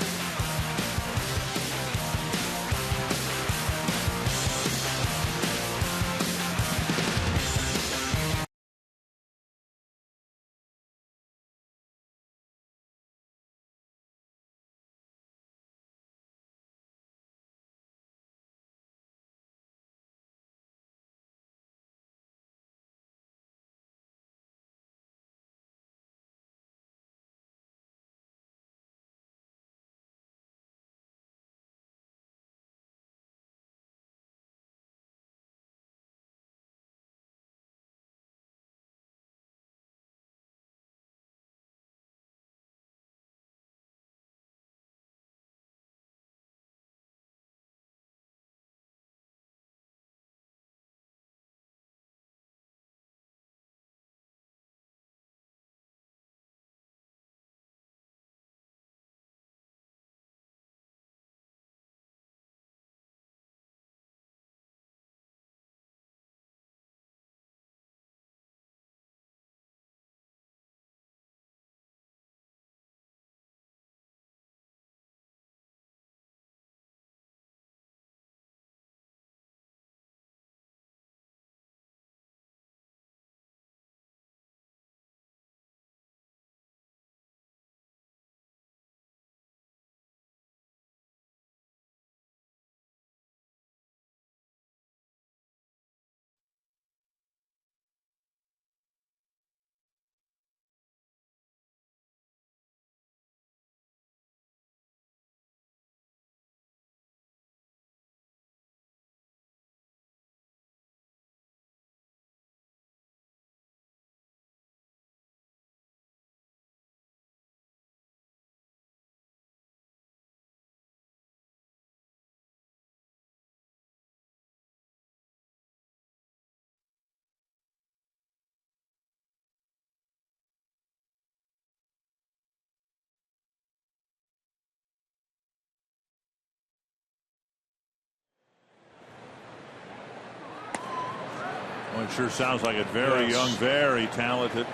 Well, it sure sounds like it. Very young, very talented.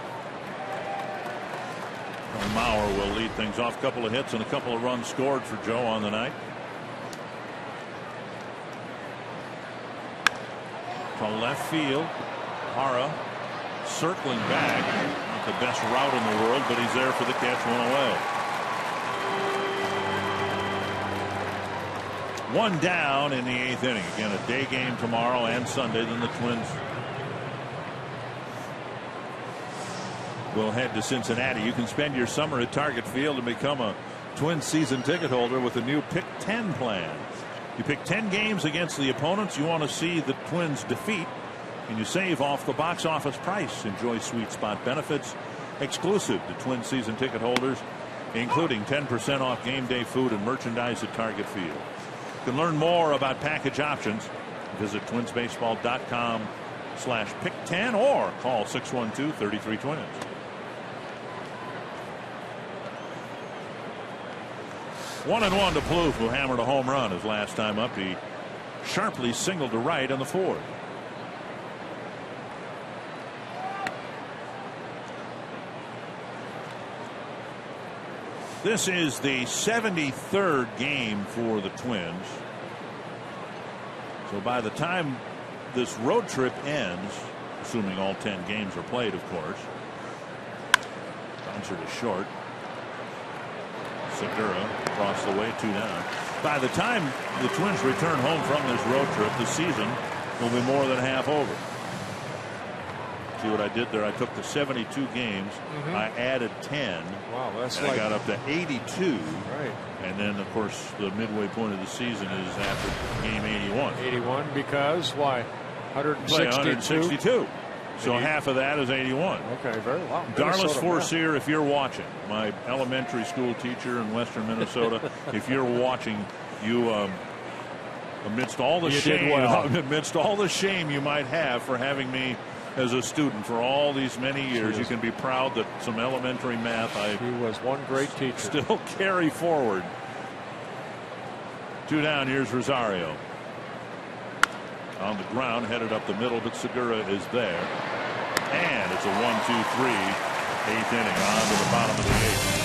Mauer will lead things off. A couple of hits and a couple of runs scored for Joe on the night. To left field. Hara circling back. Not the best route in the world, but he's there for the catch. One away. One down in the 8th inning. Again, a day game tomorrow and Sunday. Then the Twins will head to Cincinnati. You can spend your summer at Target Field and become a Twins season ticket holder with a new Pick 10 plan. You pick 10 games against the opponents you want to see the Twins defeat, and you save off the box office price. Enjoy sweet spot benefits exclusive to Twins season ticket holders, including 10% off game day food and merchandise at Target Field. You can learn more about package options. Visit twinsbaseball.com/pick10 or call 612-33-TWINS. 1-1 to Plouffe, who hammered a home run his last time up. He sharply singled to right on the 4th. This is the 73rd game for the Twins. So by the time this road trip ends, assuming all 10 games are played, of course, bouncer to short. Segura across the way, 2 down. By the time the Twins return home from this road trip, the season will be more than half over. See what I did there? I took the 72 games. I added 10. Wow, that's and like, I got up to 82. Right. And then, of course, the midway point of the season is after game 81. 81 because why? 162. Play 162. So half of that is 81. Okay, very well. Darlis Forcier, if you're watching, my elementary school teacher in western Minnesota, if you're watching, you amidst all the shame you might have for having me as a student for all these many years, you can be proud that some elementary math he was one great teacher. Still carry forward. 2 down. Here's Rosario. On the ground, headed up the middle, but Segura is there. And it's a 1-2-3 8th inning. On to the bottom of the 8th.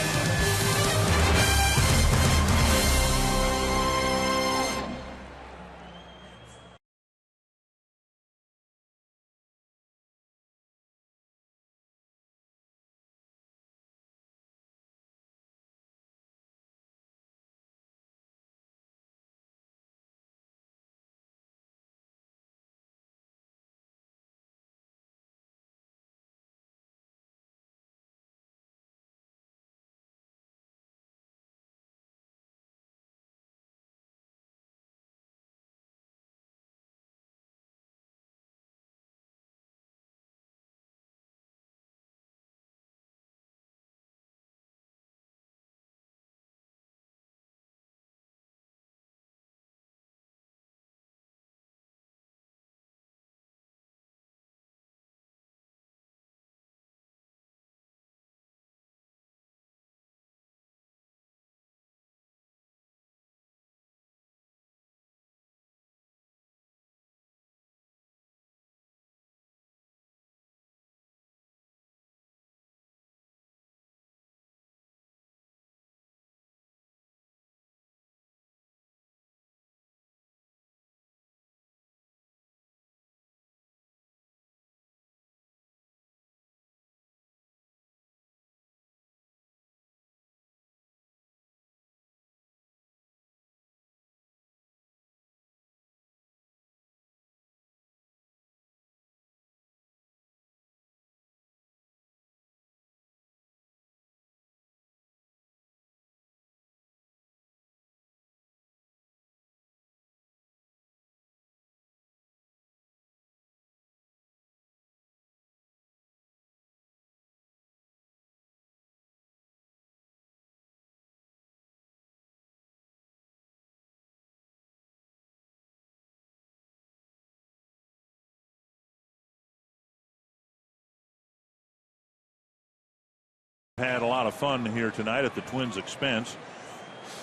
Had a lot of fun here tonight at the Twins' expense.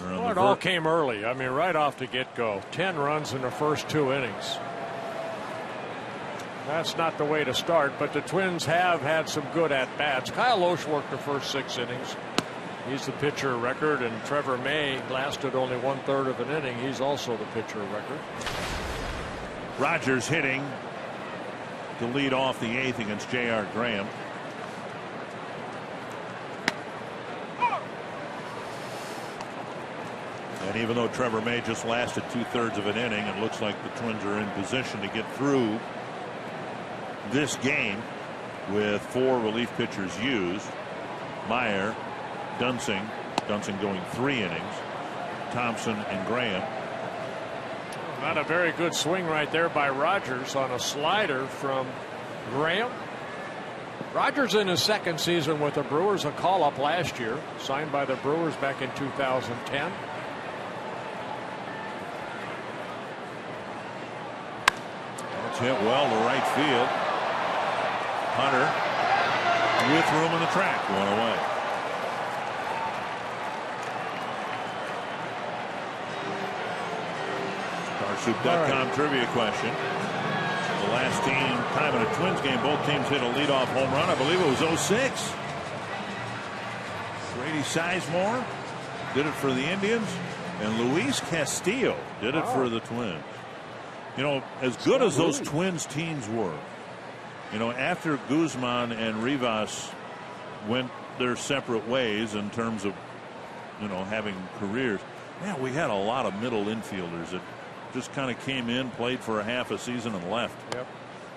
Well, it all came early. I mean, right off the get-go. 10 runs in the first 2 innings. That's not the way to start, but the Twins have had some good at-bats. Kyle Lohse worked the first 6 innings. He's the pitcher of record, and Trevor May lasted only 1/3 of an inning. He's also the pitcher of record. Rogers hitting to lead off the 8th against J.R. Graham. And even though Trevor May just lasted 2/3 of an inning, it looks like the Twins are in position to get through this game with 4 relief pitchers used. Meyer, Dunsing going 3 innings, Thompson and Graham. Not a very good swing right there by Rogers on a slider from Graham. Rogers in his 2nd season with the Brewers, a call-up last year, signed by the Brewers back in 2010. That's hit well to right field. Hunter with room in the track, 1 away. StarSoup.com trivia question. The last time in a Twins game both teams hit a leadoff home run, I believe it was 06. Grady Sizemore did it for the Indians, and Luis Castillo did it for the Twins. You know, as good as those Twins teams were, you know, after Guzman and Rivas went their separate ways in terms of, you know, having careers, man, we had a lot of middle infielders that just kind of came in, played for a half a season and left. Yep.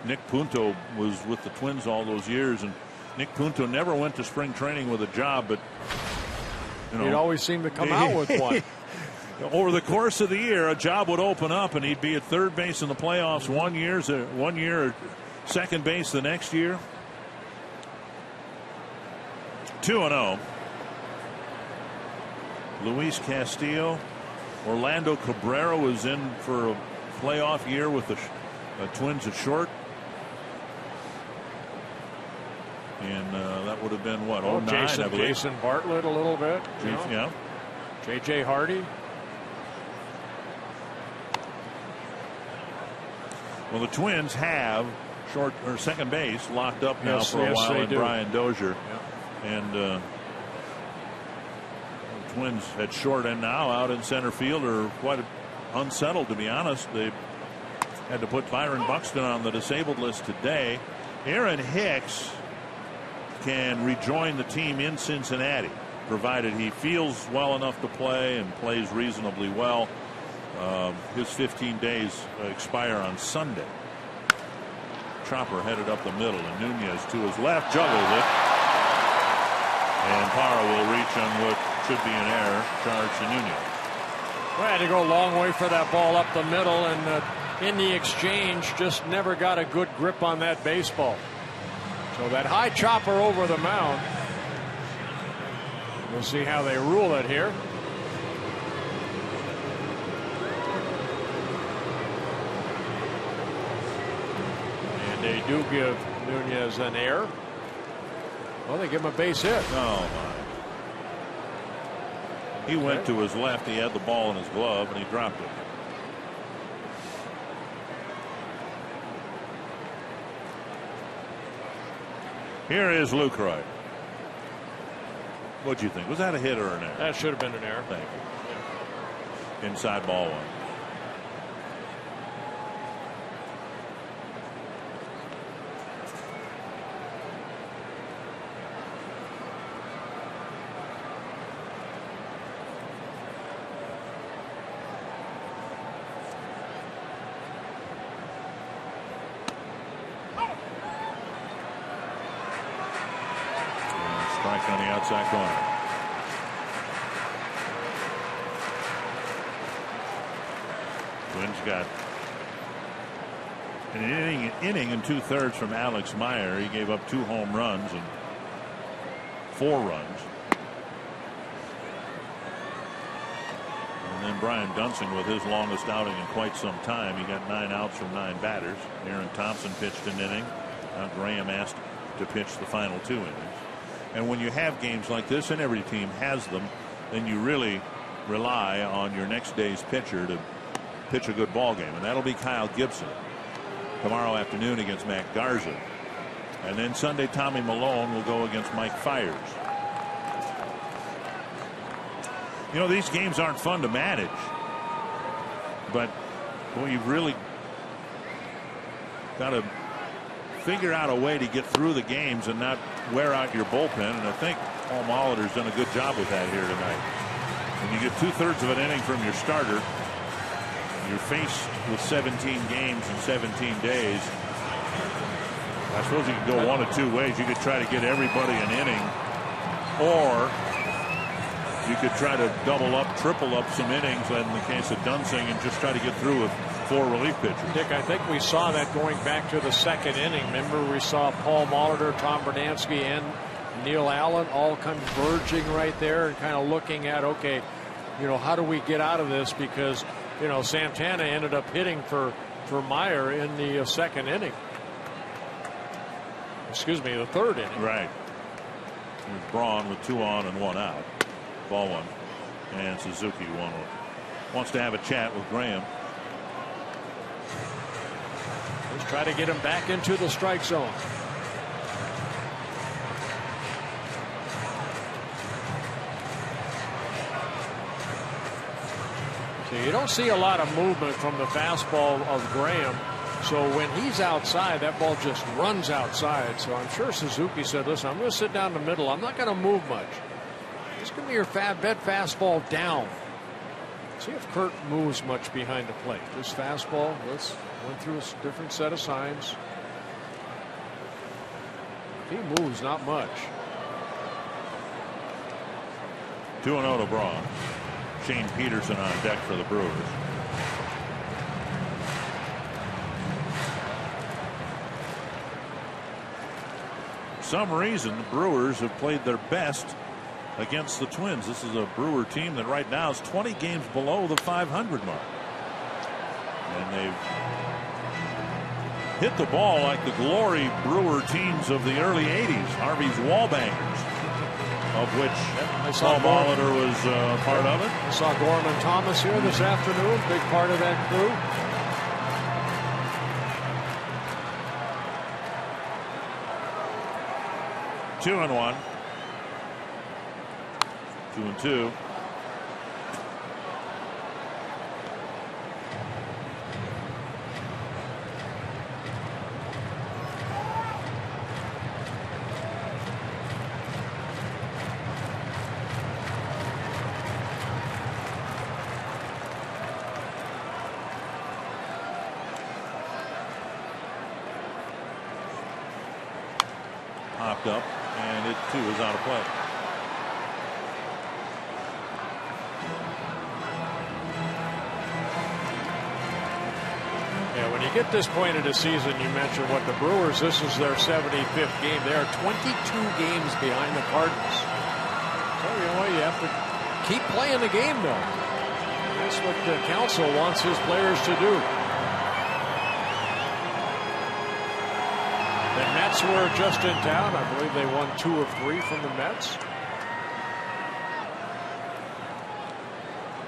Nick Punto was with the Twins all those years, and Nick Punto never went to spring training with a job, but you know, he'd always seem to come out with one. Over the course of the year, a job would open up, and he'd be at third base in the playoffs one year, second base the next year. 2-0. Luis Castillo. Orlando Cabrera was in for a playoff year with the Twins at short. And that would have been what, 09, I believe. Jason Bartlett a little bit. Yeah. J.J. Hardy. Well, the Twins have short or second base locked up now for a while in Brian Dozier. Yeah. And the Twins at short and now out in center field are quite unsettled, to be honest. They had to put Byron Buxton on the disabled list today. Aaron Hicks can rejoin the team in Cincinnati, provided he feels well enough to play and plays reasonably well. His 15 days expire on Sunday. Chopper headed up the middle, and Nunez to his left juggles it. And Parra will reach on what should be an error, charge to Nunez. Well, had to go a long way for that ball up the middle, and in the exchange just never got a good grip on that baseball. So that high chopper over the mound. We'll see how they rule it here. And they do give Nunez an error. Well, they give him a base hit. Oh, my. He went to his left. He had the ball in his glove, and he dropped it. Here is Lucroy. What'd you think? Was that a hit or an error? That should have been an error. Thank you. Yeah. Inside ball 1. Strike on the outside corner. Twins got an inning and 2/3 from Alex Meyer. He gave up 2 home runs and 4 runs. And then Brian Dunsing with his longest outing in quite some time. He got 9 outs from 9 batters. Aaron Thompson pitched an inning. Now Graham asked to pitch the final 2 innings. And when you have games like this, and every team has them, then you really rely on your next day's pitcher to pitch a good ball game, and that'll be Kyle Gibson. tomorrow afternoon against Matt Garza. And then Sunday, Tommy Malone will go against Mike Fiers. You know, these games aren't fun to manage, but boy, you've really got to figure out a way to get through the games and not wear out your bullpen. And I think Paul Molitor's done a good job with that here tonight. When you get 2/3 of an inning from your starter, you're faced with 17 games in 17 days. I suppose you could go one of two ways. You could try to get everybody an inning, or you could try to double up, triple up some innings in the case of Dunsing and just try to get through with 4 relief pitchers. Dick, I think we saw that going back to the second inning. Remember, we saw Paul Molitor, Tom Bernansky, and Neil Allen all converging right there and kind of looking at, okay, you know, how do we get out of this? Because, you know, Santana ended up hitting for Meyer in the second inning. Excuse me, the third inning. Right. There's Braun with 2 on and 1 out. Ball 1. And Suzuki wants to have a chat with Graham. Let's try to get him back into the strike zone. So you don't see a lot of movement from the fastball of Graham. So when he's outside, that ball just runs outside. So I'm sure Suzuki said, listen, I'm going to sit down in the middle. I'm not going to move much. Just give me your bet fastball down. See if Kurt moves much behind the plate. This fastball, let's went through a different set of signs. He moves not much. 2-0 to Braun. Shane Peterson on deck for the Brewers. For some reason, the Brewers have played their best against the Twins. This is a Brewer team that right now is 20 games below the 500 mark. And they've hit the ball like the glory Brewer teams of the early 80s. Harvey's Wallbangers, of which Paul Molitor was part of it. I saw Gorman Thomas here this afternoon, big part of that crew. Two and 1. 2-2. Popped up, and it too is out of play. Yeah, when you get this point of the season, you mentioned what the Brewers, this is their 75th game. They are 22 games behind the Cardinals. So, you know what, you have to keep playing the game, though. That's what the council wants his players to do. The Mets were just in town. I believe they won 2 of 3 from the Mets.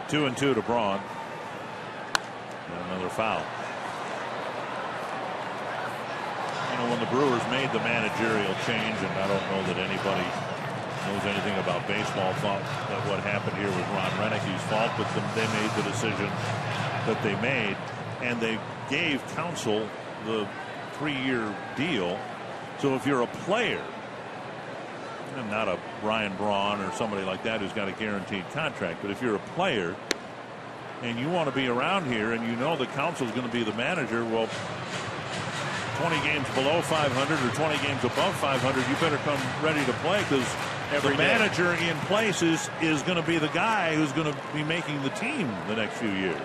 2-2 to Braun. And another foul. You know, when the Brewers made the managerial change, and I don't know that anybody knows anything about baseball, thought that what happened here was Ron Renicke's fault, but they made the decision that they made, and they gave Counsell the 3-year deal. So if you're a player, and not a Ryan Braun or somebody like that who's got a guaranteed contract, but if you're a player and you want to be around here and you know the Counsell's going to be the manager, well, 20 games below 500 or 20 games above 500, you better come ready to play, because the manager in place is going to be the guy who's going to be making the team the next few years.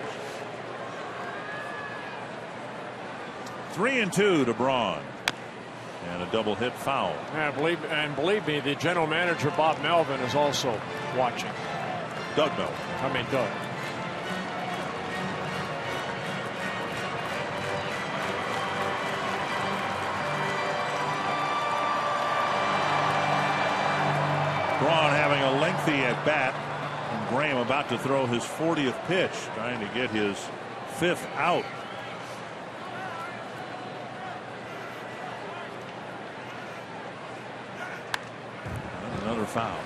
3-2 to Braun. And a double hit foul. And believe me, the general manager, Bob Melvin, is also watching. Doug Melvin. Doug. Braun having a lengthy at bat, and Graham about to throw his 40th pitch, trying to get his 5th out. foul.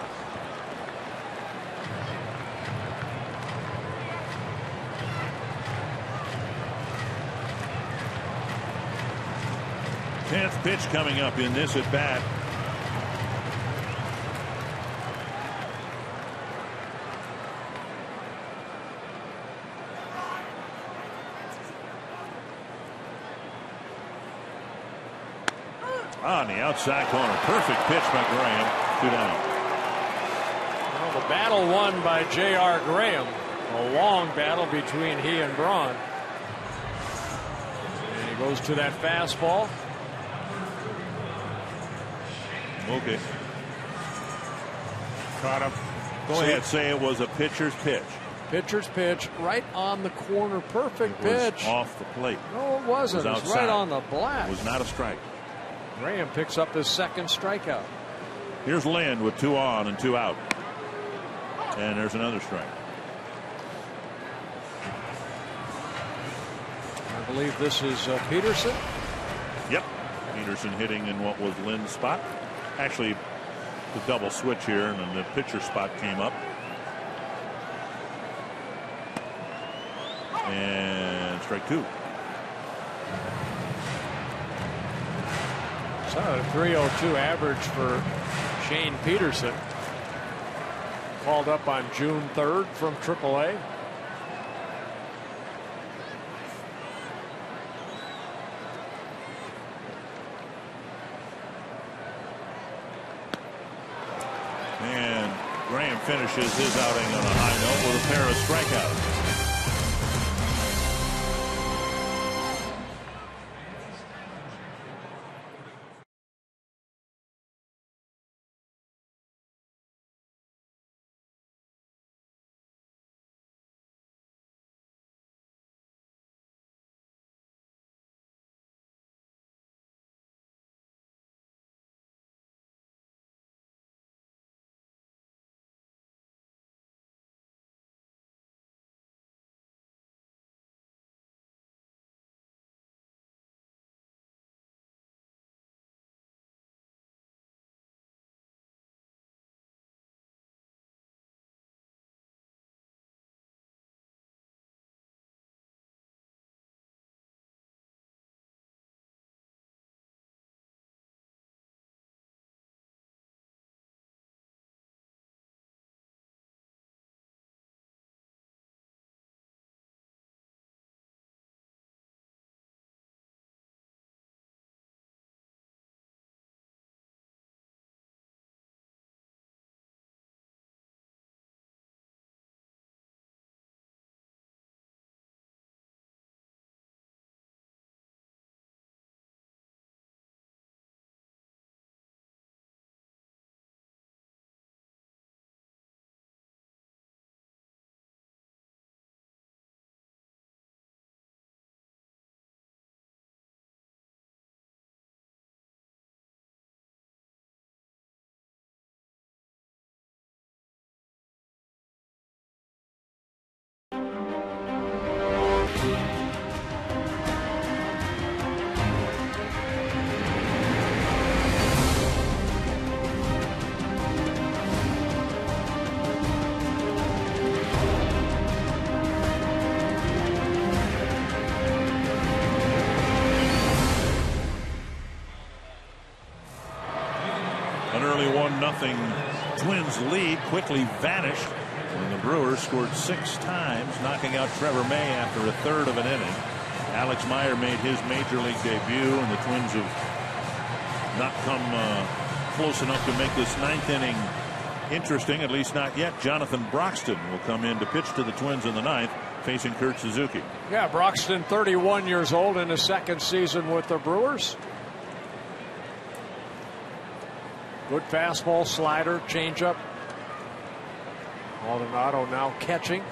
Tenth pitch coming up in this at bat. On the outside corner. Perfect pitch by Graham. 2 down. Well, the battle won by J.R. Graham. A long battle between he and Braun. And he goes to that fastball. Okay. Caught him. Go ahead, say it was a pitcher's pitch. Pitcher's pitch right on the corner. Perfect pitch. Off the plate. No, it wasn't. It was right on the black. It was not a strike. Graham picks up his second strikeout. Here's Lind with 2 on and 2 out. And there's another strike. I believe this is Peterson. Yep. Peterson hitting in what was Lind's spot. Actually, the double switch here, and then the pitcher spot came up. And strike 2. So a 302 average for Shane Peterson. Called up on June 3rd from AAA. And Graham finishes his outing on a high note with a pair of strikeouts. An early 1-0 Twins lead quickly vanished when the Brewers scored 6 times, knocking out Trevor May after a third of an inning. Alex Meyer made his major league debut, and the Twins have not come close enough to make this 9th inning interesting, at least not yet. Jonathan Broxton will come in to pitch to the Twins in the 9th, facing Kurt Suzuki. Yeah, Broxton, 31 years old, in his 2nd season with the Brewers. Good fastball, slider, changeup. Maldonado now catching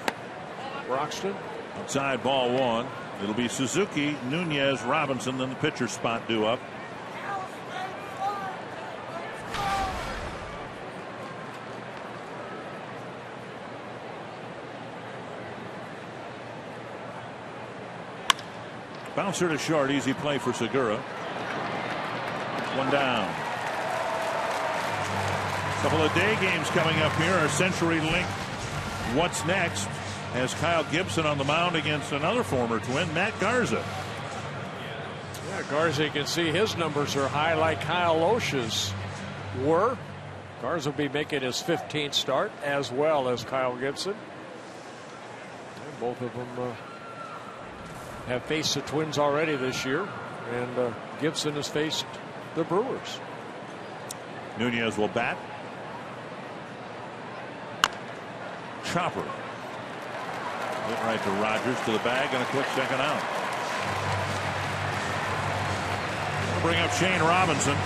Broxton. Outside ball 1. It'll be Suzuki, Nunez, Robinson, then the pitcher spot due up. Bouncer to short, easy play for Segura. 1 down. Couple of day games coming up here. Our CenturyLink What's Next has Kyle Gibson on the mound against another former Twin, Matt Garza. Yeah, Garza, you can see his numbers are high like Kyle Loesch's were. Garza will be making his 15th start as well as Kyle Gibson. And both of them have faced the Twins already this year, and Gibson has faced the Brewers. Nunez will bat. Chopper. Hit right to Rogers to the bag and a quick second out. We'll bring up Shane Robinson.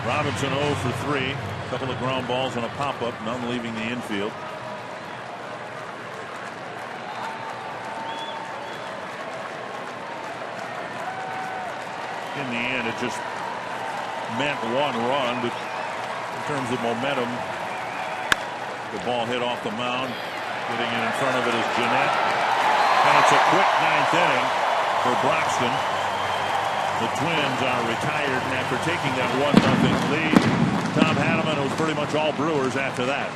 Robinson 0 for 3. A couple of ground balls and a pop-up, none leaving the infield. In the end, it just meant one run, but in terms of momentum, the ball hit off the mound. Getting in front of it is Jeanette. And it's a quick 9th inning for Broxton. The Twins are retired, and after taking that 1-0 lead, Tom Hanneman was pretty much all Brewers after that.